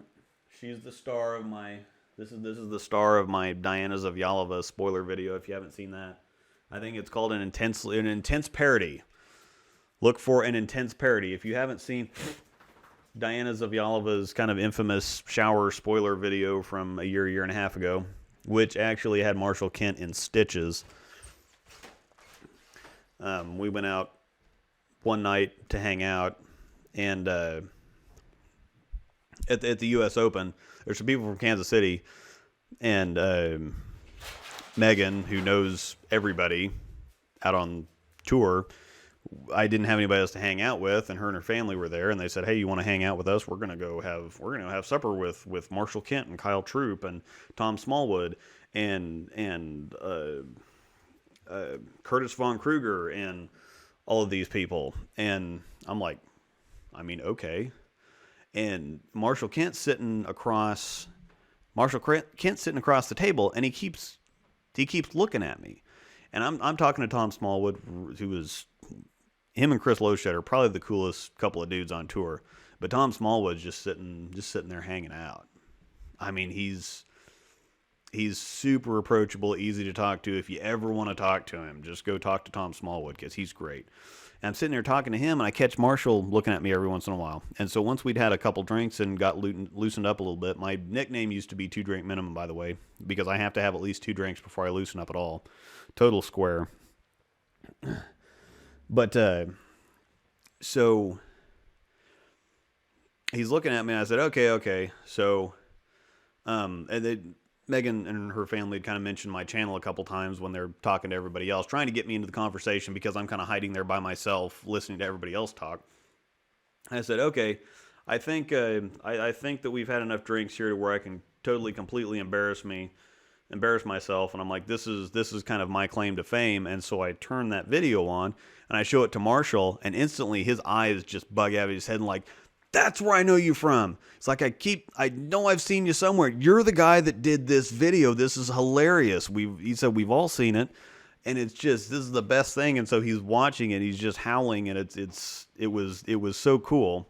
She's the star of my. This is the star of my Diana Zavjalova spoiler video. If you haven't seen that, I think it's called an intense parody. Look for an intense parody. If you haven't seen Diana Zavjalova's kind of infamous shower spoiler video from a year and a half ago, which actually had Marshall Kent in stitches. We went out one night to hang out, and at the U.S. Open, there's some people from Kansas City, and Megan, who knows everybody out on tour, I didn't have anybody else to hang out with, and her and her family were there, and they said, hey, you want to hang out with us? We're gonna have supper with Marshall Kent and Kyle Troop and Tom Smallwood and Curtis Von Kruger and all of these people. And I'm like, I mean, okay. And Marshall Kent's sitting across the table, and he keeps looking at me. And I'm talking to Tom Smallwood, who was, him and Chris Loschet are probably the coolest couple of dudes on tour. But Tom Smallwood's just sitting there hanging out. I mean, he's super approachable, easy to talk to. If you ever want to talk to him, just go talk to Tom Smallwood, because he's great. And I'm sitting there talking to him, and I catch Marshall looking at me every once in a while. And so once we'd had a couple drinks and got loosened up a little bit, my nickname used to be 2 drink minimum, by the way, because I have to have at least 2 drinks before I loosen up at all. Total square. But so he's looking at me, and I said, okay. So and Megan and her family had kind of mentioned my channel a couple times when they're talking to everybody else, trying to get me into the conversation because I'm kind of hiding there by myself, listening to everybody else talk. And I said, okay, I think that we've had enough drinks here to where I can totally, completely embarrass myself. And I'm like, this is kind of my claim to fame. And so I turn that video on and I show it to Marshall, and instantly his eyes just bug out of his head and like, that's where I know you from. It's like, I know I've seen you somewhere. You're the guy that did this video. This is hilarious. He said we've all seen it, and it's just, this is the best thing. And so he's watching it. He's just howling, and it was so cool.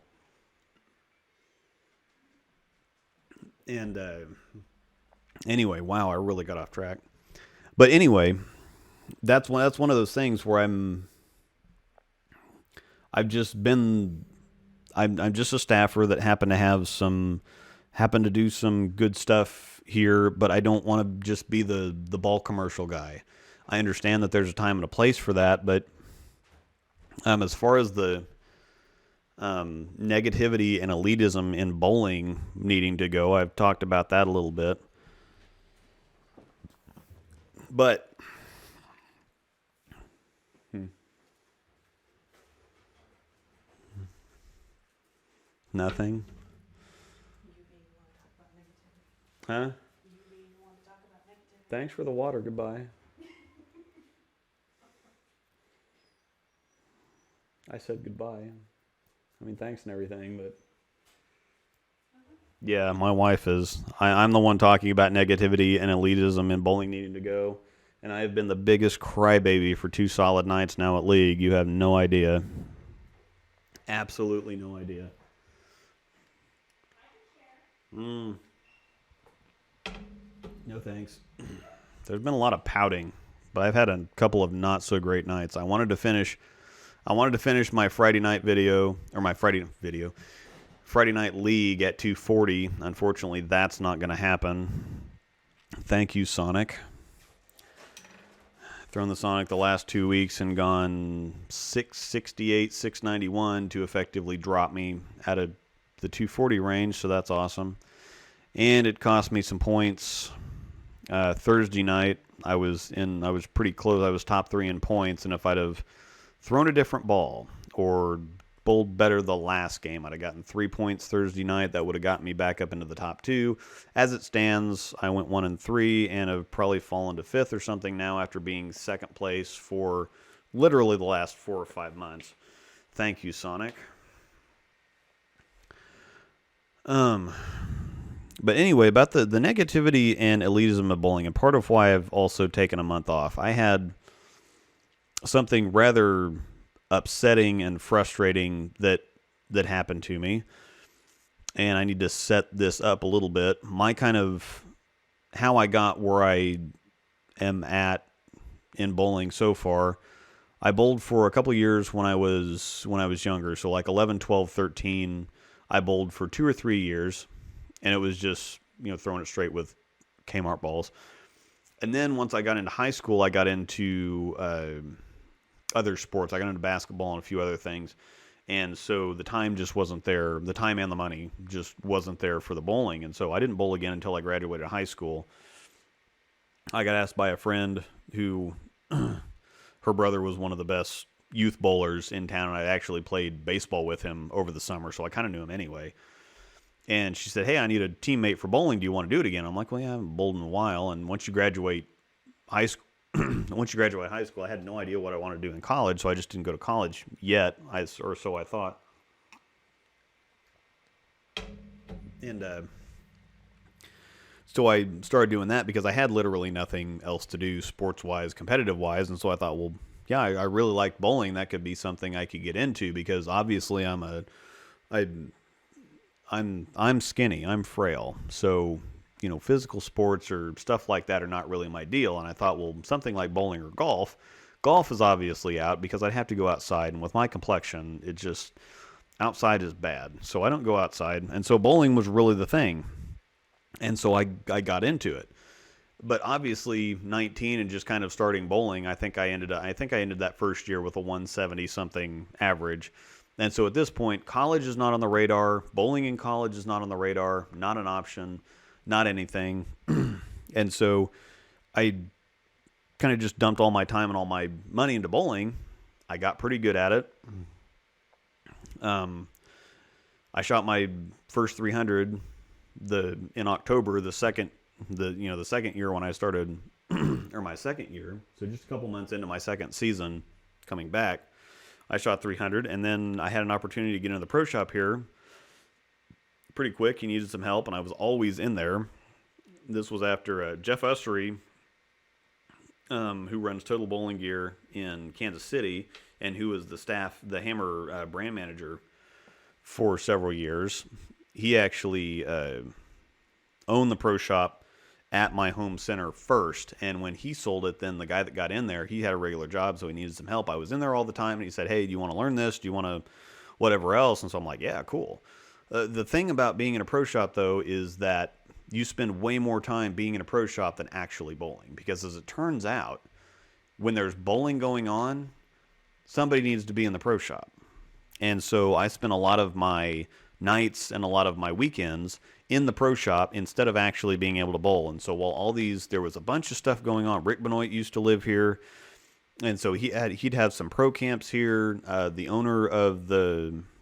And anyway, wow, I really got off track. But anyway, that's one of those things where I'm just a staffer that happened to do some good stuff here, but I don't want to just be the ball commercial guy. I understand that there's a time and a place for that, but as far as the negativity and elitism in bowling needing to go, I've talked about that a little bit. But nothing. Huh? Thanks for the water. Goodbye. I said goodbye. I mean, thanks and everything, but yeah, my wife is. I'm the one talking about negativity and elitism and bowling needing to go. And I have been the biggest crybaby for 2 solid nights now at League. You have no idea. Absolutely no idea. No thanks. There's been a lot of pouting, but I've had a couple of not so great nights. I wanted to finish my Friday night video, or my Friday night league at 240. Unfortunately, that's not going to happen. Thank you, Sonic. Thrown the Sonic the last 2 weeks and gone 668, 691 to effectively drop me out of the 240 range, so that's awesome. And it cost me some points. Thursday night, I was pretty close. I was top 3 in points, and if I'd have thrown a different ball or bowled better the last game, I'd have gotten 3 points Thursday night. That would have gotten me back up into the top 2. As it stands, I went 1-3 and have probably fallen to 5th or something now after being second place for literally the last 4 or 5 months. Thank you, Sonic. But anyway, about the negativity and elitism of bowling, and part of why I've also taken a month off, I had something rather upsetting and frustrating that happened to me, and I need to set this up a little bit. My kind of how I got where I am at in bowling so far. I bowled for a couple of years when I was younger, so like 11, 12, 13. I bowled for 2 or 3 years, and it was just, throwing it straight with Kmart balls. And then once I got into high school, I got into other sports. I got into basketball and a few other things. And so the time just wasn't there. The time and the money just wasn't there for the bowling. And so I didn't bowl again until I graduated high school. I got asked by a friend who, her brother was one of the best youth bowlers in town, and I actually played baseball with him over the summer, so I kind of knew him anyway. And she said, "Hey, I need a teammate for bowling. Do you want to do it again?" I'm like, "Well, yeah, I haven't bowled in a while." And once you graduate high school, I had no idea what I wanted to do in college, so I just didn't go to college yet, or so I thought. And so I started doing that because I had literally nothing else to do sports-wise, competitive-wise, and so I thought, well, yeah, I really like bowling. That could be something I could get into because obviously I'm skinny, I'm frail, so physical sports or stuff like that are not really my deal. And I thought, well, something like bowling or golf is obviously out because I'd have to go outside, and with my complexion, it just outside is bad, so I don't go outside. And so bowling was really the thing, and so I got into it. But obviously 19 and just kind of starting bowling, I think I ended that first year with a 170 something average. And so at this point, college is not on the radar. Bowling in college is not on the radar. Not an option. Not anything. And so I kind of just dumped all my time and all my money into bowling. I got pretty good at it. I shot my first 300 in October, the second year when I started, or my second year. So just a couple months into my second season coming back, I shot 300, and then I had an opportunity to get into the pro shop here pretty quick. He needed some help, and I was always in there. This was after Jeff Ussery, who runs Total Bowling Gear in Kansas City, and who was the Hammer brand manager for several years. He actually own the pro shop at my home center first. And when he sold it, then the guy that got in there, he had a regular job, so he needed some help. I was in there all the time, and he said, hey, do you want to learn this? Do you want to whatever else? And so I'm like, yeah, cool. The thing about being in a pro shop, though, is that you spend way more time being in a pro shop than actually bowling. Because as it turns out, when there's bowling going on, somebody needs to be in the pro shop. And so I spent a lot of my nights and a lot of my weekends in the pro shop instead of actually being able to bowl. And so while there was a bunch of stuff going on. Rick Benoit used to live here. And so he'd have some pro camps here. The owner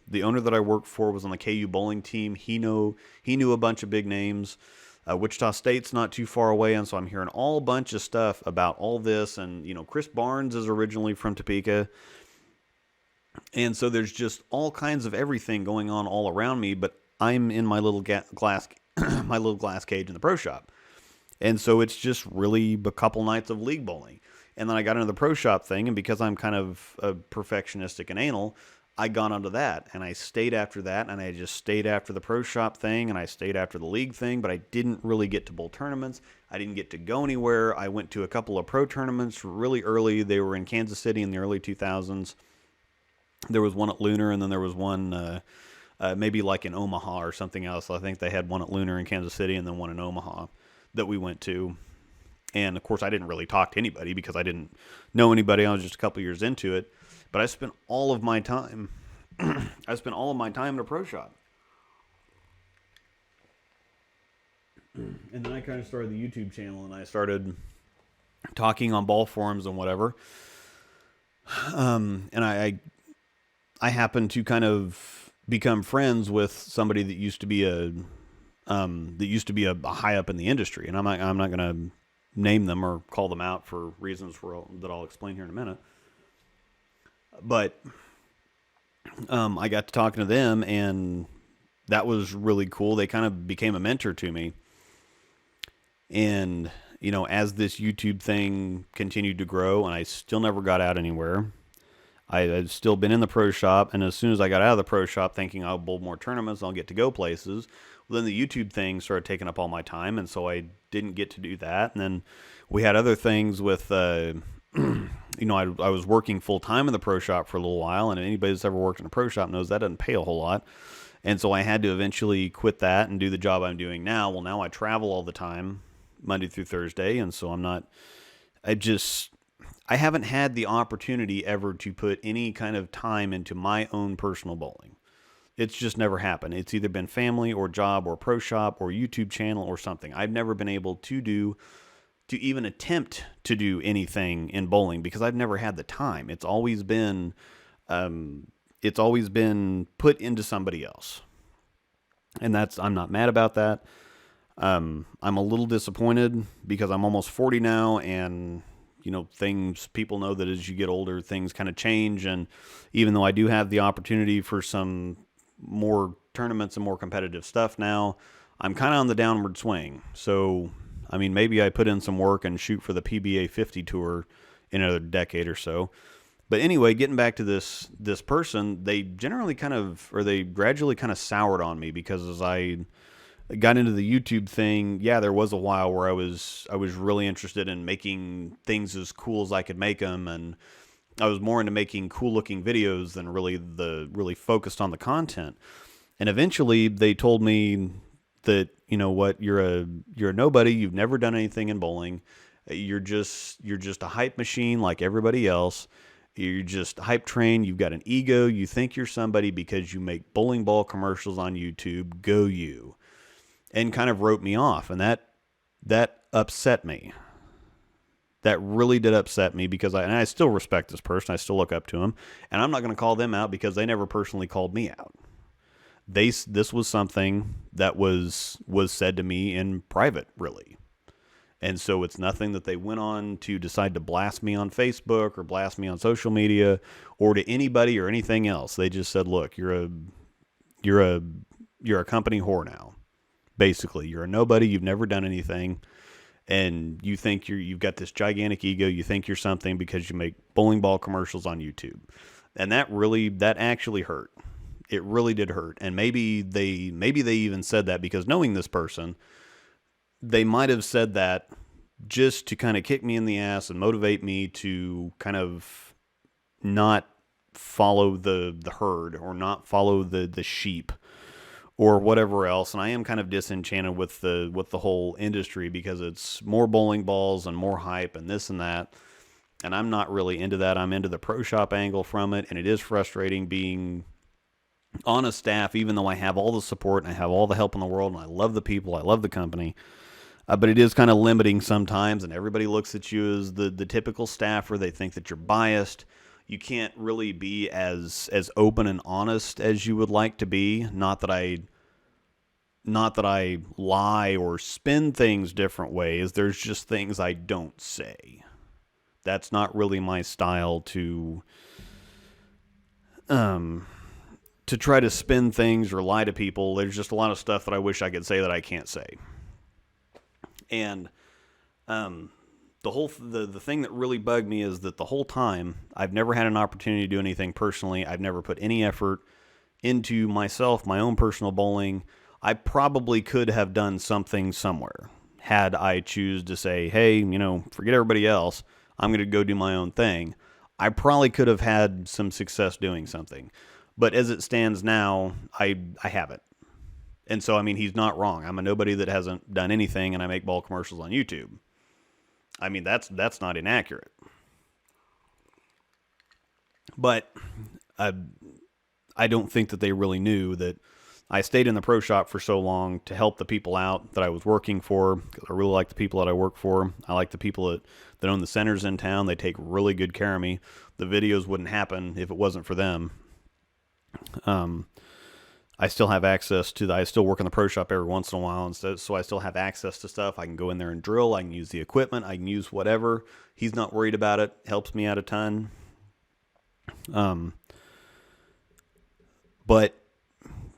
that I worked for was on the KU bowling team. He knew a bunch of big names. Wichita State's not too far away, and so I'm hearing all bunch of stuff about all this. And Chris Barnes is originally from Topeka, and so there's just all kinds of everything going on all around me. But I'm in my little glass cage in the pro shop, and so it's just really a couple nights of league bowling. And then I got into the pro shop thing, and because I'm kind of a perfectionistic and anal, I got onto that, and I stayed after that, and I just stayed after the pro shop thing, and I stayed after the league thing, but I didn't really get to bowl tournaments. I didn't get to go anywhere. I went to a couple of pro tournaments really early. They were in Kansas City in the early 2000s. There was one at Lunar, and then there was one maybe like in Omaha or something else. I think they had one at Lunar in Kansas City and then one in Omaha that we went to. And, of course, I didn't really talk to anybody because I didn't know anybody. I was just a couple years into it. But I spent all of my time in a pro shop. And then I kind of started the YouTube channel, and I started talking on ball forums and whatever. And I happened to kind of become friends with somebody that used to be a high up in the industry. And I'm not going to name them or call them out for reasons that I'll explain here in a minute. But I got to talking to them, and that was really cool. They kind of became a mentor to me. And, as this YouTube thing continued to grow, and I still never got out anywhere, I've still been in the pro shop. And as soon as I got out of the pro shop thinking I'll bowl more tournaments, I'll get to go places, well, then the YouTube thing started taking up all my time. And so I didn't get to do that. And then we had other things with, I was working full time in the pro shop for a little while, and anybody that's ever worked in a pro shop knows that doesn't pay a whole lot. And so I had to eventually quit that and do the job I'm doing now. Well, now I travel all the time, Monday through Thursday. And so I haven't had the opportunity ever to put any kind of time into my own personal bowling. It's just never happened. It's either been family or job or pro shop or YouTube channel or something. I've never been able to even attempt to do anything in bowling because I've never had the time. It's always been put into somebody else. And I'm not mad about that. I'm a little disappointed because I'm almost 40 now, and people know that as you get older, things kind of change. And even though I do have the opportunity for some more tournaments and more competitive stuff now, I'm kind of on the downward swing. So, maybe I put in some work and shoot for the PBA 50 tour in another decade or so. But anyway, getting back to this person, they gradually kind of soured on me because as I got into the YouTube thing, yeah, there was a while where I was really interested in making things as cool as I could make them, and I was more into making cool looking videos than really focused on the content. And eventually they told me that, you're a nobody, you've never done anything in bowling. You're just a hype machine like everybody else. You're just hype trained. You've got an ego. You think you're somebody because you make bowling ball commercials on YouTube. Go you. And kind of wrote me off. And that upset me. That really did upset me because I still respect this person. I still look up to him. And I'm not going to call them out because they never personally called me out. This was something that was said to me in private, really. And so it's nothing that they went on to decide to blast me on Facebook or blast me on social media or to anybody or anything else. They just said, look, you're a company whore now. Basically, you're a nobody. You've never done anything. And you think you've got this gigantic ego. You think you're something because you make bowling ball commercials on YouTube. And that actually hurt. It really did hurt. And maybe they even said that because knowing this person, they might have said that just to kind of kick me in the ass and motivate me to kind of not follow the herd or not follow the sheep or whatever else. And I am kind of disenchanted with the whole industry because it's more bowling balls and more hype and this and that. And I'm not really into that. I'm into the pro shop angle from it, and it is frustrating being on a staff, even though I have all the support and I have all the help in the world and I love the people, I love the company. But it is kind of limiting sometimes, and everybody looks at you as the typical staffer. They think that you're biased. You can't really be as open and honest as you would like to be. Not that I lie or spin things different ways. There's just things I don't say. That's not really my style to try to spin things or lie to people. There's just a lot of stuff that I wish I could say that I can't say. And the thing that really bugged me is that the whole time I've never had an opportunity to do anything personally. I've never put any effort into myself, my own personal bowling. I probably could have done something somewhere had I choose to say, hey, forget everybody else. I'm going to go do my own thing. I probably could have had some success doing something. But as it stands now, I haven't. And so, he's not wrong. I'm a nobody that hasn't done anything, and I make ball commercials on YouTube. That's not inaccurate. But I don't think that they really knew that I stayed in the pro shop for so long to help the people out that I was working for, because I really like the people that I work for. I like the people that own the centers in town. They take really good care of me. The videos wouldn't happen if it wasn't for them. I still have access to I still work in the pro shop every once in a while, and so I still have access to stuff. I can go in there and drill. I can use the equipment. I can use whatever. He's not worried about it. Helps me out a ton. But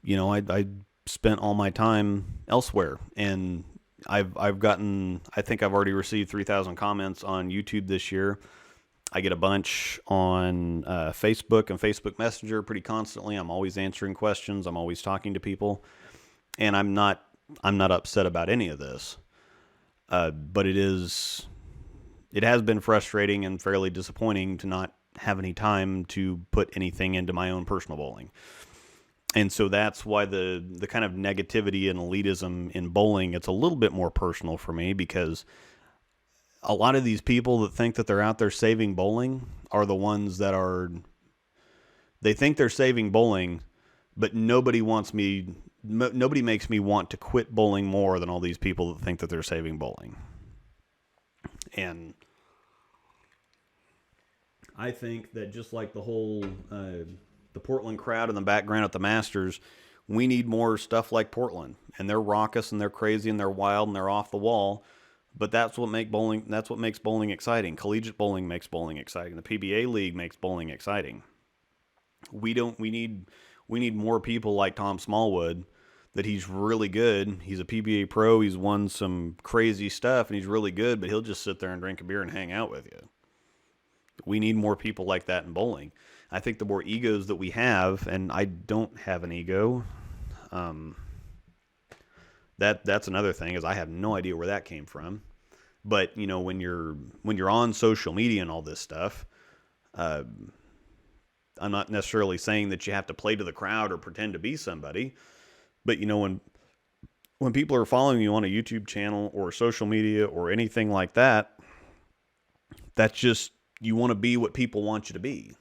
I spent all my time elsewhere, and I've gotten, I think I've already received 3,000 comments on YouTube this year. I get a bunch on Facebook and Facebook Messenger pretty constantly. I'm always answering questions. I'm always talking to people, and I'm not upset about any of this. But it has been frustrating and fairly disappointing to not have any time to put anything into my own personal bowling. And so that's why the kind of negativity and elitism in bowling, it's a little bit more personal for me, because a lot of these people that think that they're out there saving bowling are the ones that they think they're saving bowling, but nobody makes me want to quit bowling more than all these people that think that they're saving bowling. And I think that just like the whole, the Portland crowd in the background at the Masters, we need more stuff like Portland. And they're raucous and they're crazy and they're wild and they're off the wall. But that's what makes bowling exciting. Collegiate bowling makes bowling exciting. The PBA League makes bowling exciting. We need more people like Tom Smallwood, that he's really good. He's a PBA pro. He's won some crazy stuff and he's really good, but he'll just sit there and drink a beer and hang out with you. We need more people like that in bowling. I think the more egos that we have, and I don't have an ego, that's another thing, is I have no idea where that came from. But when you're on social media and all this stuff, I'm not necessarily saying that you have to play to the crowd or pretend to be somebody, but when people are following you on a YouTube channel or social media or anything like that, that's just, you want to be what people want you to be.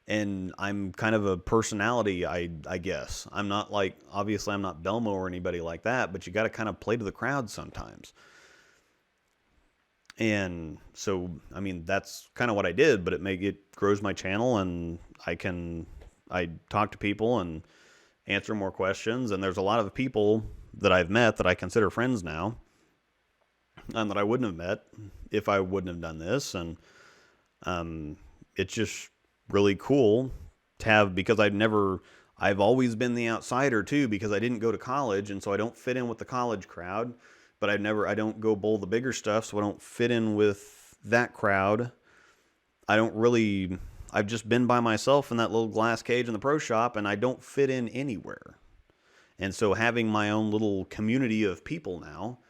And I'm kind of a personality, I guess. I'm not obviously I'm not Belmo or anybody like that, but you got to kind of play to the crowd sometimes. And so, that's kind of what I did, but it grows my channel, and I talk to people and answer more questions. And there's a lot of people that I've met that I consider friends now, and that I wouldn't have met if I wouldn't have done this. And it's just really cool to have, because I've always been the outsider too, because I didn't go to college, and so I don't fit in with the college crowd. But I don't go bowl the bigger stuff, so I don't fit in with that crowd. I've just been by myself in that little glass cage in the pro shop, and I don't fit in anywhere. And so having my own little community of people now,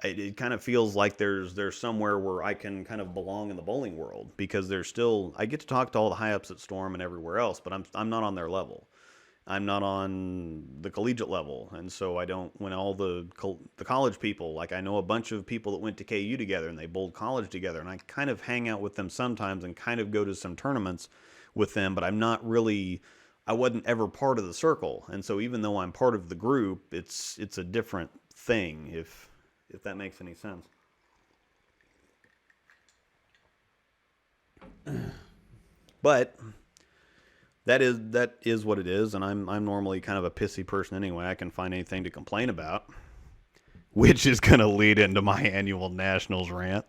it kind of feels like there's somewhere where I can kind of belong in the bowling world, because there's still, I get to talk to all the high ups at Storm and everywhere else, but I'm not on their level. I'm not on the collegiate level, and so I don't. When all the college people, like I know a bunch of people that went to KU together and they bowled college together, and I kind of hang out with them sometimes and kind of go to some tournaments with them, but I'm not really. I wasn't ever part of the circle, and so even though I'm part of the group, it's a different thing. If that makes any sense. But that is what it is, and I'm normally kind of a pissy person anyway. I can find anything to complain about, which is going to lead into my annual Nationals rant.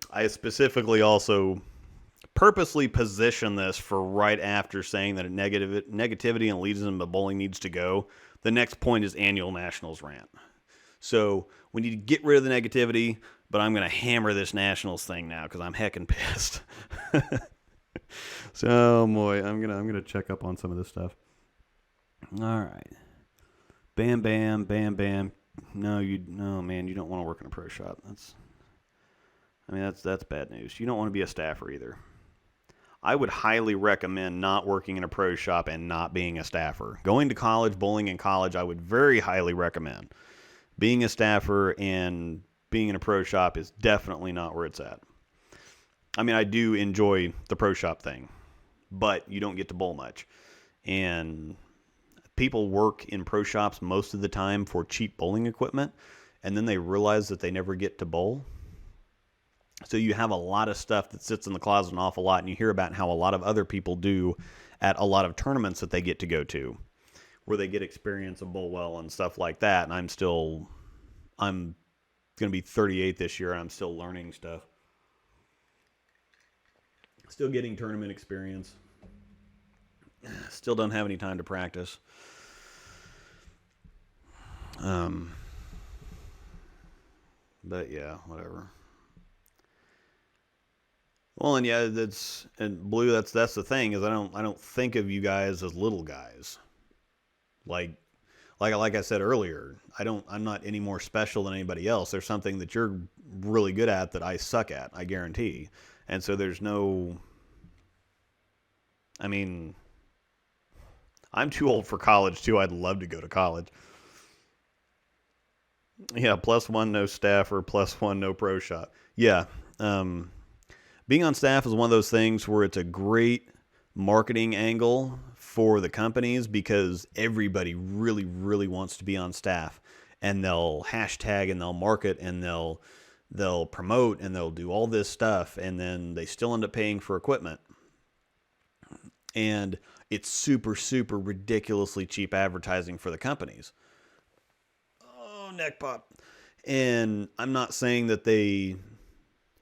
I specifically also purposely position this for right after saying that negativity and elitism of bowling needs to go. The next point is annual Nationals rant. So we need to get rid of the negativity, but I'm going to hammer this Nationals thing now because I'm heckin' pissed. So, boy, I'm gonna check up on some of this stuff. All right. Bam, bam, bam, bam. No, man, you don't want to work in a pro shop. That's bad news. You don't want to be a staffer either. I would highly recommend not working in a pro shop and not being a staffer. Going to college, bowling in college, I would very highly recommend. Being a staffer and being in a pro shop is definitely not where it's at. I mean, I do enjoy the pro shop thing, but you don't get to bowl much. And people work in pro shops most of the time for cheap bowling equipment, and then they realize that they never get to bowl. So you have a lot of stuff that sits in the closet an awful lot, and you hear about how a lot of other people do at a lot of tournaments that they get to go to, where they get experience of bowl well and stuff like that. And I'm going to be 38 this year, and I'm still learning stuff. Still getting tournament experience. Still don't have any time to practice. But yeah, whatever. Well, and yeah, Blue. That's the thing, is I don't think of you guys as little guys. Like I said earlier, I'm not any more special than anybody else. There's something that you're really good at that I suck at, I guarantee. And so there's no, I mean, I'm too old for college too. I'd love to go to college. Yeah, +1 no staffer, +1 no pro shop. Yeah, being on staff is one of those things where it's a great marketing angle for the companies, because everybody really, really wants to be on staff, and they'll hashtag and they'll market and they'll promote and they'll do all this stuff, and then they still end up paying for equipment. And it's super, super ridiculously cheap advertising for the companies. Oh, neck pop. And I'm not saying that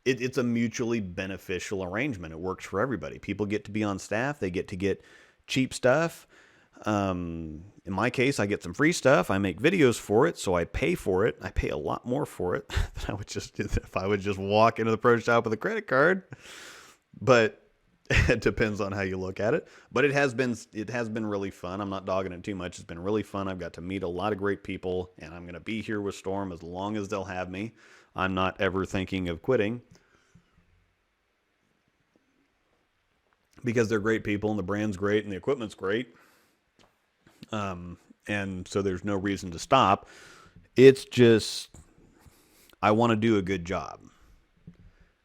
it's a mutually beneficial arrangement. It works for everybody. People get to be on staff. They get to get cheap stuff. In my case, I get some free stuff. I make videos for it, so I pay for it. I pay a lot more for it than I would just if I would just walk into the pro shop with a credit card. But it depends on how you look at it. But it has been really fun. I'm not dogging it too much. It's been really fun. I've got to meet a lot of great people, and I'm going to be here with Storm as long as they'll have me. I'm not ever thinking of quitting, because they're great people and the brand's great and the equipment's great. And so there's no reason to stop. It's just, I want to do a good job.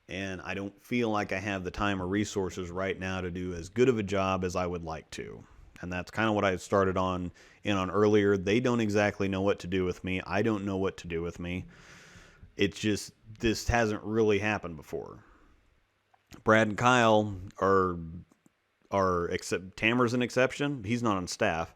And I don't feel like I have the time or resources right now to do as good of a job as I would like to. And that's kind of what I started on earlier. They don't exactly know what to do with me. I don't know what to do with me. It's just, this hasn't really happened before. Brad and Kyle except Tamer's an exception. He's not on staff.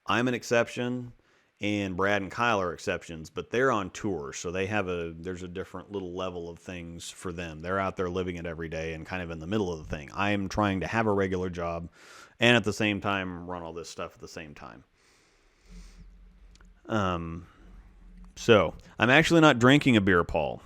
I'm an exception, and Brad and Kyle are exceptions, but they're on tour, so there's a different little level of things for them. They're out there living it every day and kind of in the middle of the thing. I am trying to have a regular job and at the same time run all this stuff at the same time. So I'm actually not drinking a beer, Paul.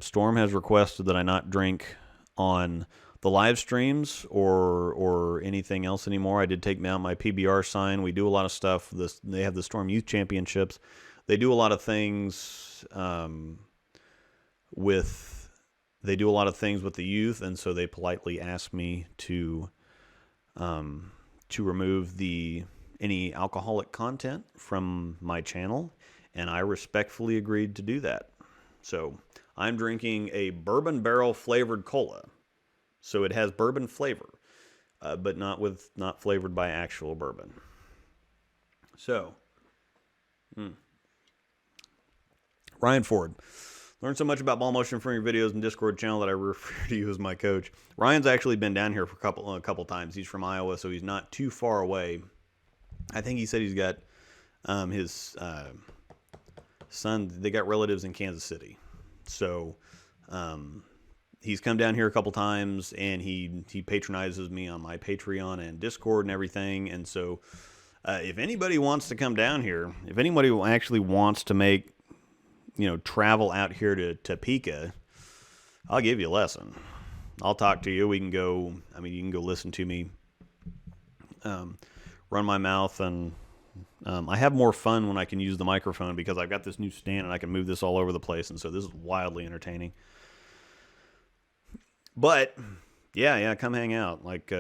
Storm has requested that I not drink on the live streams or anything else anymore. I did take down my PBR sign. We do a lot of stuff. They have the Storm Youth Championships. they do a lot of things with the youth, and so they politely asked me to remove any alcoholic content from my channel, and I respectfully agreed to do that. So I'm drinking a bourbon barrel flavored cola. So it has bourbon flavor, but not flavored by actual bourbon. So, Ryan Ford. Learned so much about ball motion from your videos and Discord channel that I refer to you as my coach. Ryan's actually been down here for a couple times. He's from Iowa, so he's not too far away. I think he said he's got his son. They got relatives in Kansas City, so he's come down here a couple times, and he patronizes me on my Patreon and Discord and everything. And so, if anybody wants to come down here, if anybody actually wants to make travel out here to Topeka, I'll give you a lesson. I'll talk to you. We can go, you can go listen to me, run my mouth, and I have more fun when I can use the microphone because I've got this new stand and I can move this all over the place, and so this is wildly entertaining. But, yeah, come hang out. Like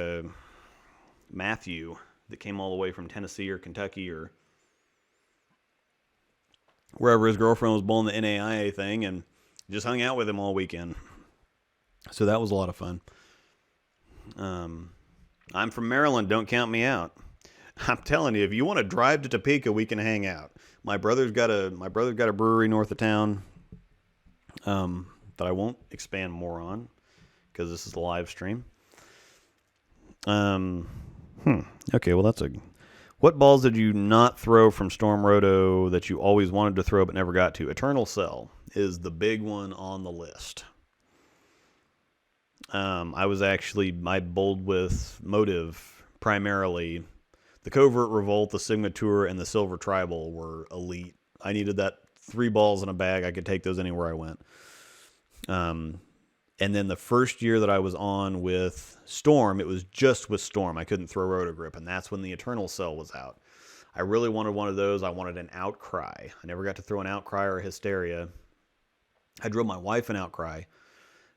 Matthew that came all the way from Tennessee or Kentucky or wherever his girlfriend was bowling the NAIA thing, and just hung out with him all weekend. So that was a lot of fun. I'm from Maryland. Don't count me out. I'm telling you, if you want to drive to Topeka, we can hang out. My brother's got a brewery north of town that I won't expand more on because this is a live stream. Okay, well that's a... What balls did you not throw from Storm Roto that you always wanted to throw but never got to? Eternal Cell is the big one on the list. I bowled with Motive primarily. The Covert Revolt, the Signature, and the Silver Tribal were elite. I needed that 3 balls in a bag. I could take those anywhere I went. And then the first year that I was on with Storm, it was just with Storm. I couldn't throw Rotogrip, and that's when the Eternal Cell was out. I really wanted one of those. I wanted an Outcry. I never got to throw an Outcry or a Hysteria. I drove my wife an Outcry,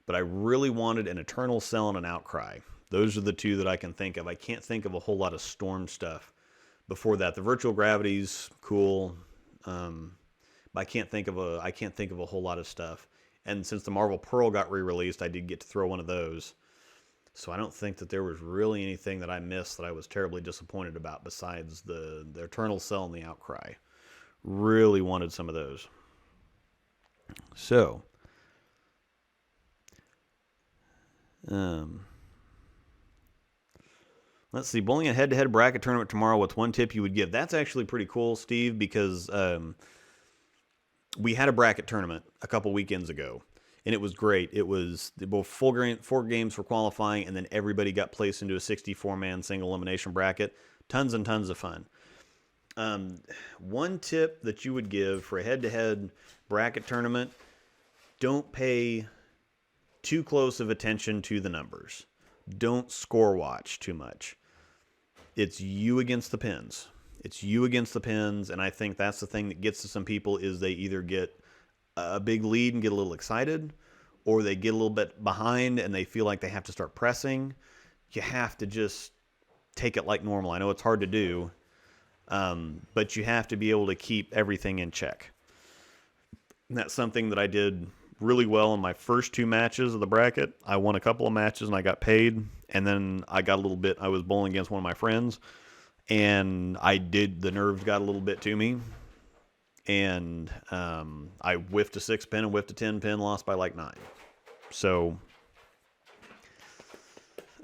but I really wanted an Eternal Cell and an Outcry. Those are the two that I can think of. I can't think of a whole lot of Storm stuff before that. The Virtual Gravity's cool, but I can't think of a whole lot of stuff. And since the Marvel Pearl got re-released, I did get to throw one of those. So I don't think that there was really anything that I missed that I was terribly disappointed about besides the Eternal Cell and the Outcry. Really wanted some of those. So, let's see. Bowling a head-to-head bracket tournament tomorrow. What's one tip you would give? That's actually pretty cool, Steve, because we had a bracket tournament a couple weekends ago, and it was great. It was both 4 games for qualifying, and then everybody got placed into a 64-man single elimination bracket. Tons and tons of fun. One tip that you would give for a head-to-head bracket tournament, don't pay too close of attention to the numbers. Don't score watch too much. It's you against the pins. It's you against the pins, and I think that's the thing that gets to some people is they either get a big lead and get a little excited, or they get a little bit behind and they feel like they have to start pressing. You have to just take it like normal. I know it's hard to do, but you have to be able to keep everything in check. And that's something that I did really well in my first 2 matches of the bracket. I won a couple of matches and I got paid, and then I was bowling against one of my friends, and the nerves got a little bit to me, and I whiffed a 6-pin and whiffed a 10-pin, lost by like 9. So,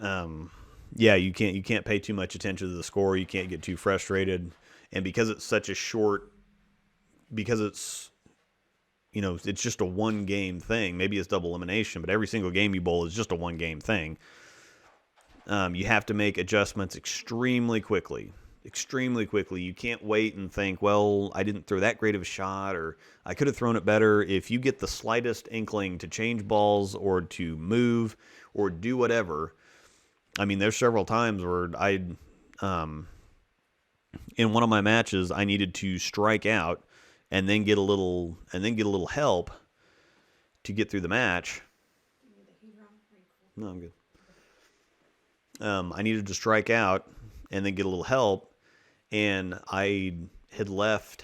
yeah, you can't pay too much attention to the score. You can't get too frustrated, and because it's such a short, because it's just a 1-game thing. Maybe it's double elimination, but every single game you bowl is just a 1-game thing. You have to make adjustments extremely quickly. You can't wait and think, well, I didn't throw that great of a shot, or I could have thrown it better. If you get the slightest inkling to change balls or to move or do whatever, there's several times where in one of my matches, I needed to strike out, and then get a little help to get through the match. No, I'm good. I needed to strike out and then get a little help, and I had left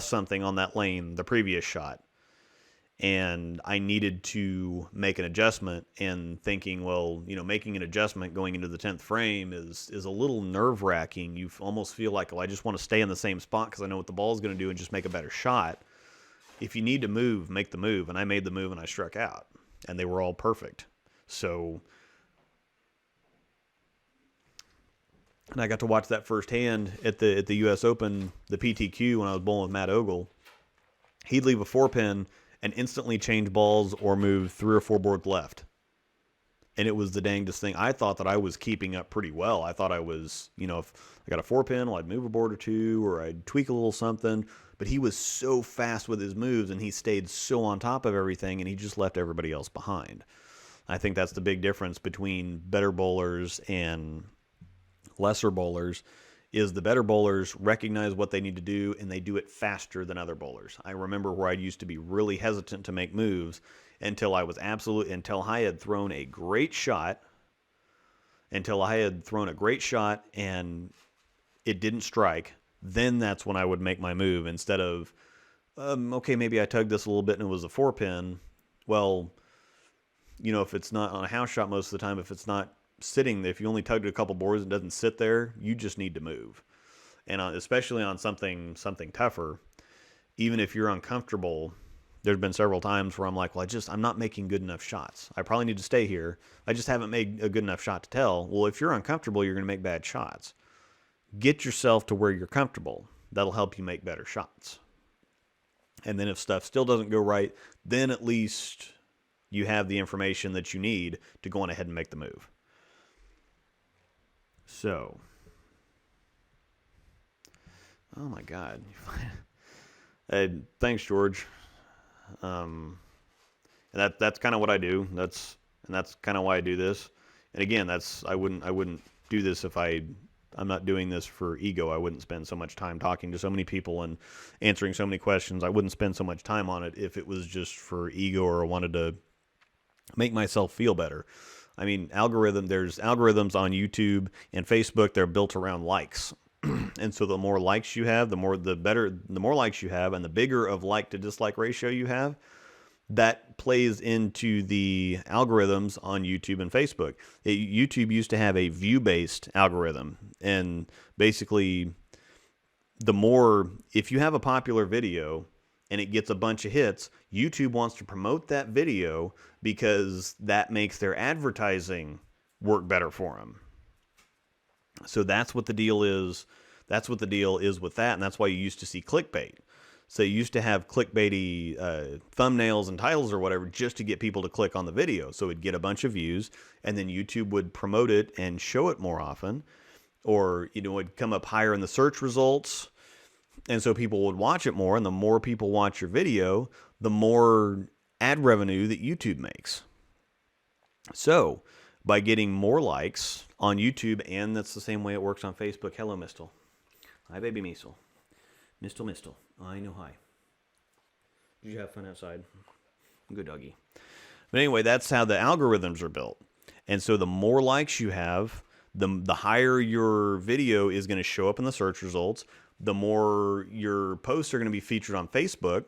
something on that lane the previous shot, and I needed to make an adjustment, and thinking, well, making an adjustment going into the 10th frame is a little nerve-wracking. You almost feel like, well, I just want to stay in the same spot because I know what the ball is going to do and just make a better shot. If you need to move, make the move, and I made the move and I struck out, and they were all perfect. So, and I got to watch that firsthand at the U.S. Open, the PTQ, when I was bowling with Matt Ogle. He'd leave a 4-pin and instantly change balls or move 3 or 4 boards left. And it was the dangest thing. I thought that I was keeping up pretty well. I thought I was, if I got a 4-pin, well, I'd move a board or 2, or I'd tweak a little something. But he was so fast with his moves, and he stayed so on top of everything, and he just left everybody else behind. I think that's the big difference between better bowlers and lesser bowlers, is the better bowlers recognize what they need to do, and they do it faster than other bowlers. I remember where I used to be really hesitant to make moves until I had thrown a great shot, and it didn't strike. Then that's when I would make my move, instead of, okay, maybe I tugged this a little bit and it was a 4-pin. Well, if it's not on a house shot most of the time, if it's not sitting, if you only tugged a couple boards and it doesn't sit there, you just need to move. And especially on something tougher, even if you're uncomfortable, there's been several times where I'm like, well, I'm not making good enough shots. I probably need to stay here. I just haven't made a good enough shot to tell. Well, if you're uncomfortable, you're going to make bad shots. Get yourself to where you're comfortable. That'll help you make better shots. And then if stuff still doesn't go right, then at least you have the information that you need to go on ahead and make the move. So, oh my God. Thanks, George. And that's kind of what I do. That's kind of why I do this. And again, I wouldn't do this if I'm not doing this for ego. I wouldn't spend so much time talking to so many people and answering so many questions. I wouldn't spend so much time on it if it was just for ego or I wanted to make myself feel better. I mean, there's algorithms on YouTube and Facebook. They're built around likes. And so the more likes you have, the more likes you have, and the bigger of like to dislike ratio you have, that plays into the algorithms on YouTube and Facebook. YouTube used to have a view-based algorithm, and basically if you have a popular video and it gets a bunch of hits, YouTube wants to promote that video because that makes their advertising work better for them. So that's what the deal is. That's what the deal is with that, and that's why you used to see clickbait. So you used to have clickbaity thumbnails and titles or whatever just to get people to click on the video. So it'd get a bunch of views, and then YouTube would promote it and show it more often, or it'd come up higher in the search results, and so people would watch it more. And the more people watch your video, the more ad revenue that YouTube makes. So by getting more likes on YouTube, and that's the same way it works on Facebook. Hello, Mistle. Hi, baby Mistle. Mistle. I know, hi. Did you have fun outside? Good doggy. But anyway, that's how the algorithms are built. And so the more likes you have, the higher your video is going to show up in the search results, the more your posts are going to be featured on Facebook.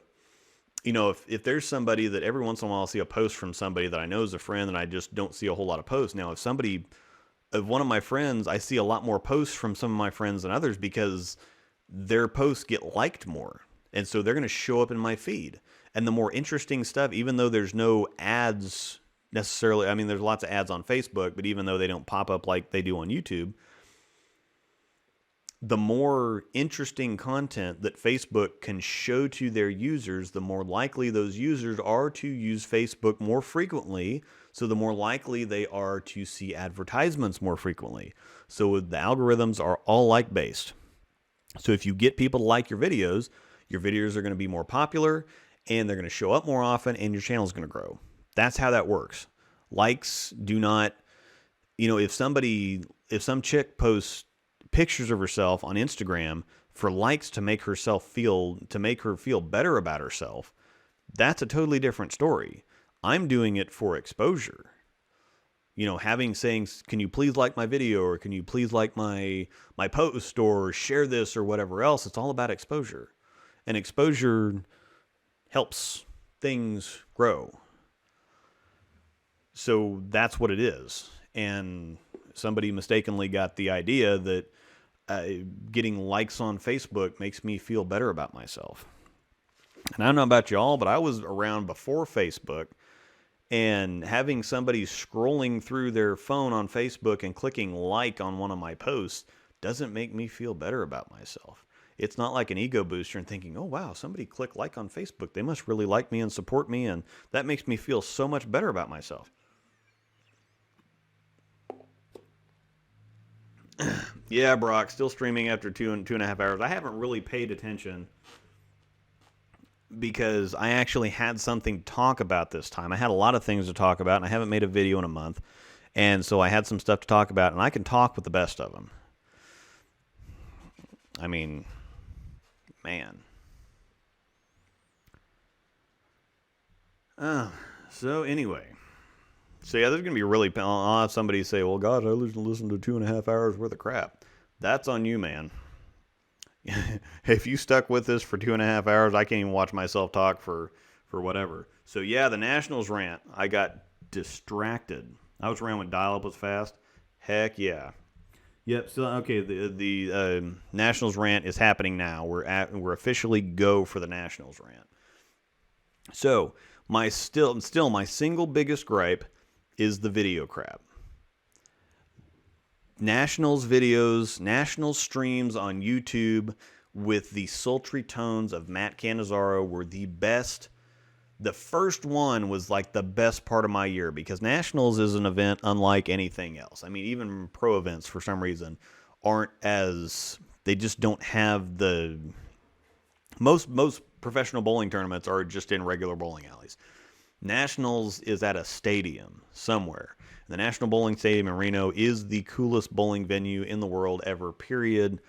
If there's somebody that every once in a while I'll see a post from somebody that I know is a friend, and I just don't see a whole lot of posts. Now, if one of my friends, I see a lot more posts from some of my friends than others because their posts get liked more. And so they're going to show up in my feed. And the more interesting stuff, even though there's no ads necessarily, I mean, there's lots of ads on Facebook, but even though they don't pop up like they do on YouTube, the more interesting content that Facebook can show to their users, the more likely those users are to use Facebook more frequently. So the more likely they are to see advertisements more frequently. So the algorithms are all like-based. So if you get people to like your videos are going to be more popular, and they're going to show up more often, and your channel is going to grow. That's how that works. Likes do not, if some chick posts pictures of herself on Instagram, for likes to make her feel better about herself, that's a totally different story. I'm doing it for exposure. Saying, can you please like my video, or can you please like my post, or share this, or whatever else. It's all about exposure. And exposure helps things grow. So that's what it is. And somebody mistakenly got the idea that getting likes on Facebook makes me feel better about myself. And I don't know about y'all, but I was around before Facebook, and having somebody scrolling through their phone on Facebook and clicking like on one of my posts doesn't make me feel better about myself. It's not like an ego booster and thinking, oh, wow, somebody clicked like on Facebook. They must really like me and support me, and that makes me feel so much better about myself. Yeah, Brock, still streaming after 2.5 hours. I haven't really paid attention because I actually had something to talk about this time. I had a lot of things to talk about, and I haven't made a video in a month. And so I had some stuff to talk about, and I can talk with the best of them. I mean, man. So anyway. So yeah, there's going to be I'll have somebody say, well, God, I listened to 2.5 hours worth of crap. That's on you, man. If you stuck with this for 2.5 hours, I can't even watch myself talk for whatever. So yeah, the Nationals rant, I got distracted. I was around when dial-up was fast. Heck yeah. Yep. So okay, the Nationals rant is happening now. We're officially go for the Nationals rant. So my single biggest gripe is the video crap. Nationals videos, Nationals streams on YouTube with the sultry tones of Matt Cannizzaro were the best. The first one was like the best part of my year because Nationals is an event unlike anything else. I mean, even pro events for some reason they just don't have the most professional bowling tournaments are just in regular bowling alleys. Nationals is at a stadium somewhere. The National Bowling Stadium in Reno is the coolest bowling venue in the world ever, period.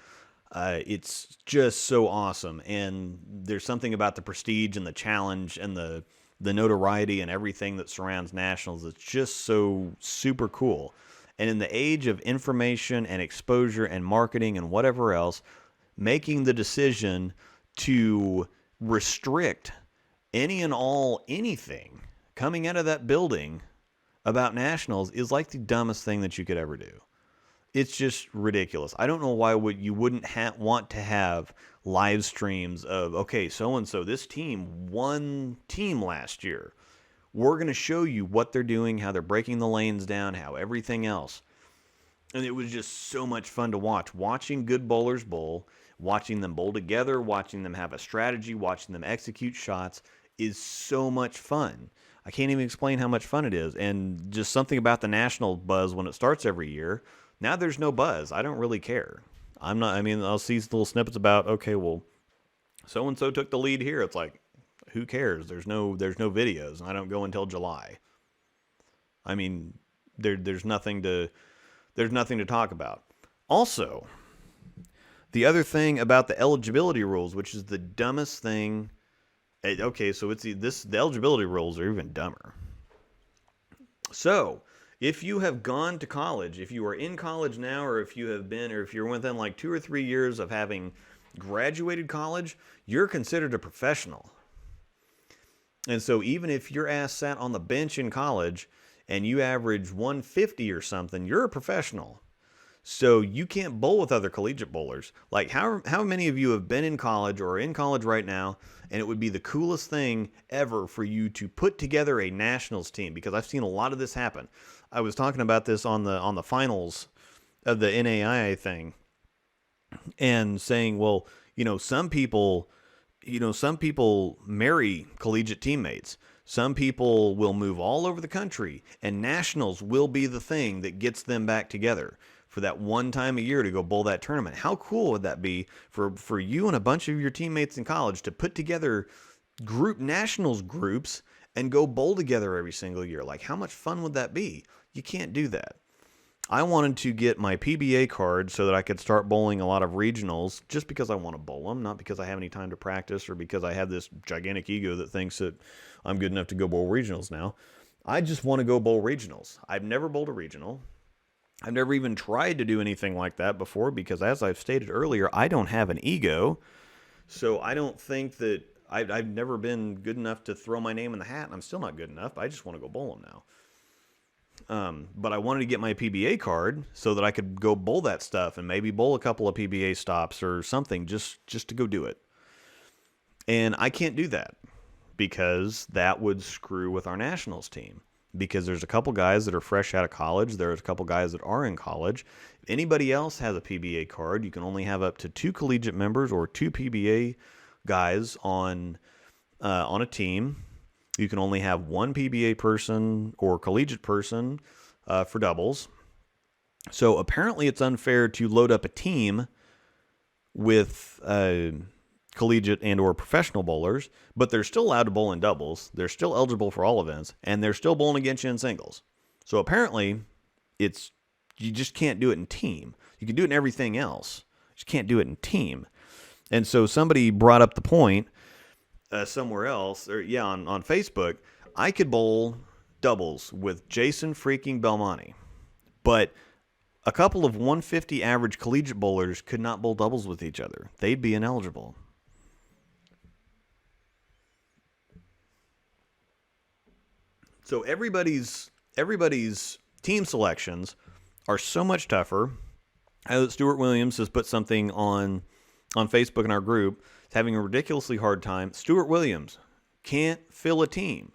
It's just so awesome. And there's something about the prestige and the challenge and the notoriety and everything that surrounds Nationals that's just so super cool. And in the age of information and exposure and marketing and whatever else, making the decision to restrict any and all anything coming out of that building about Nationals is like the dumbest thing that you could ever do. It's just ridiculous. I don't know why you wouldn't want to have live streams of, okay, so-and-so, this team won last year. We're going to show you what they're doing, how they're breaking the lanes down, how everything else. And it was just so much fun to watch. Watching good bowlers bowl, watching them bowl together, watching them have a strategy, watching them execute shots is so much fun. I can't even explain how much fun it is. And just something about the national buzz when it starts every year. Now there's no buzz. I don't really care. I'll see little snippets about, okay, well, so-and-so took the lead here. It's like, who cares? There's no videos, and I don't go until July. I mean, there's nothing to talk about. Also, the other thing about the eligibility rules, which is the dumbest thing. Okay, so the eligibility rules are even dumber. So, if you have gone to college, if you are in college now, or if you're within like 2 or 3 years of having graduated college, you're considered a professional. And so even if your ass sat on the bench in college and you average 150 or something, you're a professional. So you can't bowl with other collegiate bowlers. Like how many of you have been in college or are in college right now, and it would be the coolest thing ever for you to put together a nationals team? Because I've seen a lot of this happen. I was talking about this on the finals of the NAIA thing, and saying, well, some people marry collegiate teammates. Some people will move all over the country, and nationals will be the thing that gets them back together for that one time a year to go bowl that tournament. How cool would that be for you and a bunch of your teammates in college to put together nationals groups and go bowl together every single year? Like, how much fun would that be? You can't do that. I wanted to get my PBA card so that I could start bowling a lot of regionals just because I want to bowl them, not because I have any time to practice or because I have this gigantic ego that thinks that I'm good enough to go bowl regionals now. I just want to go bowl regionals. I've never bowled a regional. I've never even tried to do anything like that before because, as I've stated earlier, I don't have an ego. So I don't think that I've never been good enough to throw my name in the hat, and I'm still not good enough. I just want to go bowl them now. But I wanted to get my PBA card so that I could go bowl that stuff and maybe bowl a couple of PBA stops or something just to go do it. And I can't do that because that would screw with our nationals team. Because there's a couple guys that are fresh out of college. There's a couple guys that are in college. If anybody else has a PBA card, you can only have up to 2 collegiate members or 2 PBA guys on a team. You can only have 1 PBA person or collegiate person for doubles. So apparently it's unfair to load up a team with collegiate and or professional bowlers, but they're still allowed to bowl in doubles. They're still eligible for all events, and they're still bowling against you in singles. So apparently you just can't do it in team. You can do it in everything else. You just can't do it in team. And so somebody brought up the point somewhere else, or on Facebook, I could bowl doubles with Jason freaking Belmonte, but a couple of 150 average collegiate bowlers could not bowl doubles with each other. They'd be ineligible. So everybody's team selections are so much tougher. Stuart Williams has put something on Facebook in our group. He's having a ridiculously hard time. Stuart Williams can't fill a team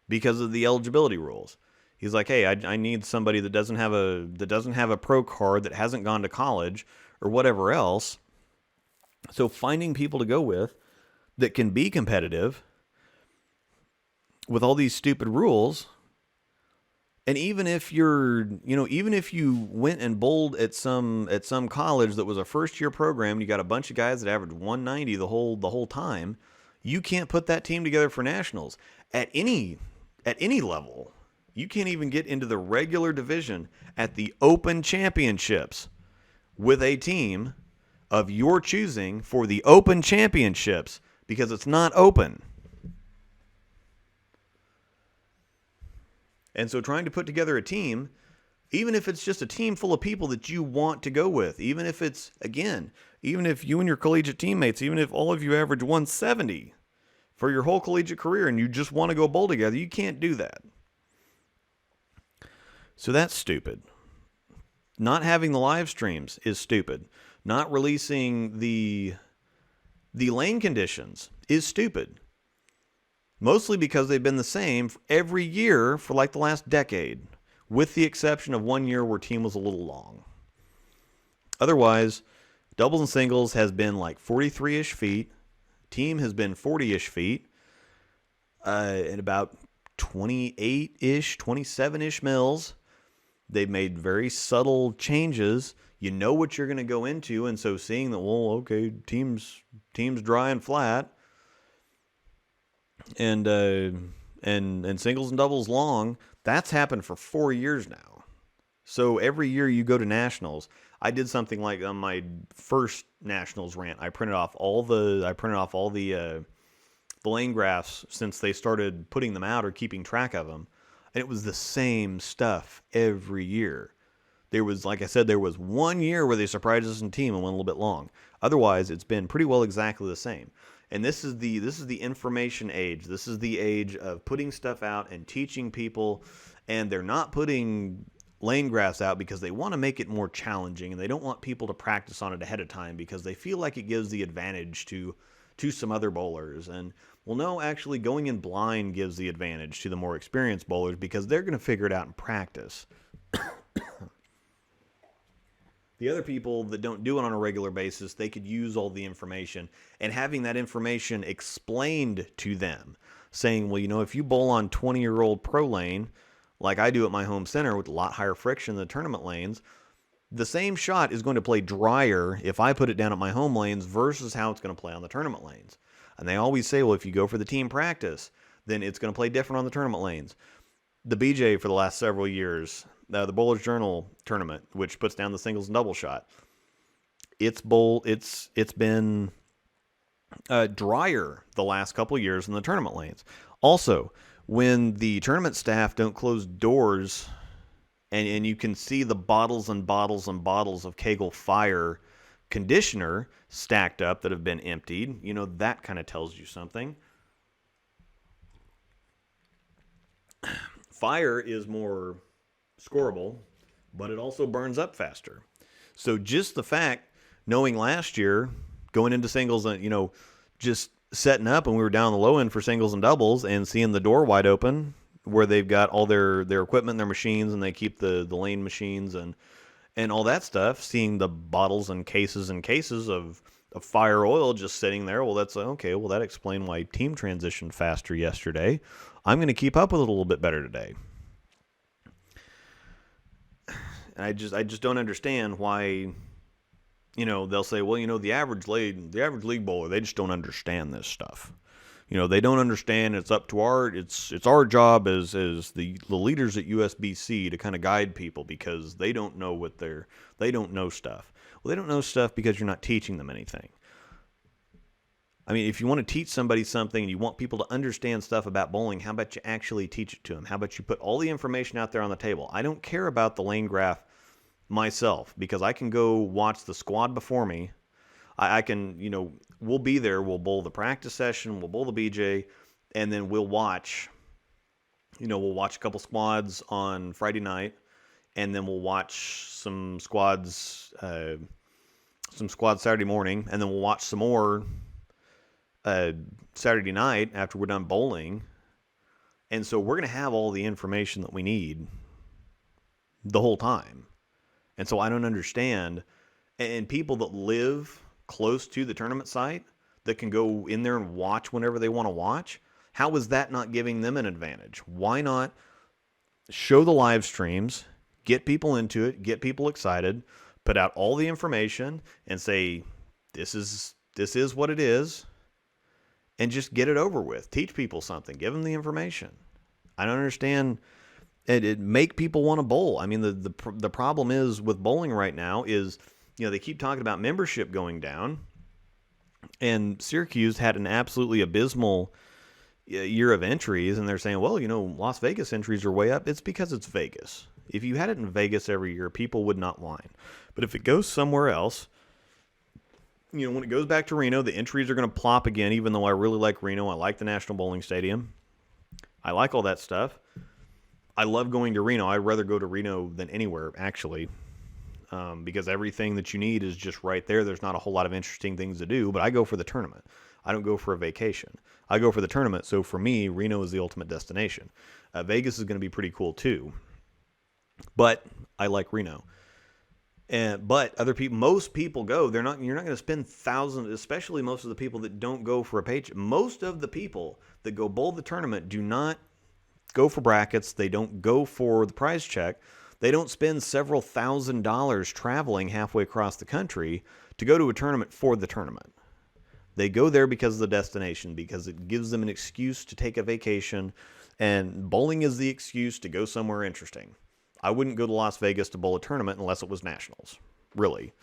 because of the eligibility rules. He's like, hey, I need somebody that doesn't have a pro card, that hasn't gone to college or whatever else. So finding people to go with that can be competitive with all these stupid rules. And even if even if you went and bowled at some college that was a first year program, and you got a bunch of guys that averaged 190 the whole time, you can't put that team together for nationals at any level. You can't even get into the regular division at the Open Championships with a team of your choosing for the Open Championships because it's not open. And so trying to put together a team, even if it's just a team full of people that you want to go with, even if you and your collegiate teammates, even if all of you average 170 for your whole collegiate career and you just want to go bowl together, you can't do that. So that's stupid. Not having the live streams is stupid. Not releasing the lane conditions is stupid. Mostly because they've been the same every year for like the last decade, with the exception of 1 year where team was a little long. Otherwise, doubles and singles has been like 43-ish feet. Team has been 40-ish feet. And about 28-ish, 27-ish mils. They've made very subtle changes. You know what you're going to go into, and so seeing that, well, okay, team's dry and flat, and singles and doubles long, that's happened for 4 years now. So every year you go to nationals. I did something like on my first nationals rant. I printed off all the lane graphs since they started putting them out or keeping track of them, and it was the same stuff every year. There was, like I said, there was 1 year where they surprised us in team and went a little bit long. Otherwise, it's been pretty well exactly the same. And this is the information age. This is the age of putting stuff out and teaching people. And they're not putting lane graphs out because they want to make it more challenging, and they don't want people to practice on it ahead of time because they feel like it gives the advantage to some other bowlers. And well, no, actually going in blind gives the advantage to the more experienced bowlers because they're going to figure it out in practice. The other people that don't do it on a regular basis, they could use all the information, and having that information explained to them, saying, well, if you bowl on 20-year-old pro lane, like I do at my home center with a lot higher friction than the tournament lanes, the same shot is going to play drier if I put it down at my home lanes versus how it's going to play on the tournament lanes. And they always say, well, if you go for the team practice, then it's going to play different on the tournament lanes. The BJ for the last several years the Bowler's Journal tournament, which puts down the singles and double shot. It's been drier the last couple of years in the tournament lanes. Also, when the tournament staff don't close doors, and you can see the bottles and bottles and bottles of Kegel Fire conditioner stacked up that have been emptied, that kind of tells you something. Fire is more scoreable, but it also burns up faster. So just the fact, knowing last year, going into singles and, just setting up, and we were down the low end for singles and doubles, and seeing the door wide open where they've got all their equipment and their machines, and they keep the lane machines and all that stuff, seeing the bottles and cases of fire oil just sitting there, well, that's okay. Well, that explained why team transitioned faster yesterday. I'm going to keep up with it a little bit better today. And I just don't understand why, they'll say, well, the average league bowler, they just don't understand this stuff. They don't understand. It's up to it's our job as the leaders at USBC to kind of guide people, because they don't know they don't know stuff. Well, they don't know stuff because you're not teaching them anything. I mean, if you want to teach somebody something and you want people to understand stuff about bowling, how about you actually teach it to them? How about you put all the information out there on the table? I don't care about the lane graph myself, because I can go watch the squad before me. I can, we'll be there. We'll bowl the practice session. We'll bowl the BJ, and then we'll watch a couple squads on Friday night, and then we'll watch some squads Saturday morning, and then we'll watch some more Saturday night after we're done bowling. And so we're going to have all the information that we need the whole time. And so I don't understand. And people that live close to the tournament site that can go in there and watch whenever they want to watch, how is that not giving them an advantage? Why not show the live streams, get people into it, get people excited, put out all the information and say, this is what it is, and just get it over with. Teach people something. Give them the information. I don't understand. It make people want to bowl. I mean, the problem is with bowling right now is, they keep talking about membership going down, and Syracuse had an absolutely abysmal year of entries, and they're saying, well, Las Vegas entries are way up. It's because it's Vegas. If you had it in Vegas every year, people would not whine. But if it goes somewhere else, when it goes back to Reno, the entries are going to plop again, even though I really like Reno. I like the National Bowling Stadium. I like all that stuff. I love going to Reno. I'd rather go to Reno than anywhere, actually, because everything that you need is just right there. There's not a whole lot of interesting things to do, but I go for the tournament. I don't go for a vacation. I go for the tournament, so for me, Reno is the ultimate destination. Vegas is going to be pretty cool, too, but I like Reno. But other people, most people go. You're not going to spend thousands, especially most of the people that don't go for a paycheck. Most of the people that go bowl the tournament do not go for brackets. They don't go for the prize check. They don't spend several $1,000s traveling halfway across the country to go to a tournament for the tournament. They go there because of the destination, because it gives them an excuse to take a vacation, and bowling is the excuse to go somewhere interesting. I wouldn't go to Las Vegas to bowl a tournament unless it was nationals, really.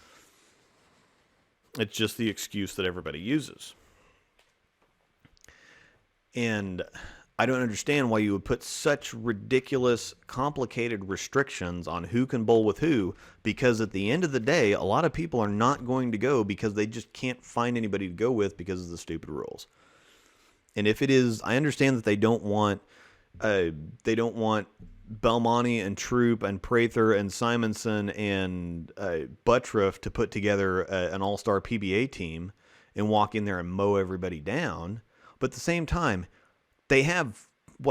It's just the excuse that everybody uses. And I don't understand why you would put such ridiculous, complicated restrictions on who can bowl with who, because at the end of the day, a lot of people are not going to go because they just can't find anybody to go with because of the stupid rules. And if it is, I understand that they don't want Belmonte and Troop and Prather and Simonson and Buttriff to put together an all-star PBA team and walk in there and mow everybody down. But at the same time, they have,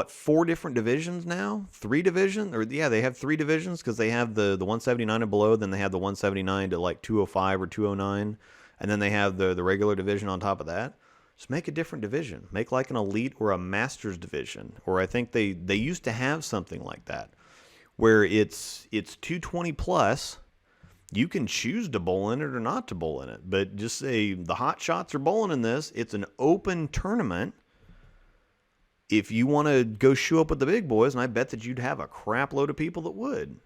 4 different divisions now? 3 divisions? They have 3 divisions, because they have the 179 and below, then they have the 179 to like 205 or 209, and then they have the regular division on top of that. Just make a different division. Make like an elite or a master's division. Or I think they used to have something like that, where it's 220 plus. You can choose to bowl in it or not to bowl in it. But just say the hot shots are bowling in this. It's an open tournament. If you want to go shoe up with the big boys, and I bet that you'd have a crap load of people that would.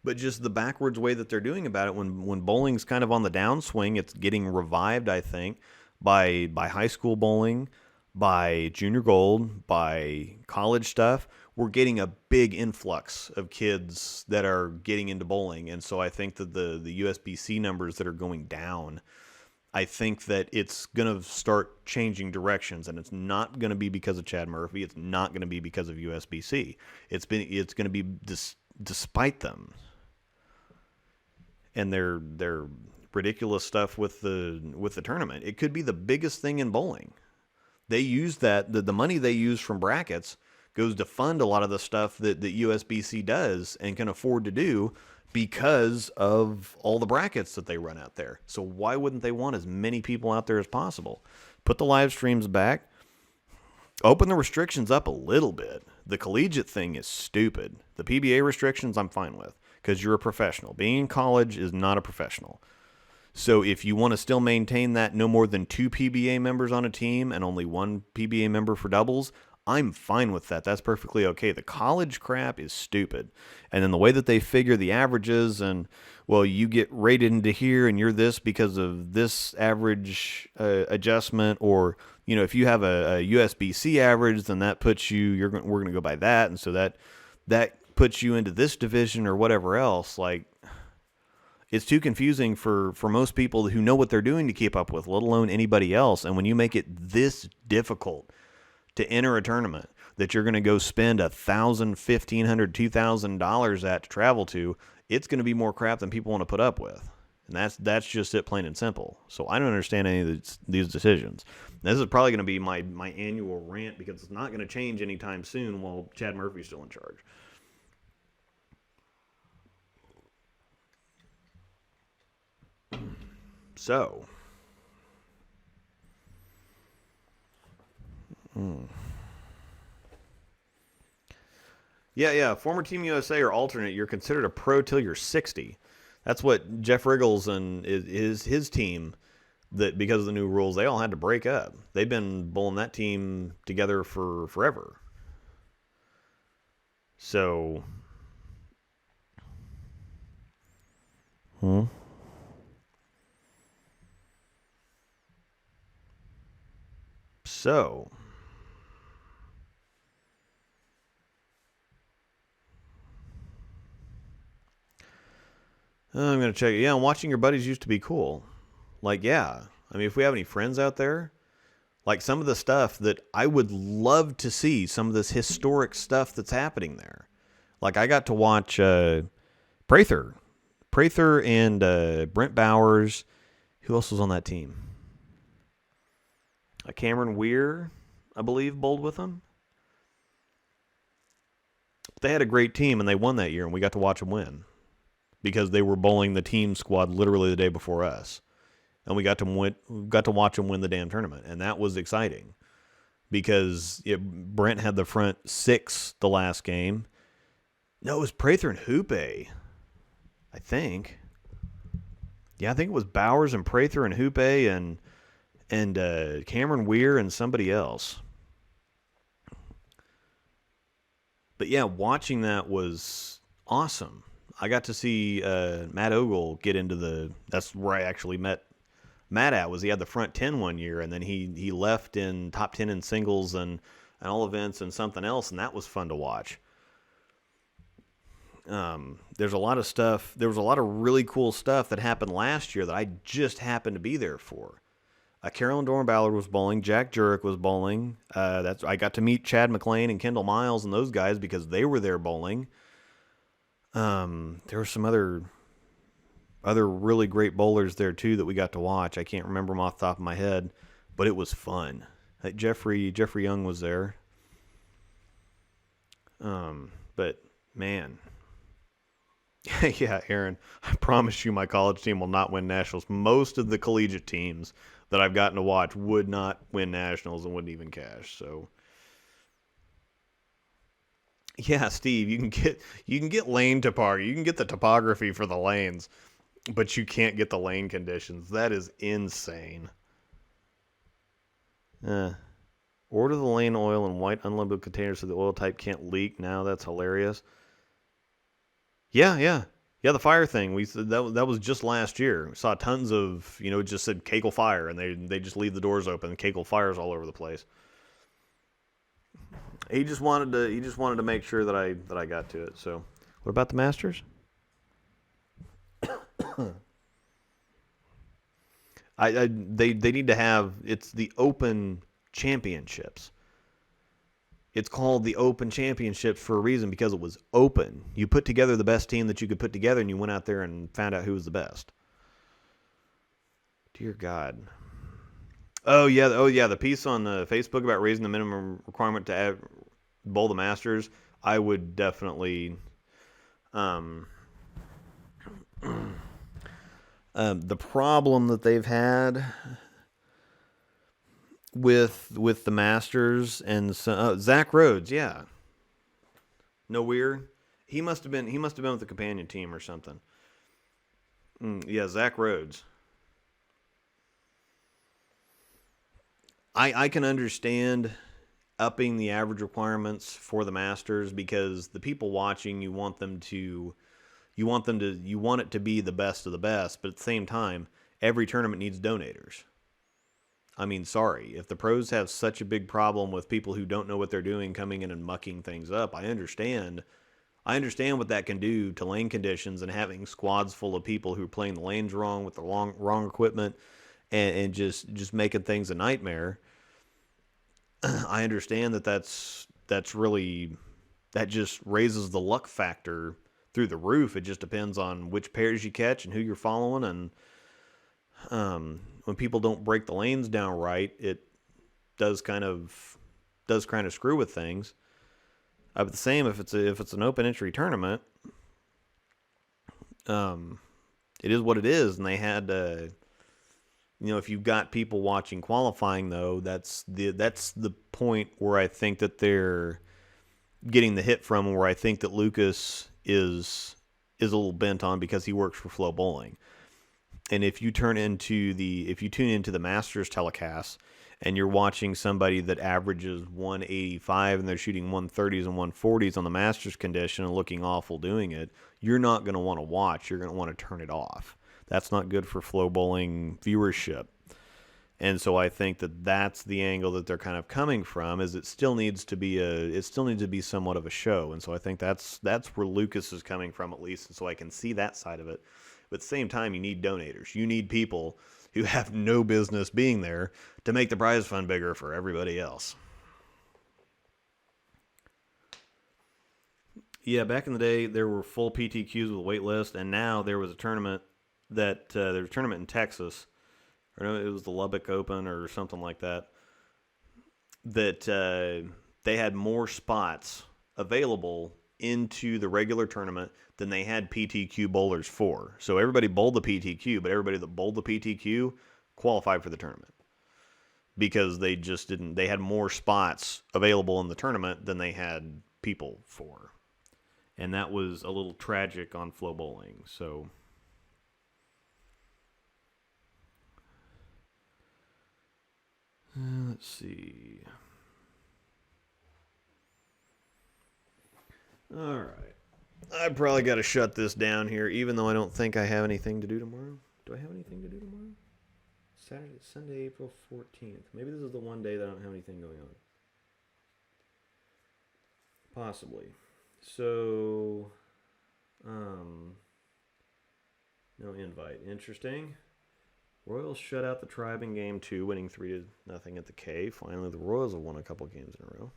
But just the backwards way that they're doing about it, when bowling's kind of on the downswing, it's getting revived, I think, by high school bowling, by junior gold, by college stuff. We're getting a big influx of kids that are getting into bowling. And so I think that the USBC numbers that are going down, I think that it's going to start changing directions, and it's not going to be because of Chad Murphy. It's not going to be because of USBC. It's going to be despite them and their ridiculous stuff with the tournament. It could be the biggest thing in bowling. They use that the money they use from brackets goes to fund a lot of the stuff that USBC does and can afford to do because of all the brackets that they run out there. So why wouldn't they want as many people out there as possible? Put the live streams back. Open the restrictions up a little bit. The collegiate thing is stupid. The PBA restrictions I'm fine with because you're a professional. Being in college is not a professional. So if you want to still maintain that no more than 2 PBA members on a team and only 1 PBA member for doubles, I'm fine with that. That's perfectly okay. The college crap is stupid. And then the way that they figure the averages and, well, you get rated into here and you're this because of this average adjustment, or, you know, if you have a USBC average, then that puts you, we're going to go by that. And so that puts you into this division or whatever else. Like, it's too confusing for most people who know what they're doing to keep up with, let alone anybody else. And when you make it this difficult to enter a tournament that you're going to go spend $1,000, $1,500, $2,000 at to travel to, it's going to be more crap than people want to put up with. And that's just it, plain and simple. So I don't understand any of these decisions. This is probably going to be my annual rant because it's not going to change anytime soon while Chad Murphy's still in charge. So, yeah, former Team USA or alternate, you're considered a pro till you're 60. That's what Jeff Riggles and his team, that because of the new rules, they all had to break up. They've been bowling that team together for forever. So, So, I'm going to check it. Yeah, watching your buddies used to be cool. Like, yeah. I mean, if we have any friends out there, like some of the stuff that I would love to see, some of this historic stuff that's happening there. Like, I got to watch Prather and Brent Bowers. Who else was on that team? Cameron Weir, I believe, bowled with them. They had a great team, and they won that year, and we got to watch them win because they were bowling the team squad literally the day before us, and we got to watch them win the damn tournament, and that was exciting because Brent had the front 6 the last game. No, it was Prather and Hoope, I think. Yeah, I think it was Bowers and Prather and Hoope and Cameron Weir and somebody else. But yeah, watching that was awesome. I got to see Matt Ogle get into that's where I actually met Matt at, was he had the front 10 one year, and then he left in top 10 in singles and all events and something else, and that was fun to watch. There's a lot of stuff. There was a lot of really cool stuff that happened last year that I just happened to be there for. Carolyn Doran-Ballard was bowling. Jack Jurek was bowling. I got to meet Chad McLean and Kendall Miles and those guys because they were there bowling. There were some other really great bowlers there too that we got to watch. I can't remember them off the top of my head, but it was fun. Jeffrey Young was there. But man, yeah, Aaron, I promise you my college team will not win nationals. Most of the collegiate teams that I've gotten to watch would not win nationals and wouldn't even cash. So, yeah, Steve, you can get lane topography. You can get the topography for the lanes, but you can't get the lane conditions. That is insane. Order the lane oil in white unlabeled containers so the oil type can't leak. Now that's hilarious. Yeah. Yeah, the fire thing. We that was just last year. We saw tons of it just said Cakel Fire, and they just leave the doors open. And Cakel Fires all over the place. He just wanted to make sure that I got to it. So, what about the Masters? They need to have it's the Open Championships. It's called the Open Championships for a reason because it was open. You put together the best team that you could put together, and you went out there and found out who was the best. Dear God. Oh yeah, the piece on the Facebook about raising the minimum requirement to bowl the Masters. I would definitely. The problem that they've had with the Masters and Zach Rhodes, yeah, no weird. He must have been with the companion team or something. Yeah, Zach Rhodes. I can understand upping the average requirements for the Masters because the people watching, you want it to be the best of the best, but at the same time, every tournament needs donators. I mean, sorry, if the pros have such a big problem with people who don't know what they're doing coming in and mucking things up, I understand what that can do to lane conditions and having squads full of people who are playing the lanes wrong with the wrong equipment and just making things a nightmare. I understand that's really that just raises the luck factor through the roof. It just depends on which pairs you catch and who you're following, and when people don't break the lanes down right, it does kind of screw with things. But the same if it's an open entry tournament, it is what it is, and they had if you've got people watching qualifying, though, that's the point where I think that they're getting the hit from, and where I think that Lucas is a little bent on because he works for Flow Bowling. And if you tune into the Masters telecast and you're watching somebody that averages 185 and they're shooting 130s and 140s on the Masters condition and looking awful doing it, you're not going to want to watch. You're going to want to turn it off. That's not good for Flow Bowling viewership. And so I think that that's the angle that they're kind of coming from, is it still needs to be somewhat of a show. And so I think that's where Lucas is coming from, at least. And so I can see that side of it. But at the same time, you need donators. You need people who have no business being there to make the prize fund bigger for everybody else. Yeah, back in the day, there were full PTQs with a wait list, and now there was a tournament in Texas, or no, it was the Lubbock Open or something like that, that they had more spots available into the regular tournament than they had PTQ bowlers for. So everybody bowled the PTQ, but everybody that bowled the PTQ qualified for the tournament because they had more spots available in the tournament than they had people for. And that was a little tragic on Flow Bowling. So let's see. All right. I probably got to shut this down here, even though I don't think I have anything to do tomorrow. Do I have anything to do tomorrow? Sunday, April 14th. Maybe this is the one day that I don't have anything going on. Possibly. So, no invite. Interesting. Royals shut out the Tribe in Game 2, winning 3-0 at the K. Finally, the Royals have won a couple games in a row.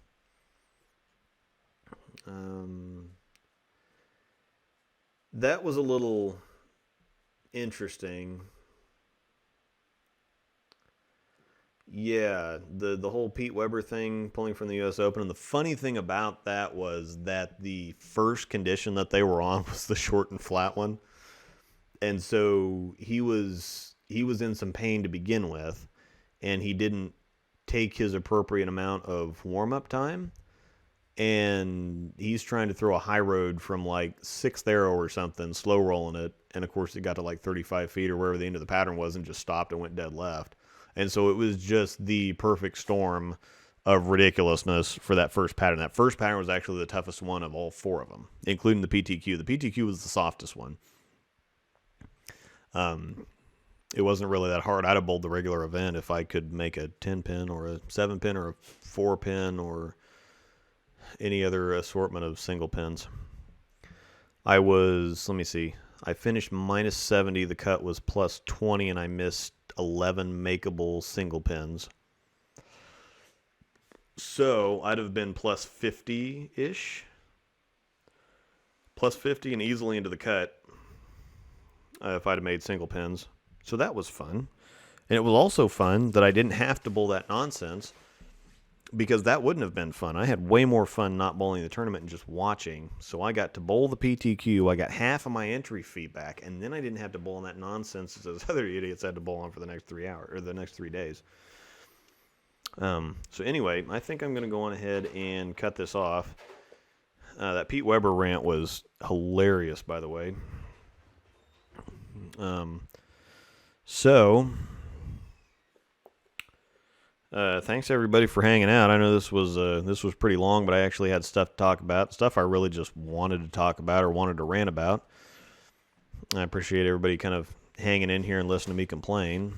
That was a little interesting. Yeah, the whole Pete Weber thing, pulling from the U.S. Open. And the funny thing about that was that the first condition that they were on was the short and flat one. And so he was in some pain to begin with, and he didn't take his appropriate amount of warm-up time. And he's trying to throw a high road from like sixth arrow or something, slow rolling it. And of course, it got to like 35 feet or wherever the end of the pattern was and just stopped and went dead left. And so it was just the perfect storm of ridiculousness for that first pattern. That first pattern was actually the toughest one of all four of them, including the PTQ. The PTQ was the softest one. It wasn't really that hard. I'd have bowled the regular event if I could make a 10 pin or a 7 pin or a 4 pin or any other assortment of single pins. Let me see, I finished minus 70. The cut was plus 20, and I missed 11 makeable single pins. So I'd have been plus 50-ish. Plus 50 and easily into the cut if I'd have made single pins. So that was fun. And it was also fun that I didn't have to bowl that nonsense, because that wouldn't have been fun. I had way more fun not bowling the tournament and just watching. So I got to bowl the PTQ. I got half of my entry fee back, and then I didn't have to bowl on that nonsense that those other idiots had to bowl on for the next 3 hours or the next 3 days. So anyway, I think I'm going to go on ahead and cut this off. That Pete Weber rant was hilarious, by the way. Thanks everybody for hanging out. I know this was pretty long, but I actually had stuff to talk about, stuff I really just wanted to talk about or wanted to rant about. I appreciate everybody kind of hanging in here and listening to me complain.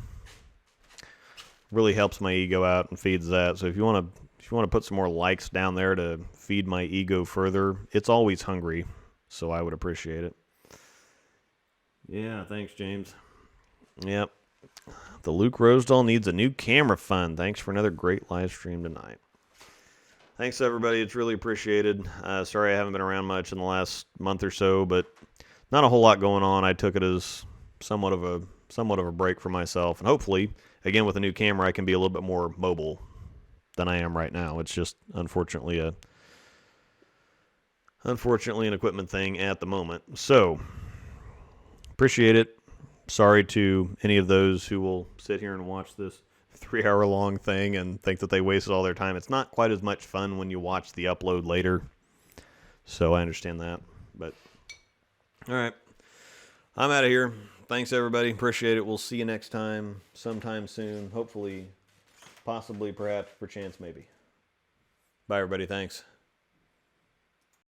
Really helps my ego out and feeds that. So if you want to put some more likes down there to feed my ego further, it's always hungry. So I would appreciate it. Yeah, thanks, James. Yep. The Luke Rosedall needs a new camera fund. Thanks for another great live stream tonight. Thanks, everybody. It's really appreciated. Sorry I haven't been around much in the last month or so, but not a whole lot going on. I took it as somewhat of a break for myself, and hopefully, again with a new camera, I can be a little bit more mobile than I am right now. It's just unfortunately an equipment thing at the moment. So appreciate it. Sorry to any of those who will sit here and watch this 3-hour-long thing and think that they wasted all their time. It's not quite as much fun when you watch the upload later. So I understand that. But all right. I'm out of here. Thanks, everybody. Appreciate it. We'll see you next time, sometime soon. Hopefully, possibly, perhaps, perchance, maybe. Bye, everybody. Thanks.